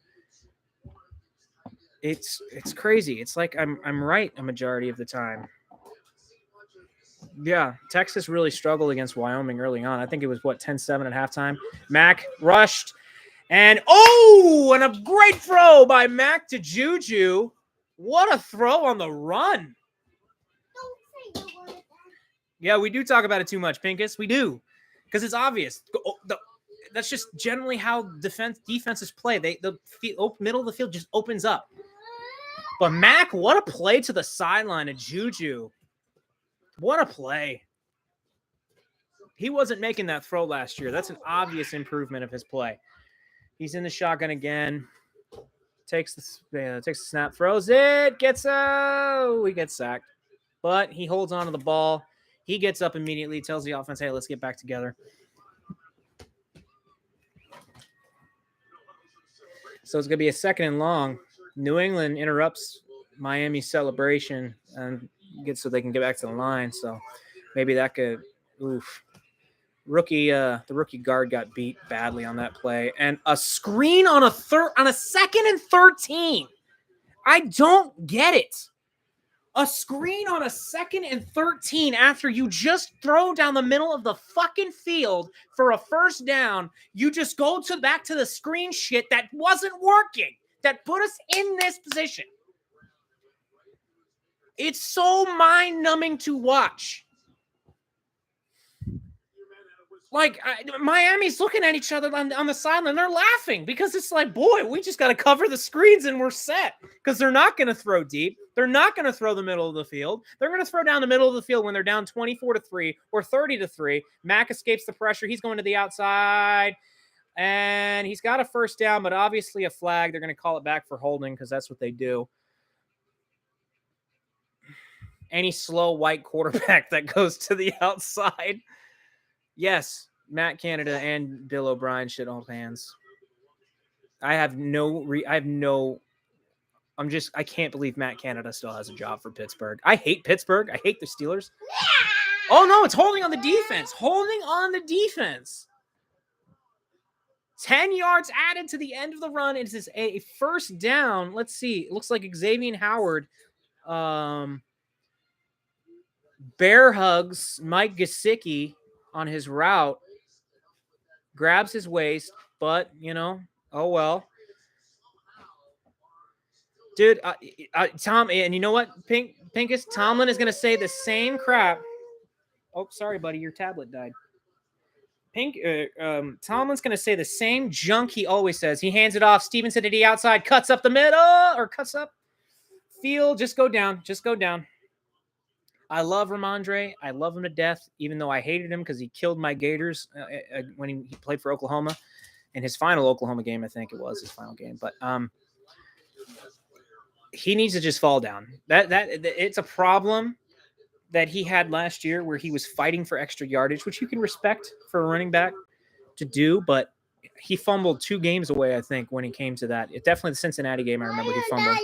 It's crazy. It's like I'm right a majority of the time. Yeah, Texas really struggled against Wyoming early on. I think it was 10-7 at halftime. Mac rushed, and a great throw by Mac to Juju. What a throw on the run. Yeah, we do talk about it too much, Pincus. We do, because it's obvious. That's just generally how defenses play. The middle of the field just opens up. But Mac, what a play to the sideline of Juju. What a play. He wasn't making that throw last year. That's an obvious improvement of his play. He's in the shotgun again. Takes the snap, throws it, he gets sacked. But he holds on to the ball. He gets up immediately, tells the offense, hey, let's get back together. So it's going to be a 2nd and long. New England interrupts Miami's celebration and so they can get back to the line. So maybe that could, the rookie guard got beat badly on that play. And a screen on a 2nd and 13. I don't get it. A screen on a 2nd and 13 after you just throw down the middle of the fucking field for a first down. You just go back to the screen shit that wasn't working, that put us in this position. It's so mind-numbing to watch. Like, Miami's looking at each other on the sideline. They're laughing because it's like, boy, we just got to cover the screens and we're set. Because they're not going to throw deep. They're not going to throw the middle of the field. They're going to throw down the middle of the field when they're down 24-3 or 30-3. Mac escapes the pressure. He's going to the outside. And he's got a first down, but obviously a flag. They're going to call it back for holding because that's what they do. any slow white quarterback that goes to the outside. Yes, Matt Canada and Bill O'Brien should hold hands. I can't believe Matt Canada still has a job for Pittsburgh. I hate Pittsburgh. I hate the Steelers. Oh, no, it's holding on the defense. Holding on the defense. 10 yards added to the end of the run. It is a first down. Let's see. It looks like Xavier Howard bear hugs Mike Gesicki on his route. Grabs his waist, but, oh well. Dude, Tom, and you know what, Pinkus? Tomlin is going to say the same crap. Oh, sorry, buddy. Your tablet died. Tomlin's going to say the same junk he always says. He hands it off. Stevenson to the outside, cuts up the middle, or cuts up field. Just go down. Just go down. I love Ramondre. I love him to death, even though I hated him because he killed my Gators when he played for Oklahoma in his final Oklahoma game. I think it was his final game. But he needs to just fall down. That it's a problem that he had last year where he was fighting for extra yardage, which you can respect for a running back to do, but he fumbled 2 games away, I think, when he came to that. It definitely the Cincinnati game, I remember he fumbled.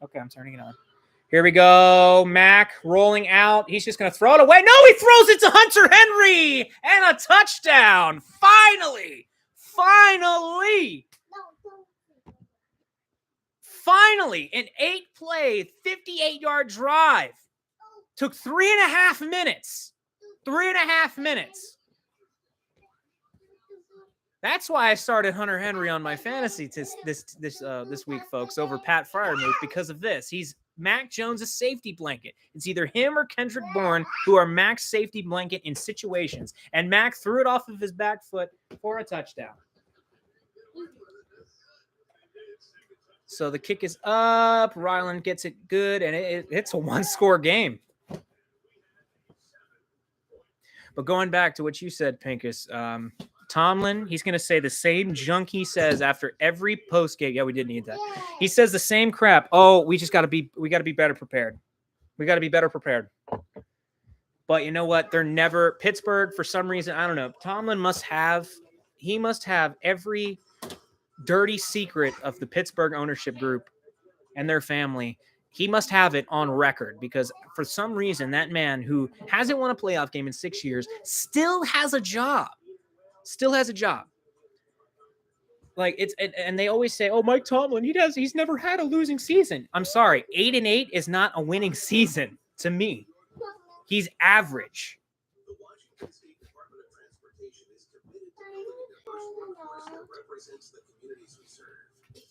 Okay, I'm turning it on. Here we go. Mac rolling out. He's just going to throw it away. No, he throws it to Hunter Henry and a touchdown. Finally. Finally, an 8-play, 58-yard drive. Took 3.5 minutes. 3.5 minutes. That's why I started Hunter Henry on my fantasy this week, folks, over Pat Freiermuth because of this. He's Mac Jones' safety blanket. It's either him or Kendrick Bourne who are Mac's safety blanket in situations. And Mac threw it off of his back foot for a touchdown. So the kick is up. Ryland gets it good, and it's a 1-score game. But going back to what you said, Pinkus, Tomlin, he's going to say the same junk he says after every post game. Yeah, we did need that. He says the same crap. Oh, we got to be better prepared. We got to be better prepared. But you know what? They're never Pittsburgh for some reason. I don't know. Tomlin must have every dirty secret of the Pittsburgh ownership group and their family. He must have it on record because for some reason that man who hasn't won a playoff game in 6 years still has a job. Like and they always say, "Oh, Mike Tomlin, he's never had a losing season." I'm sorry, 8-8 is not a winning season to me. He's average. The Washington State Department of Transportation is committed to building a diverse workforce that represents the communities we serve.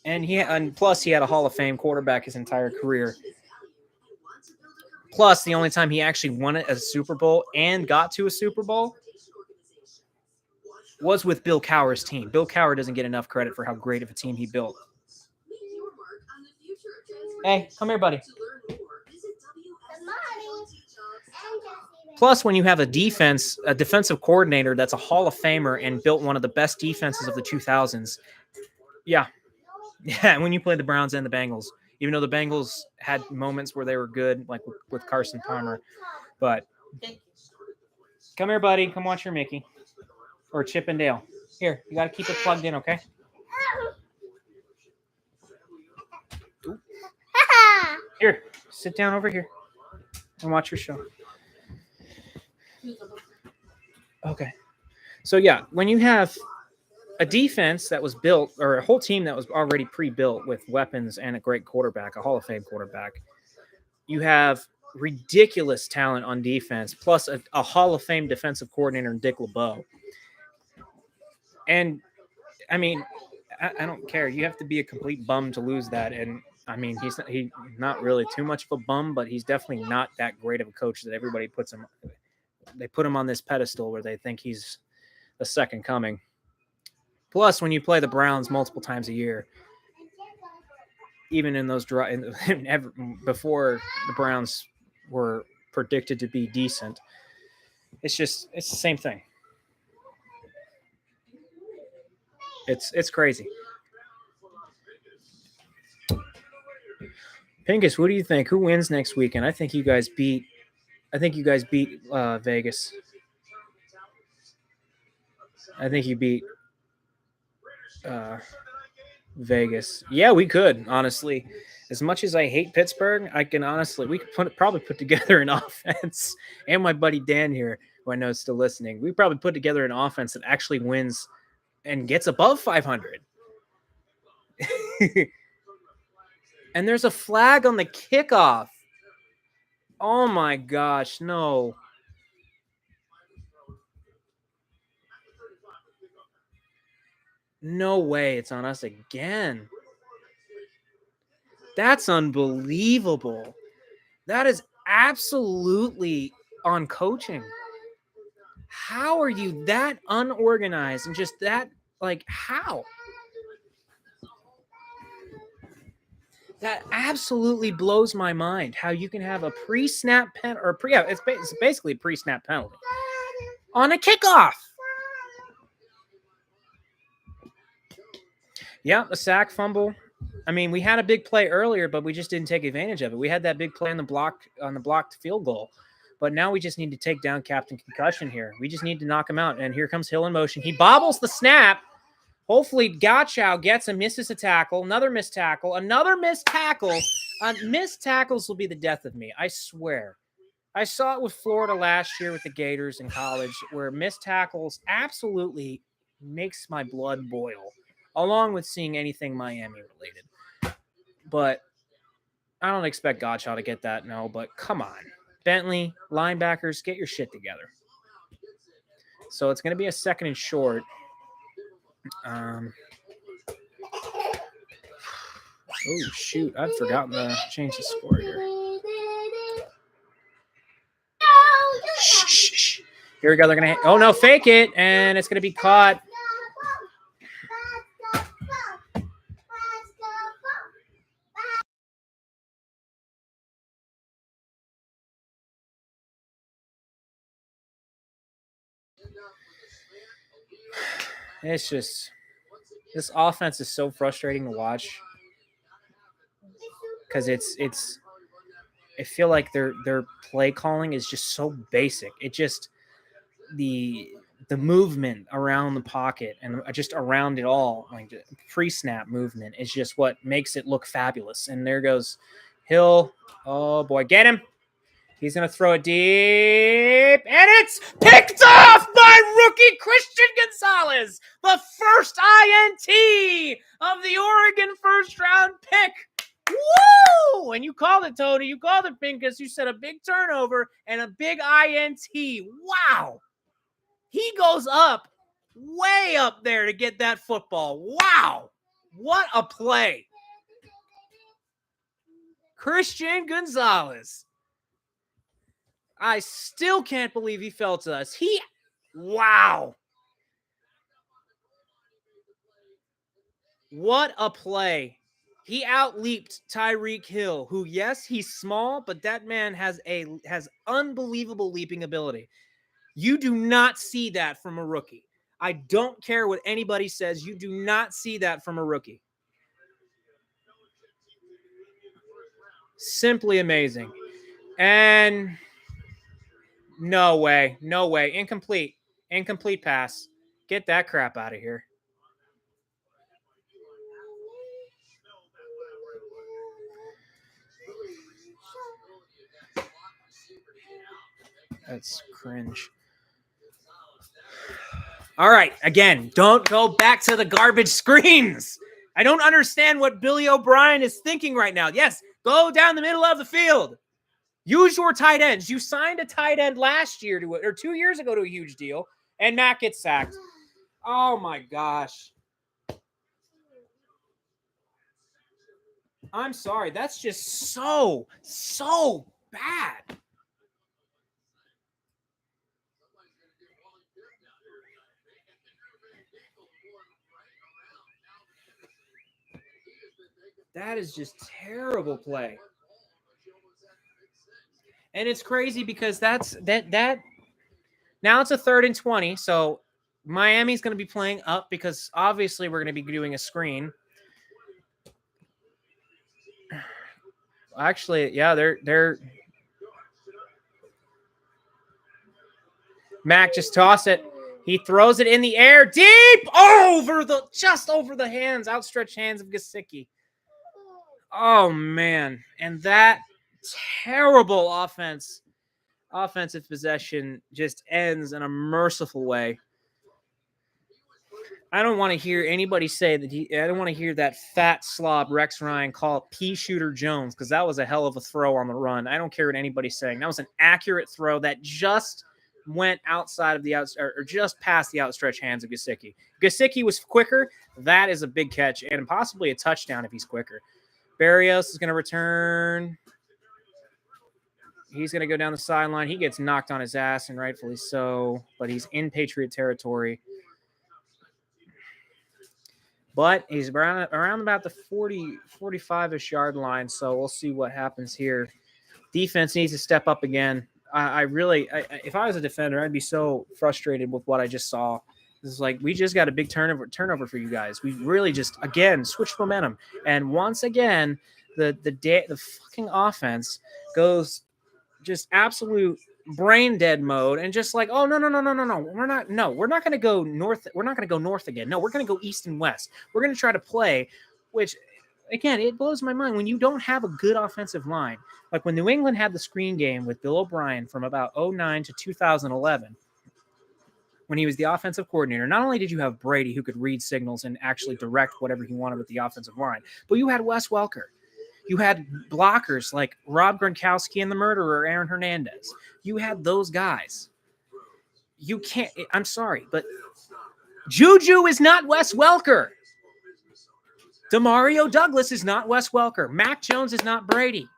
And plus he had a Hall of Fame quarterback his entire career. Plus, the only time he actually won a Super Bowl and got to a Super Bowl was with Bill Cowher's team. Bill Cowher doesn't get enough credit for how great of a team he built. Hey, come here, buddy. Plus, when you have a defensive coordinator that's a Hall of Famer and built one of the best defenses of the 2000s, yeah, when you play the Browns and the Bengals, even though the Bengals had moments where they were good, like with Carson Palmer. But come here, buddy. Come watch your Mickey. Or Chip and Dale. Here, you got to keep it plugged in, okay? Ooh. Here, sit down over here and watch your show. Okay. So, yeah, when you have a defense that was built, or a whole team that was already pre-built with weapons and a great quarterback, a Hall of Fame quarterback, you have ridiculous talent on defense, plus a Hall of Fame defensive coordinator in Dick LeBeau. And, I mean, I don't care. You have to be a complete bum to lose that. And, I mean, he's not really too much of a bum, but he's definitely not that great of a coach that everybody puts him. They put him on this pedestal where they think he's the second coming. Plus, when you play the Browns multiple times a year, even in those before the Browns were predicted to be decent, it's the same thing. It's crazy. Pinkus, what do you think? Who wins next weekend? I think you guys beat Vegas. I think you beat Vegas. Yeah, we could, honestly. As much as I hate Pittsburgh, we could probably put together an offense. And my buddy Dan here, who I know is still listening, we probably put together an offense that actually wins and gets above 500. And there's a flag on the kickoff. Oh my gosh, no. No way, it's on us again. That's unbelievable. That is absolutely on coaching. How are you that unorganized and just that, like, how? That absolutely blows my mind. How you can have a pre-snap penalty, or it's basically a pre-snap penalty on a kickoff. Yeah, a sack, fumble. I mean, we had a big play earlier, but we just didn't take advantage of it. We had that big play on the blocked field goal, but now we just need to take down Captain Concussion here. We just need to knock him out. And here comes Hill in motion. He bobbles the snap. Hopefully, Gottschall gets and misses a tackle. Another missed tackle. Another missed tackle. Missed tackles will be the death of me. I swear. I saw it with Florida last year with the Gators in college, where missed tackles absolutely makes my blood boil, along with seeing anything Miami related. But I don't expect Gottschall to get that, no. But come on. Bentley, linebackers, get your shit together. So it's going to be a second and short. Oh, shoot. I've forgotten to change the score here. Shh. Here we go. They're going to... Oh, no, fake it. And it's going to be caught. It's just, this offense is so frustrating to watch because I feel like their play calling is just so basic. It just, the movement around the pocket and just around it all, like the pre-snap movement, is just what makes it look fabulous. And there goes Hill. Oh boy, get him. He's going to throw it deep, and it's picked off by rookie Christian Gonzalez, the first INT of the Oregon first-round pick. Woo! And you called it, Tony. You called it, Pinkus. You said a big turnover and a big INT. Wow. He goes up, way up there to get that football. Wow. What a play. Christian Gonzalez. I still can't believe he fell to us. Wow. What a play. He outleaped Tyreek Hill, who, yes, he's small, but that man has unbelievable leaping ability. You do not see that from a rookie. I don't care what anybody says. You do not see that from a rookie. Simply amazing. And no way. Incomplete pass. Get that crap out of here. That's cringe. All right, again, don't go back to the garbage screens. I don't understand what Billy O'Brien is thinking right now. Yes, go down the middle of the field. Use your tight ends. You signed a tight end last year or 2 years ago to a huge deal, and Matt gets sacked. Oh, my gosh. I'm sorry. That's just so bad. That is just terrible play. And it's crazy because that now it's a 3rd and 20. So Miami's going to be playing up because obviously we're going to be doing a screen. Actually, yeah, they're Mac just toss it. He throws it in the air deep just over the hands, outstretched hands of Gesicki. Oh man. And that terrible offensive possession just ends in a merciful way. I don't want to hear anybody say that I don't want to hear that fat slob Rex Ryan call it Pea Shooter Jones, because that was a hell of a throw on the run. I don't care what anybody's saying. That was an accurate throw that just went outside of the or just past the outstretched hands of Gesicki. Gesicki was quicker. That is a big catch and possibly a touchdown if he's quicker. Barrios is going to return. He's going to go down the sideline. He gets knocked on his ass, and rightfully so, but he's in Patriot territory. But he's around about the 40, 45-ish yard line, so we'll see what happens here. Defense needs to step up again. If I was a defender, I'd be so frustrated with what I just saw. This is like, we just got a big turnover for you guys. We really just, again, switched momentum. And once again, the fucking offense goes just absolute brain dead mode and just like, oh no, we're not going to go north. We're not going to go north again. No, we're going to go east and west. We're going to try to play, which again, it blows my mind when you don't have a good offensive line. Like when New England had the screen game with Bill O'Brien from about 2009 to 2011, when he was the offensive coordinator, not only did you have Brady who could read signals and actually direct whatever he wanted with the offensive line, but you had Wes Welker. You had blockers like Rob Gronkowski and the murderer, Aaron Hernandez. You had those guys. You can't, I'm sorry, but Juju is not Wes Welker. Demario Douglas is not Wes Welker. Mac Jones is not Brady.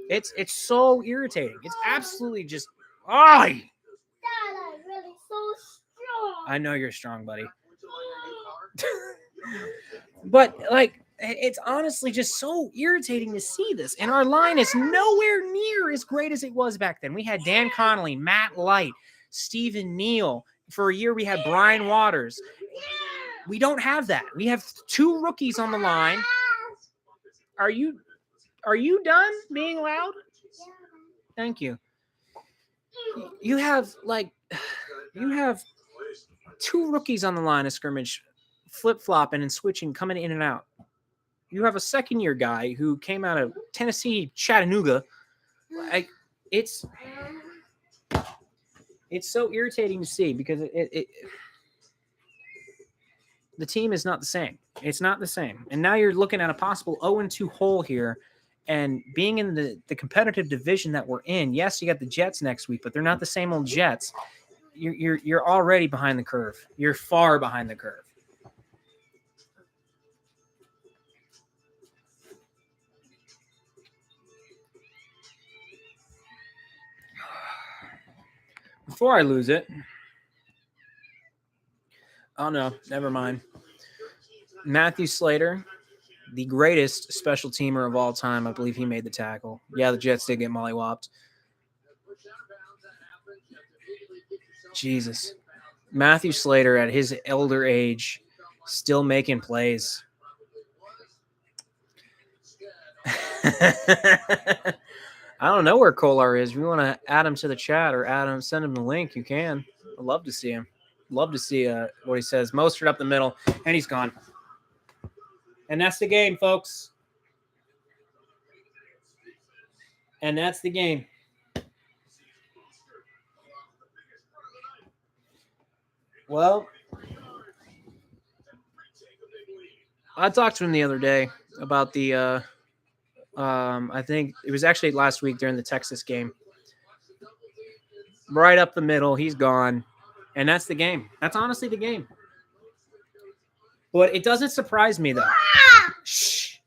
It's so irritating. It's absolutely just, Dad, I'm really so strong. I know you're strong, buddy. But like, it's honestly just so irritating to see this. And our line is nowhere near as great as it was back then. We had Dan Connolly, Matt Light, Stephen Neal. For a year, we had Brian Waters. We don't have that. We have two rookies on the line. Are you done being loud? Thank you. You have two rookies on the line of scrimmage, flip-flopping and switching, coming in and out. You have a second-year guy who came out of Tennessee, Chattanooga. Like, it's so irritating to see because the team is not the same. It's not the same. And now you're looking at a possible 0-2 hole here, and being in the competitive division that we're in. Yes, you got the Jets next week, but they're not the same old Jets. You're already behind the curve. You're far behind the curve. Before I lose it. Oh, no. Never mind. Matthew Slater, the greatest special teamer of all time. I believe he made the tackle. Yeah, the Jets did get mollywopped. Jesus. Matthew Slater, at his elder age, still making plays. I don't know where Kolar is. If you want to add him to the chat or send him the link, you can. I'd love to see him. Love to see what he says. Mostert up the middle, and he's gone. And that's the game, folks. And that's the game. Well, I talked to him the other day about the I think it was actually last week during the Texas game. Right up the middle, he's gone. And that's the game. That's honestly the game. But it doesn't surprise me, though. Shh.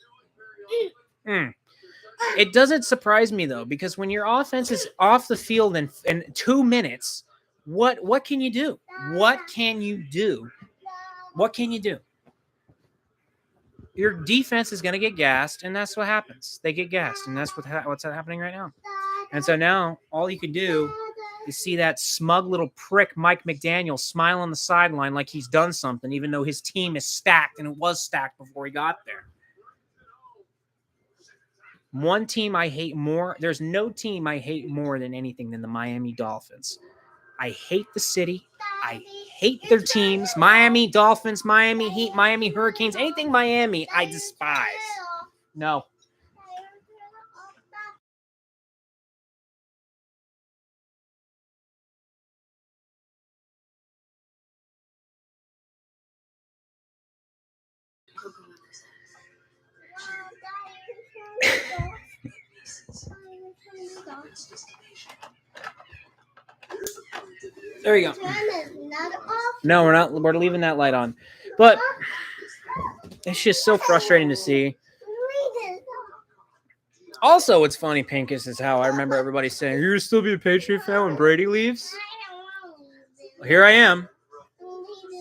It doesn't surprise me, though, because when your offense is off the field in 2 minutes, what can you do? What can you do? What can you do? Your defense is going to get gassed, and that's what happens. They get gassed, and that's what's happening right now. And so now all you can do is see that smug little prick Mike McDaniel smile on the sideline like he's done something, even though his team is stacked, and it was stacked before he got there. One team I hate more. There's no team I hate more than anything than the Miami Dolphins. I hate the city. I hate their teams. Miami Dolphins, Miami Heat, Miami Hurricanes, anything Miami, I despise. No. There you go. No, we're not. We're leaving that light on. But it's just so frustrating to see. Also, what's funny, Pincus, is how I remember everybody saying, "You're still be a Patriot fan when Brady leaves." Well, here I am,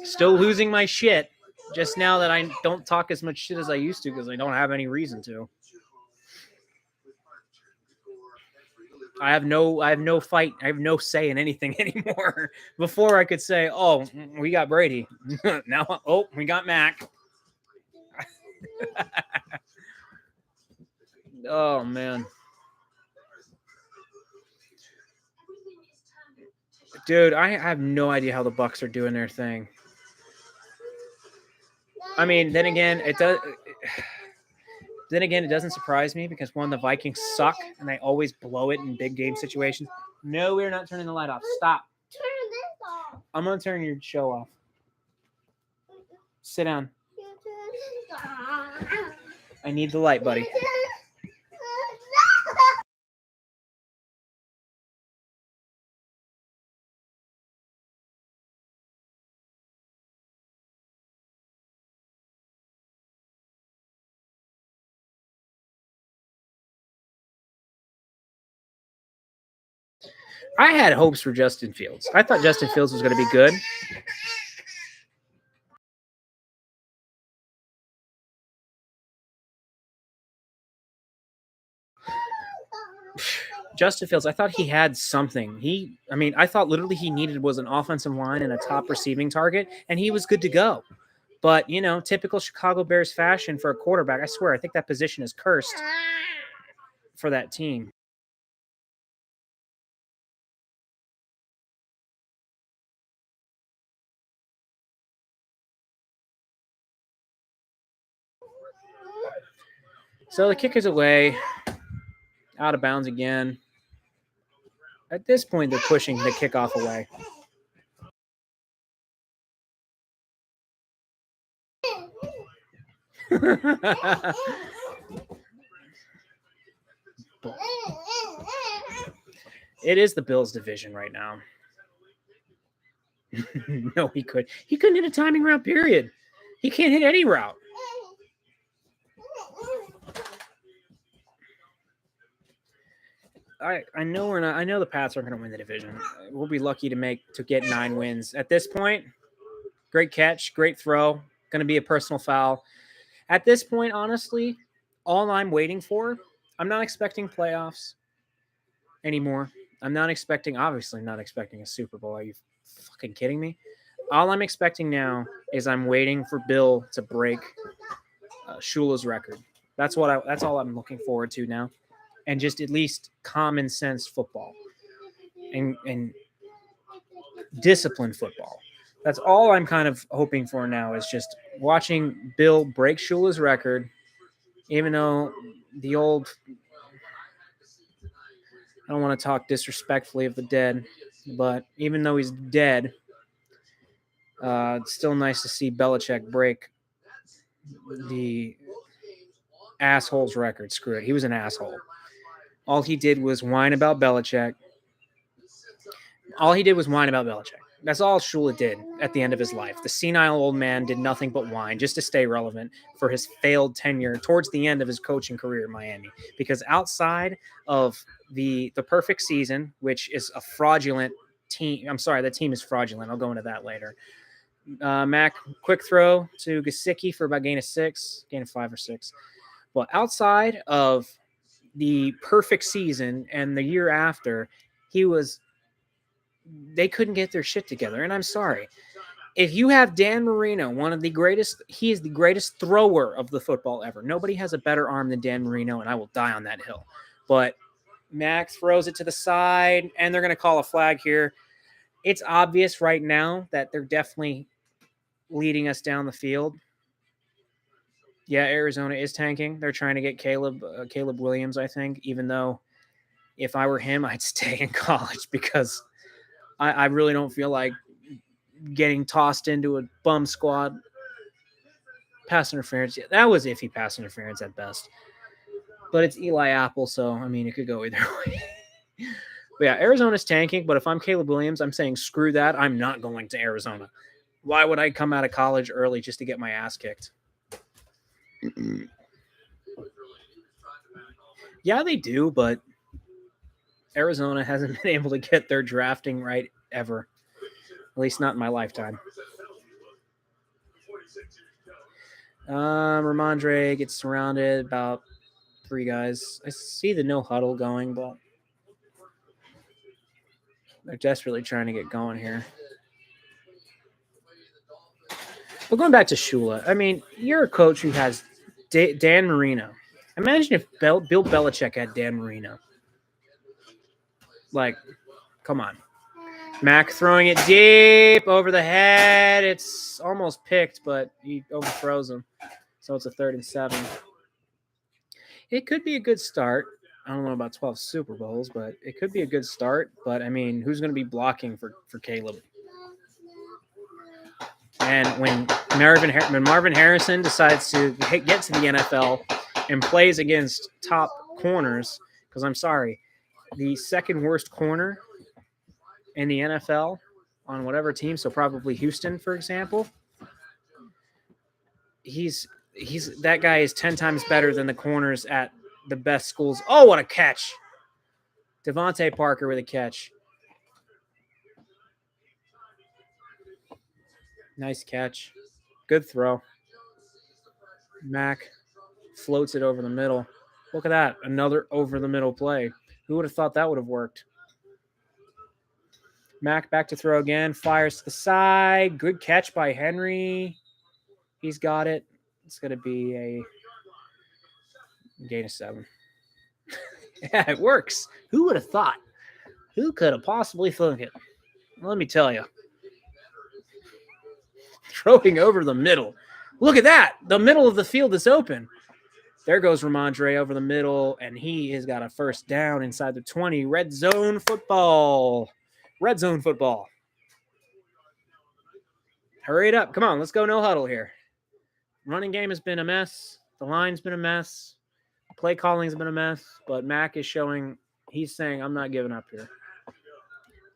still losing my shit. Just now that I don't talk as much shit as I used to because I don't have any reason to. I have no fight. I have no say in anything anymore. Before I could say, "Oh, we got Brady." Now, oh, we got Mac. Oh man, dude, I have no idea how the Bucks are doing their thing. I mean, then again, it does. Then again, it doesn't surprise me because one, the Vikings suck and they always blow it in big game situations. No, we're not turning the light off. Stop. Turn this off. I'm gonna turn your show off. Sit down. I need the light, buddy. I had hopes for Justin Fields. I thought Justin Fields was going to be good. Justin Fields, I thought he had something. I thought literally he needed was an offensive line and a top receiving target, and he was good to go. But, typical Chicago Bears fashion for a quarterback, I swear, I think that position is cursed for that team. So the kick is away, out of bounds again. At this point, they're pushing the kickoff away. It is the Bills division right now. No, he couldn't hit a timing route, period. He can't hit any route. I know we're not. I know the Pats aren't going to win the division. We'll be lucky to get 9 wins at this point. Great catch, great throw. Going to be a personal foul. At this point, honestly, all I'm waiting for, I'm not expecting playoffs anymore. Obviously not expecting a Super Bowl. Are you fucking kidding me? All I'm expecting now is I'm waiting for Bill to break Shula's record. That's all I'm looking forward to now. And just at least common sense football and disciplined football. That's all I'm kind of hoping for now is just watching Bill break Shula's record, even though the old, I don't want to talk disrespectfully of the dead, but even though he's dead, it's still nice to see Belichick break the asshole's record. Screw it. He was an asshole. All he did was whine about Belichick. That's all Shula did at the end of his life. The senile old man did nothing but whine just to stay relevant for his failed tenure towards the end of his coaching career in Miami. Because outside of the perfect season, which is a fraudulent team. I'm sorry, that team is fraudulent. I'll go into that later. Mac, quick throw to Gesicki for about gain of 5 or 6. But outside of the perfect season and the year after, they couldn't get their shit together. And I'm sorry. If you have Dan Marino, one of the greatest, he is the greatest thrower of the football ever. Nobody has a better arm than Dan Marino, and I will die on that hill. But Mac throws it to the side, and they're going to call a flag here. It's obvious right now that they're definitely leading us down the field. Yeah, Arizona is tanking. They're trying to get Caleb Williams, I think, even though if I were him, I'd stay in college because I really don't feel like getting tossed into a bum squad. Pass interference. Yeah, that was iffy pass interference at best. But it's Eli Apple, so, I mean, it could go either way. But yeah, Arizona's tanking, but if I'm Caleb Williams, I'm saying screw that. I'm not going to Arizona. Why would I come out of college early just to get my ass kicked? Yeah, they do, but Arizona hasn't been able to get their drafting right ever. At least not in my lifetime. Ramondre gets surrounded, about 3 guys. I see the no huddle going, but they're desperately trying to get going here. But going back to Shula, I mean, you're a coach who has Dan Marino. Imagine if Bill Belichick had Dan Marino. Like, come on. Mac throwing it deep over the head. It's almost picked, but he overthrows him. So it's a 3rd and 7. It could be a good start. I don't know about 12 Super Bowls, but it could be a good start. But, I mean, who's going to be blocking for Caleb? And when Marvin Harrison decides to get to the NFL and plays against top corners, because I'm sorry, the second worst corner in the NFL on whatever team, so probably Houston, for example, that guy is 10 times better than the corners at the best schools. Oh, what a catch. Devontae Parker with a catch. Nice catch. Good throw. Mac floats it over the middle. Look at that. Another over the middle play. Who would have thought that would have worked? Mac back to throw again. Fires to the side. Good catch by Henry. He's got it. It's going to be a gain of 7. Yeah, it works. Who would have thought? Who could have possibly thunk it? Let me tell you. Throwing over the middle. Look at that. The middle of the field is open. There goes Ramondre over the middle, and he has got a first down inside the 20. Red zone football. Red zone football. Hurry it up. Come on, let's go no huddle here. Running game has been a mess. The line's been a mess. Play calling's been a mess. But Mac is showing, he's saying, I'm not giving up here.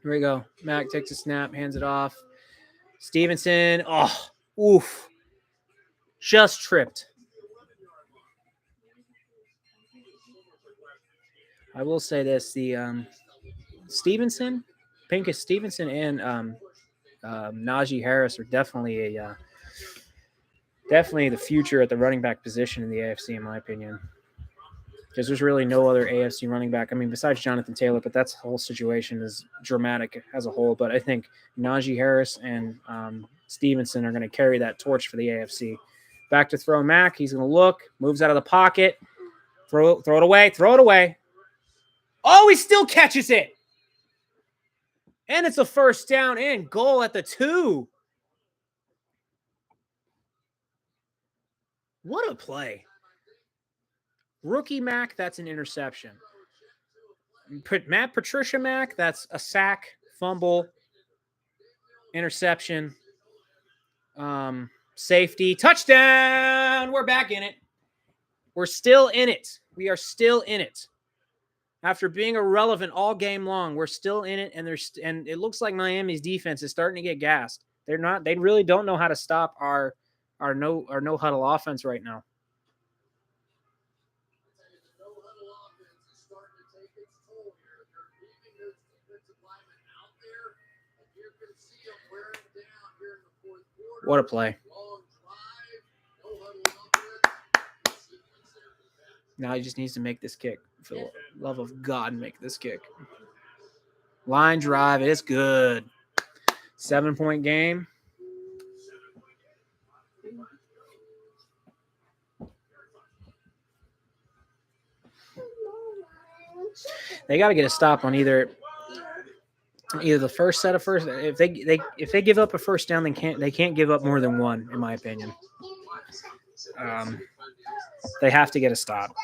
Here we go. Mac takes a snap, hands it off. Stevenson. Oh, oof. Just tripped. I will say this. The Stevenson, Pincus Stevenson, and Najee Harris are definitely definitely the future at the running back position in the AFC, in my opinion. Because there's really no other AFC running back. I mean, besides Jonathan Taylor, but that's whole situation is dramatic as a whole. But I think Najee Harris and Stevenson are going to carry that torch for the AFC. Back to throw Mac. He's going to look, moves out of the pocket, throw it away. Oh, he still catches it. And it's a first down and goal at the 2. What a play. Rookie Mac, that's an interception. Matt Patricia Mac, that's a sack, fumble, interception, safety, touchdown. We're back in it. We're still in it. We are still in it. After being irrelevant all game long, we're still in it, and it looks like Miami's defense is starting to get gassed. They really don't know how to stop our no huddle offense right now. What a play. Now he just needs to make this kick. For the love of God, make this kick. Line drive. It is good. 7-point game. They got to get a stop on either the first set of first. If they give up a first down, they can't give up more than one, in my opinion. They have to get a stop.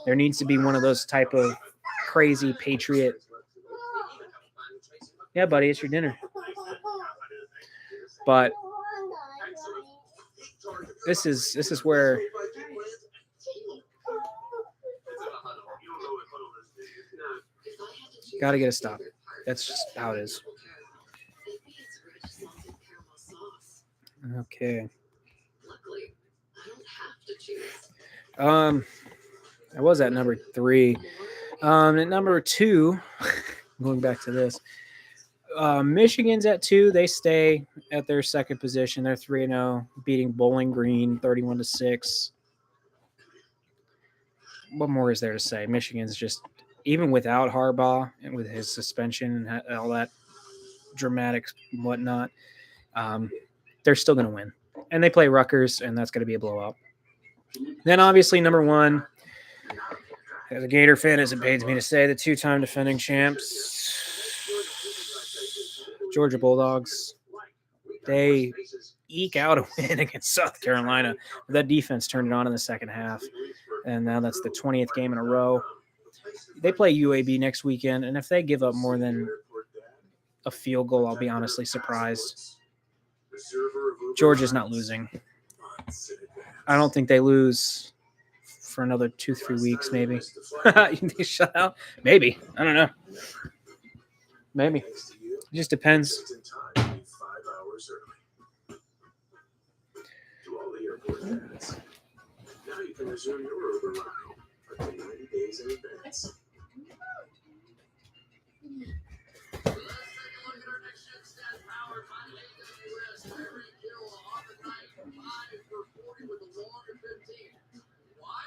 There needs to be one of those type of crazy Patriot. Yeah, buddy, it's your dinner. But this is where got to get a stop. That's just how it is. Okay. I was at number 3. At number 2, going back to this, Michigan's at 2. They stay at their second position. They're 3-0, beating Bowling Green 31-6. What more is there to say? Michigan's just, even without Harbaugh and with his suspension and all that dramatic whatnot, they're still going to win. And they play Rutgers, and that's going to be a blowout. Then obviously number 1, as a Gator fan, as it pains me to say, the 2-time defending champs, Georgia Bulldogs. They eke out a win against South Carolina. That defense turned it on in the second half, and now that's the 20th game in a row. They play UAB next weekend, and if they give up more than a field goal, I'll be honestly surprised. Georgia's not losing. I don't think they lose for another 2-3 weeks, maybe. They shut out? Maybe. I don't know. Maybe. It just depends. Now you can resume your Uber ride for 90 days in advance.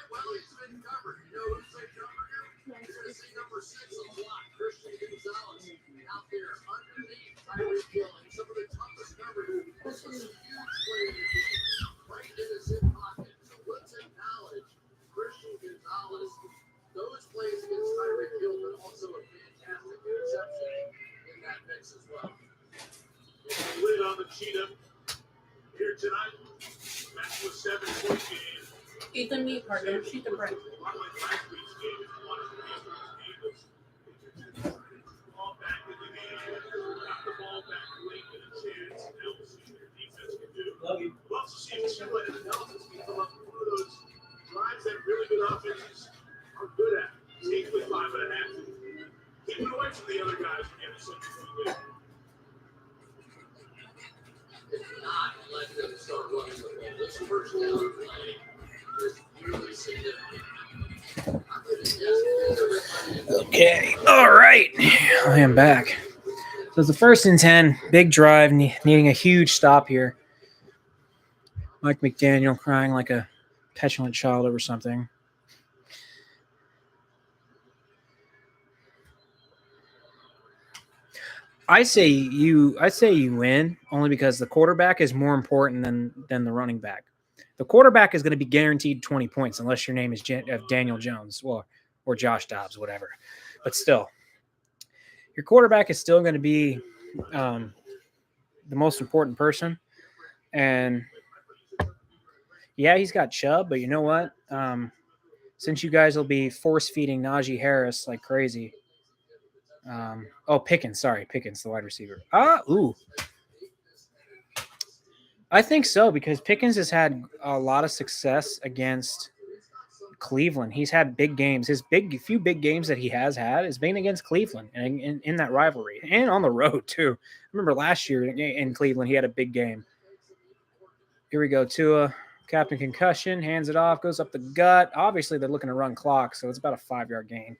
Well, he's been covered. You know who's been covered here? You're going to see number 6 on the block, Christian Gonzalez, out there underneath Tyreek Hill. And some of the toughest coverage, some huge plays right in his hip pocket. So let's acknowledge Christian Gonzalez. Those plays against Tyreek Hill, but also a fantastic interception in that mix as well. Lid on the cheetah here tonight. Match with 7-point game. Ethan, meat partner, shoot the break. Love you. We'll also see if Simba and the Dolphins can come up with one of those drives that really good offenses are good at. Take with 5.5. Keep it away from the other guys from getting something to win. If not, let them start running the ball. This first down play is really significant. Okay. All right. I am back. So it's the 1st and 10. Big drive, needing a huge stop here. Mike McDaniel crying like a petulant child over something. I say you win only because the quarterback is more important than the running back. The quarterback is going to be guaranteed 20 points unless your name is Daniel Jones or Josh Dobbs, whatever. But still, your quarterback is still going to be the most important person. And yeah, he's got Chubb, but you know what? Since you guys will be force-feeding Najee Harris like crazy. Pickens, the wide receiver. I think so, because Pickens has had a lot of success against Cleveland. He's had big games. His few big games that he has had has been against Cleveland and in that rivalry and on the road too. I remember last year in Cleveland, he had a big game. Here we go. Tua, Captain Concussion, hands it off, goes up the gut. Obviously, they're looking to run clock, so it's about a 5-yard gain.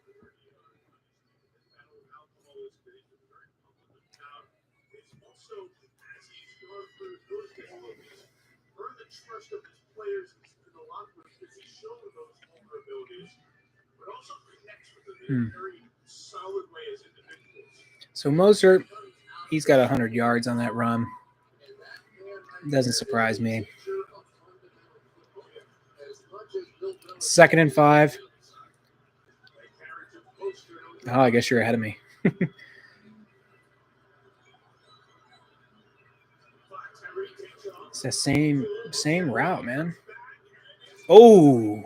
Trust of his players in the locker room because he's shown those vulnerabilities, but also connects with them in a very solid way as individuals. So Mostert, he's got 100 yards on that run. Doesn't surprise me. 2nd and 5. Oh, I guess you're ahead of me. It's the same route, man. Oh,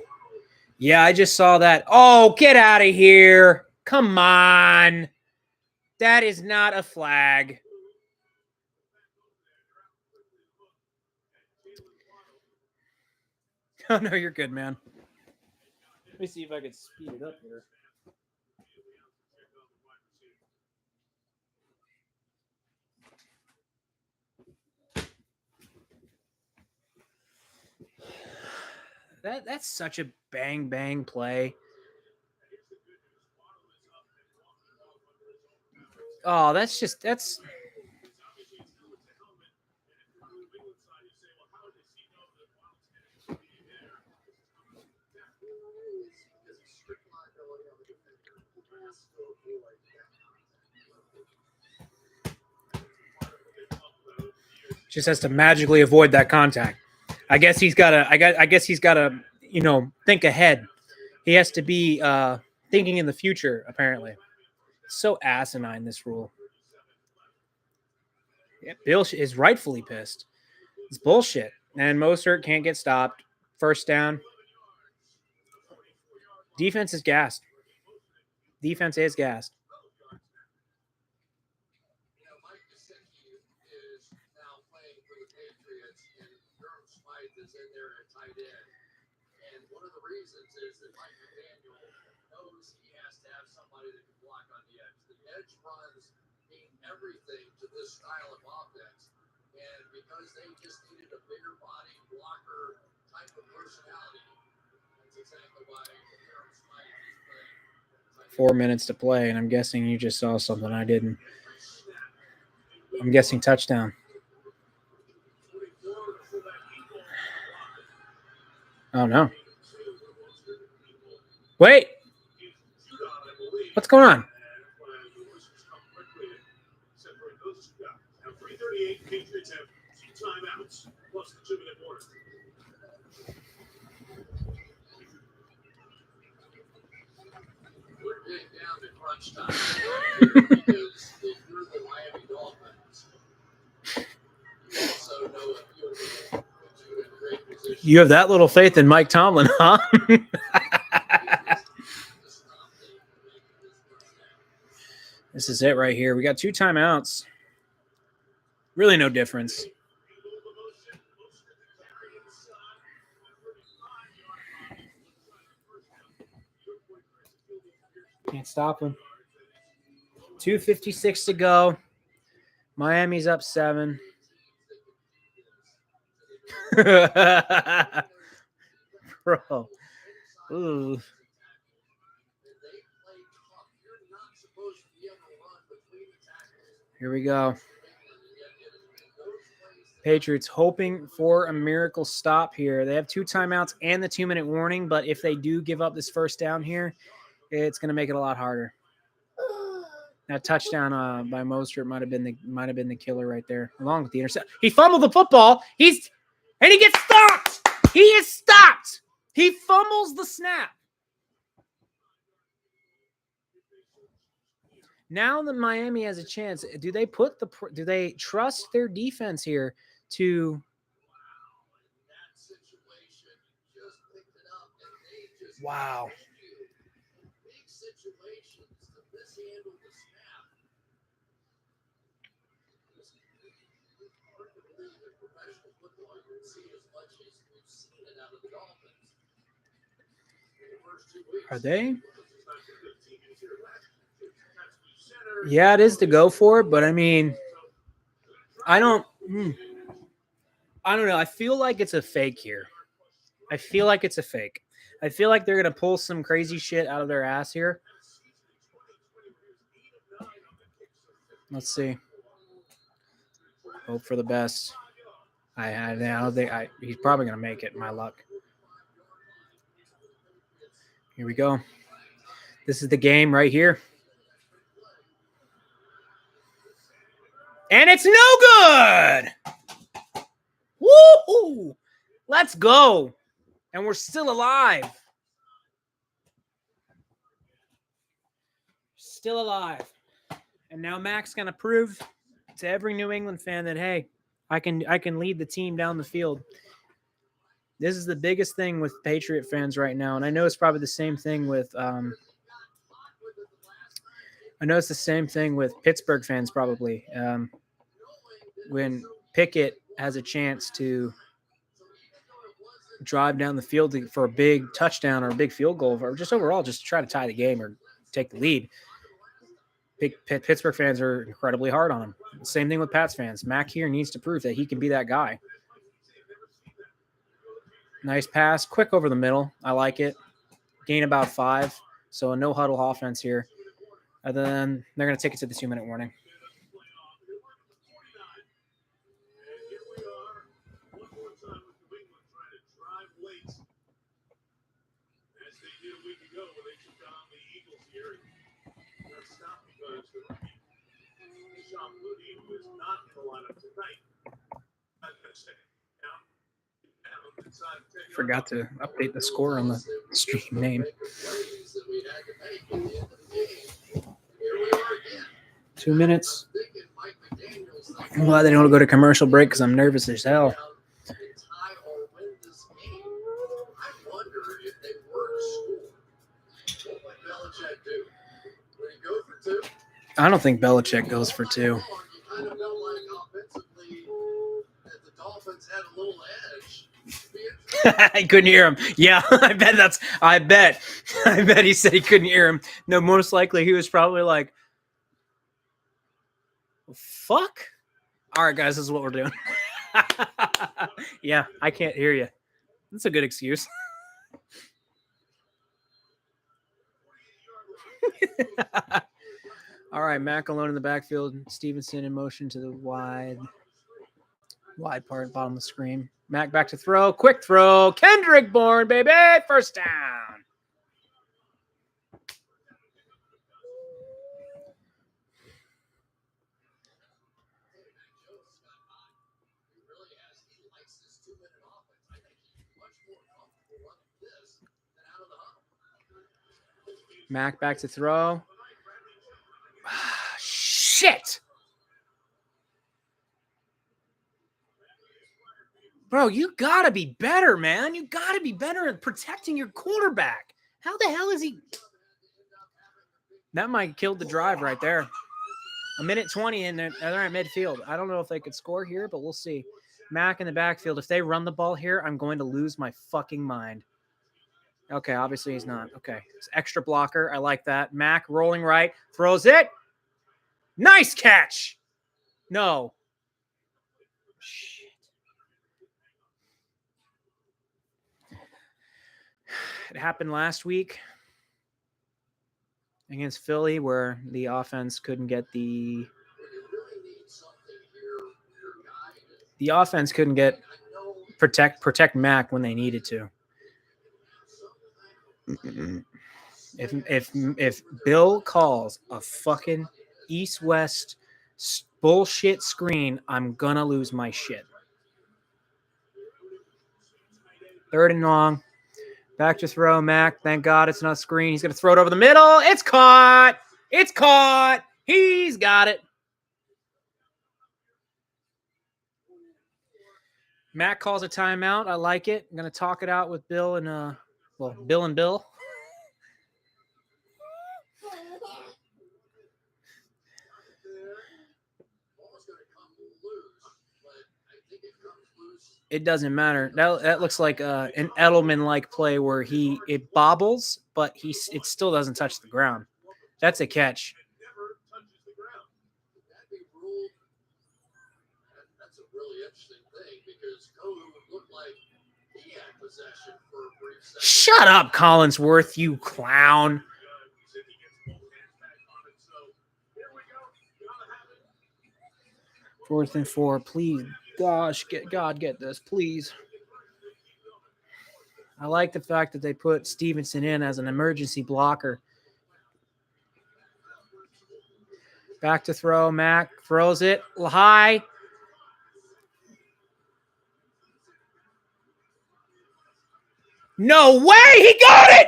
yeah, I just saw that. Oh, get out of here. Come on. That is not a flag. Oh, no, you're good, man. Let me see if I can speed it up here. That's such a bang play. Oh, that's just has to magically avoid that contact. I guess he's gotta think ahead. He has to be thinking in the future, apparently. So asinine, this rule. Yeah, Bill is rightfully pissed. It's bullshit. And Mostert can't get stopped. First down. Defense is gassed. Defense is gassed. You know, Mike Gesicki is now playing for the Patriots, and Durham Smythe is in there at tight end. And one of the reasons is that Mike McDaniel knows he has to have somebody that can block on the edge. The edge runs mean everything to this style of offense. And because they just needed a bigger body blocker type of personality, that's exactly why Durham Smythe is playing. 4 minutes to play, and I'm guessing you just saw something I didn't. I'm guessing touchdown. Oh, no. Wait. What's going on? Patriots have 2 timeouts plus the 2-minute warning. We're getting down to crunch time because if you're the Miami Dolphins, you also know if you're going to put you in great position. You have that little faith in Mike Tomlin, huh? This is it right here. We got 2 timeouts. Really no difference. Can't stop him. 2:56 to go. Miami's up 7. Bro. Ooh. Here we go. Patriots hoping for a miracle stop here. They have 2 timeouts and the 2-minute warning, but if they do give up this first down here, it's going to make it a lot harder. That touchdown by Mostert might have been the killer right there, along with the interception. He fumbled the football. And he gets stopped. He is stopped. He fumbles the snap. Now that Miami has a chance, do they trust their defense here to? Wow. Are they? Yeah, it is to go for it, but I mean, I don't know. I feel like it's a fake here. I feel like it's a fake. I feel like they're going to pull some crazy shit out of their ass here. Let's see. Hope for the best. He's probably going to make it, my luck. Here we go. This is the game right here. And it's no good. Woo! Let's go. And we're still alive. still alive. And now Mac's going to prove to every New England fan that, hey, I can lead the team down the field. This is the biggest thing with Patriot fans right now. And I know it's probably the same thing with Pittsburgh fans probably. When Pickett has a chance to drive down the field for a big touchdown or a big field goal, or just overall just to try to tie the game or take the lead, Pittsburgh fans are incredibly hard on him. Same thing with Pats fans. Mac here needs to prove that he can be that guy. Nice pass, quick over the middle. I like it. Gain about 5, so a no-huddle offense here. And then they're going to take it to the 2-minute warning. Forgot to update the score on the stream name. 2 minutes. I'm glad they don't go to commercial break because I'm nervous as hell. I don't think Belichick goes for 2. I couldn't hear him. Yeah, I bet he said he couldn't hear him. No, most likely he was probably like, fuck. All right, guys, this is what we're doing. Yeah, I can't hear you. That's a good excuse. All right, Mac alone in the backfield. Stevenson in motion to the wide part, bottom of the screen. Mac back to throw. Quick throw. Kendrick Bourne, baby. First down. Mac back to throw. Shit. Bro, you got to be better, man. You got to be better at protecting your quarterback. How the hell is he? That might kill the drive right there. 1:20 and they're at midfield. I don't know if they could score here, but we'll see. Mac in the backfield. If they run the ball here, I'm going to lose my fucking mind. Okay, obviously he's not. Okay, it's extra blocker. I like that. Mac rolling right. Throws it. Nice catch. No. Shit. It happened last week against Philly where the offense couldn't get protect Mac when they needed to. If Bill calls a fucking east-west bullshit screen, I'm gonna lose my shit. 3rd and long. Back to throw, Mac. Thank God it's not a screen. He's going to throw it over the middle. It's caught. It's caught. He's got it. Mac calls a timeout. I like it. I'm going to talk it out with Bill and Bill and Bill. It doesn't matter. That looks like an Edelman-like play where it bobbles, but it still doesn't touch the ground. That's a catch. That's a really interesting thing because Kohu looked like he had possession for a brief second. Shut up, Collinsworth, you clown. 4th and 4, please. Gosh, get this, please. I like the fact that they put Stevenson in as an emergency blocker. Back to throw. Mac throws it high. No way! He got it!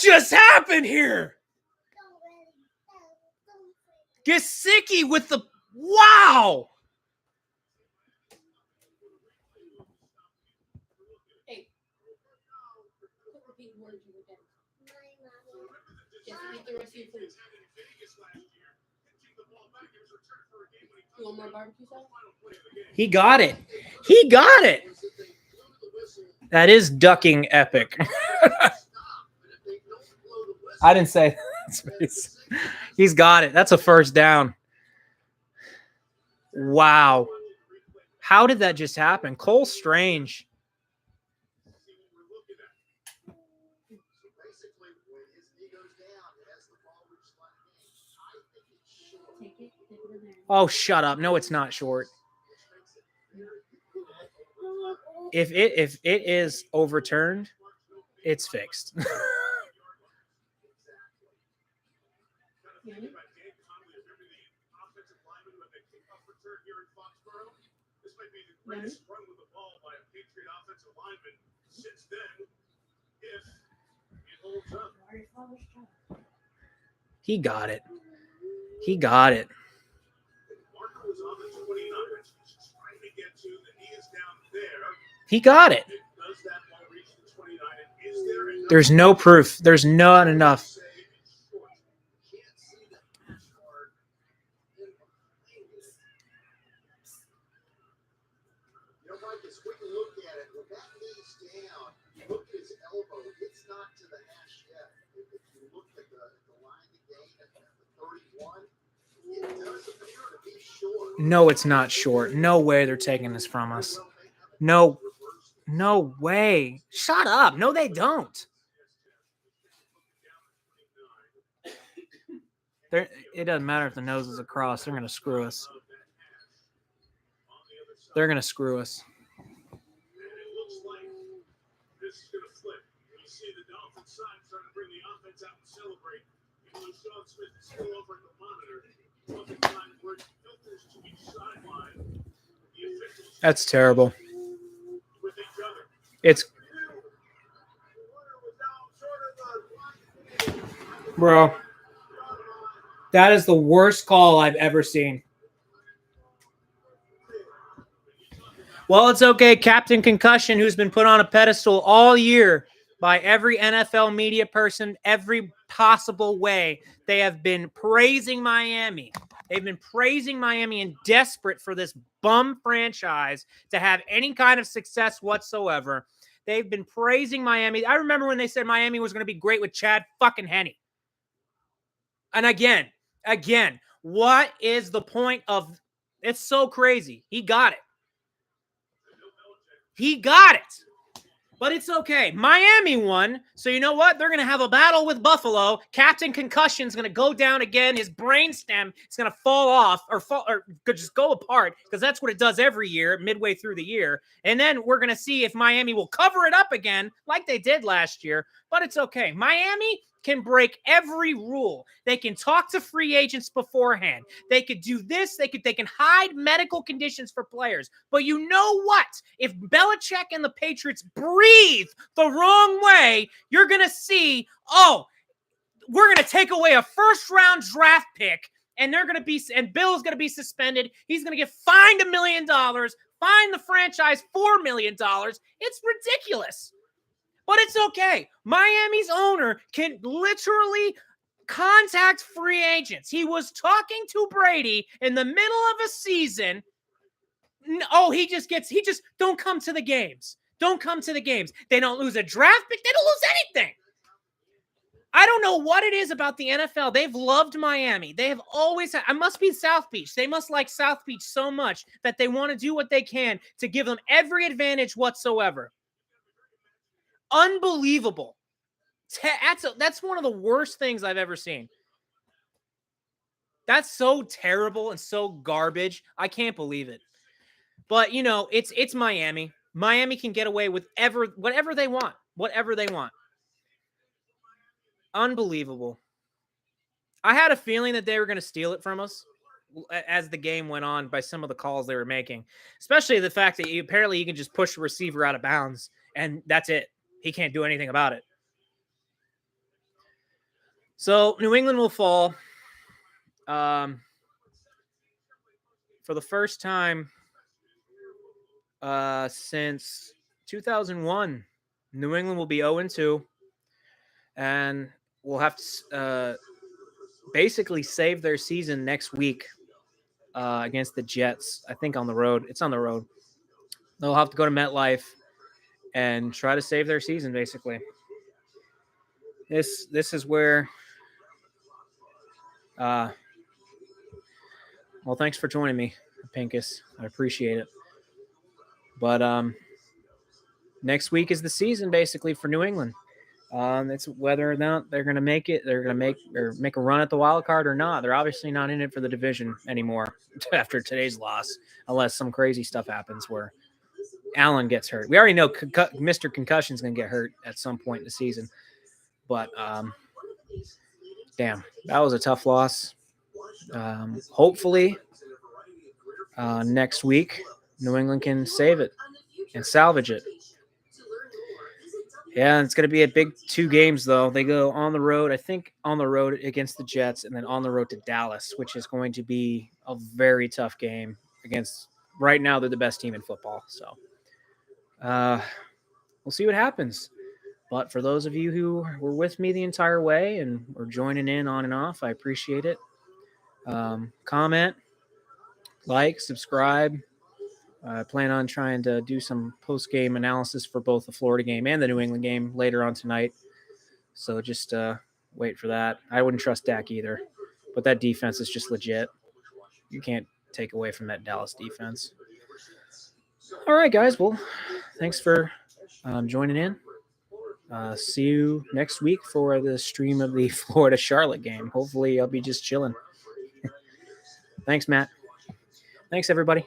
just happened here? Gesicki with the wow. Hey. Repeat words you were getting. Just eat the rest of your food. You want more barbecue sauce? He got it. He got it. That is ducking epic. I didn't say that. He's got it. That's a first down. Wow. How did that just happen? Cole Strange. Oh, shut up. No, it's not short. If it is overturned, it's fixed. Greatest run with the ball by a Patriot offensive lineman since then, if it holds up. He got it. He got it. Marker was on the 29. He's trying to get to the knee is down there. He got it. Does that ball reach the 29? And is there enough? There's no proof. There's not enough. No, it's not short. No way they're taking this from us. No way. Shut up. No, they don't. It doesn't matter if the nose is across. They're going to screw us. They're going to screw us. And it looks like this is going to flip. You see the Dolphins side starting to bring the offense out and celebrate. Even though Sean Smith is still over at the monitor, oftentimes where it filters to each sideline, the officials That's terrible. with each other. It's bro. That is the worst call I've ever seen. Well, it's okay. Captain Concussion, who's been put on a pedestal all year by every NFL media person, every possible way. They have been praising Miami. They've been praising Miami and desperate for this bum franchise to have any kind of success whatsoever. They've been praising Miami. I remember when they said Miami was going to be great with Chad fucking Henne. And again, what is the point of it's so crazy? He got it. He got it. But it's okay. Miami won. So you know what? They're going to have a battle with Buffalo. Captain Concussion's going to go down again. His brainstem is going to fall off or just go apart because that's what it does every year, midway through the year. And then we're going to see if Miami will cover it up again like they did last year. But it's okay. Miami can break every rule. They can talk to free agents beforehand. They could do this. They can hide medical conditions for players. But you know what? If Belichick and the Patriots breathe the wrong way, you're going to see, we're going to take away a first-round draft pick, and Bill's going to be suspended. He's going to get fined $1 million, fine the franchise $4 million. It's ridiculous. But it's okay. Miami's owner can literally contact free agents. He was talking to Brady in the middle of a season. He just don't come to the games. Don't come to the games. They don't lose a draft pick. They don't lose anything. I don't know what it is about the NFL. They've loved Miami. They have always had, I must be South Beach. They must like South Beach so much that they want to do what they can to give them every advantage whatsoever. Unbelievable. That's one of the worst things I've ever seen. That's so terrible and so garbage. I can't believe it. But, it's Miami. Miami can get away with whatever they want. Whatever they want. Unbelievable. I had a feeling that they were going to steal it from us as the game went on by some of the calls they were making. Especially the fact that apparently you can just push the receiver out of bounds and that's it. He can't do anything about it. So New England will fall. For the first time since 2001, New England will be 0-2, and will have to basically save their season next week against the Jets. I think on the road. It's on the road. They'll have to go to MetLife and try to save their season, basically. This is where. Well, thanks for joining me, Pincus. I appreciate it. But next week is the season, basically, for New England. It's whether or not they're going to make it. They're going to make a run at the wild card or not. They're obviously not in it for the division anymore after today's loss, unless some crazy stuff happens where Allen gets hurt. We already know Mr. Concussion's going to get hurt at some point in the season. But damn, that was a tough loss. Hopefully, next week, New England can save it and salvage it. Yeah, it's going to be a big 2 games, though. They go on the road, I think on the road against the Jets, and then on the road to Dallas, which is going to be a very tough game against, right now, they're the best team in football. So we'll see what happens. But for those of you who were with me the entire way and were joining in on and off, I appreciate it. Comment, like, subscribe. I plan on trying to do some post-game analysis for both the Florida game and the New England game later on tonight. So just wait for that. I wouldn't trust Dak either, but that defense is just legit. You can't take away from that Dallas defense. All right, guys. Well, thanks for joining in. See you next week for the stream of the Florida-Charlotte game. Hopefully, I'll be just chilling. Thanks, Matt. Thanks, everybody.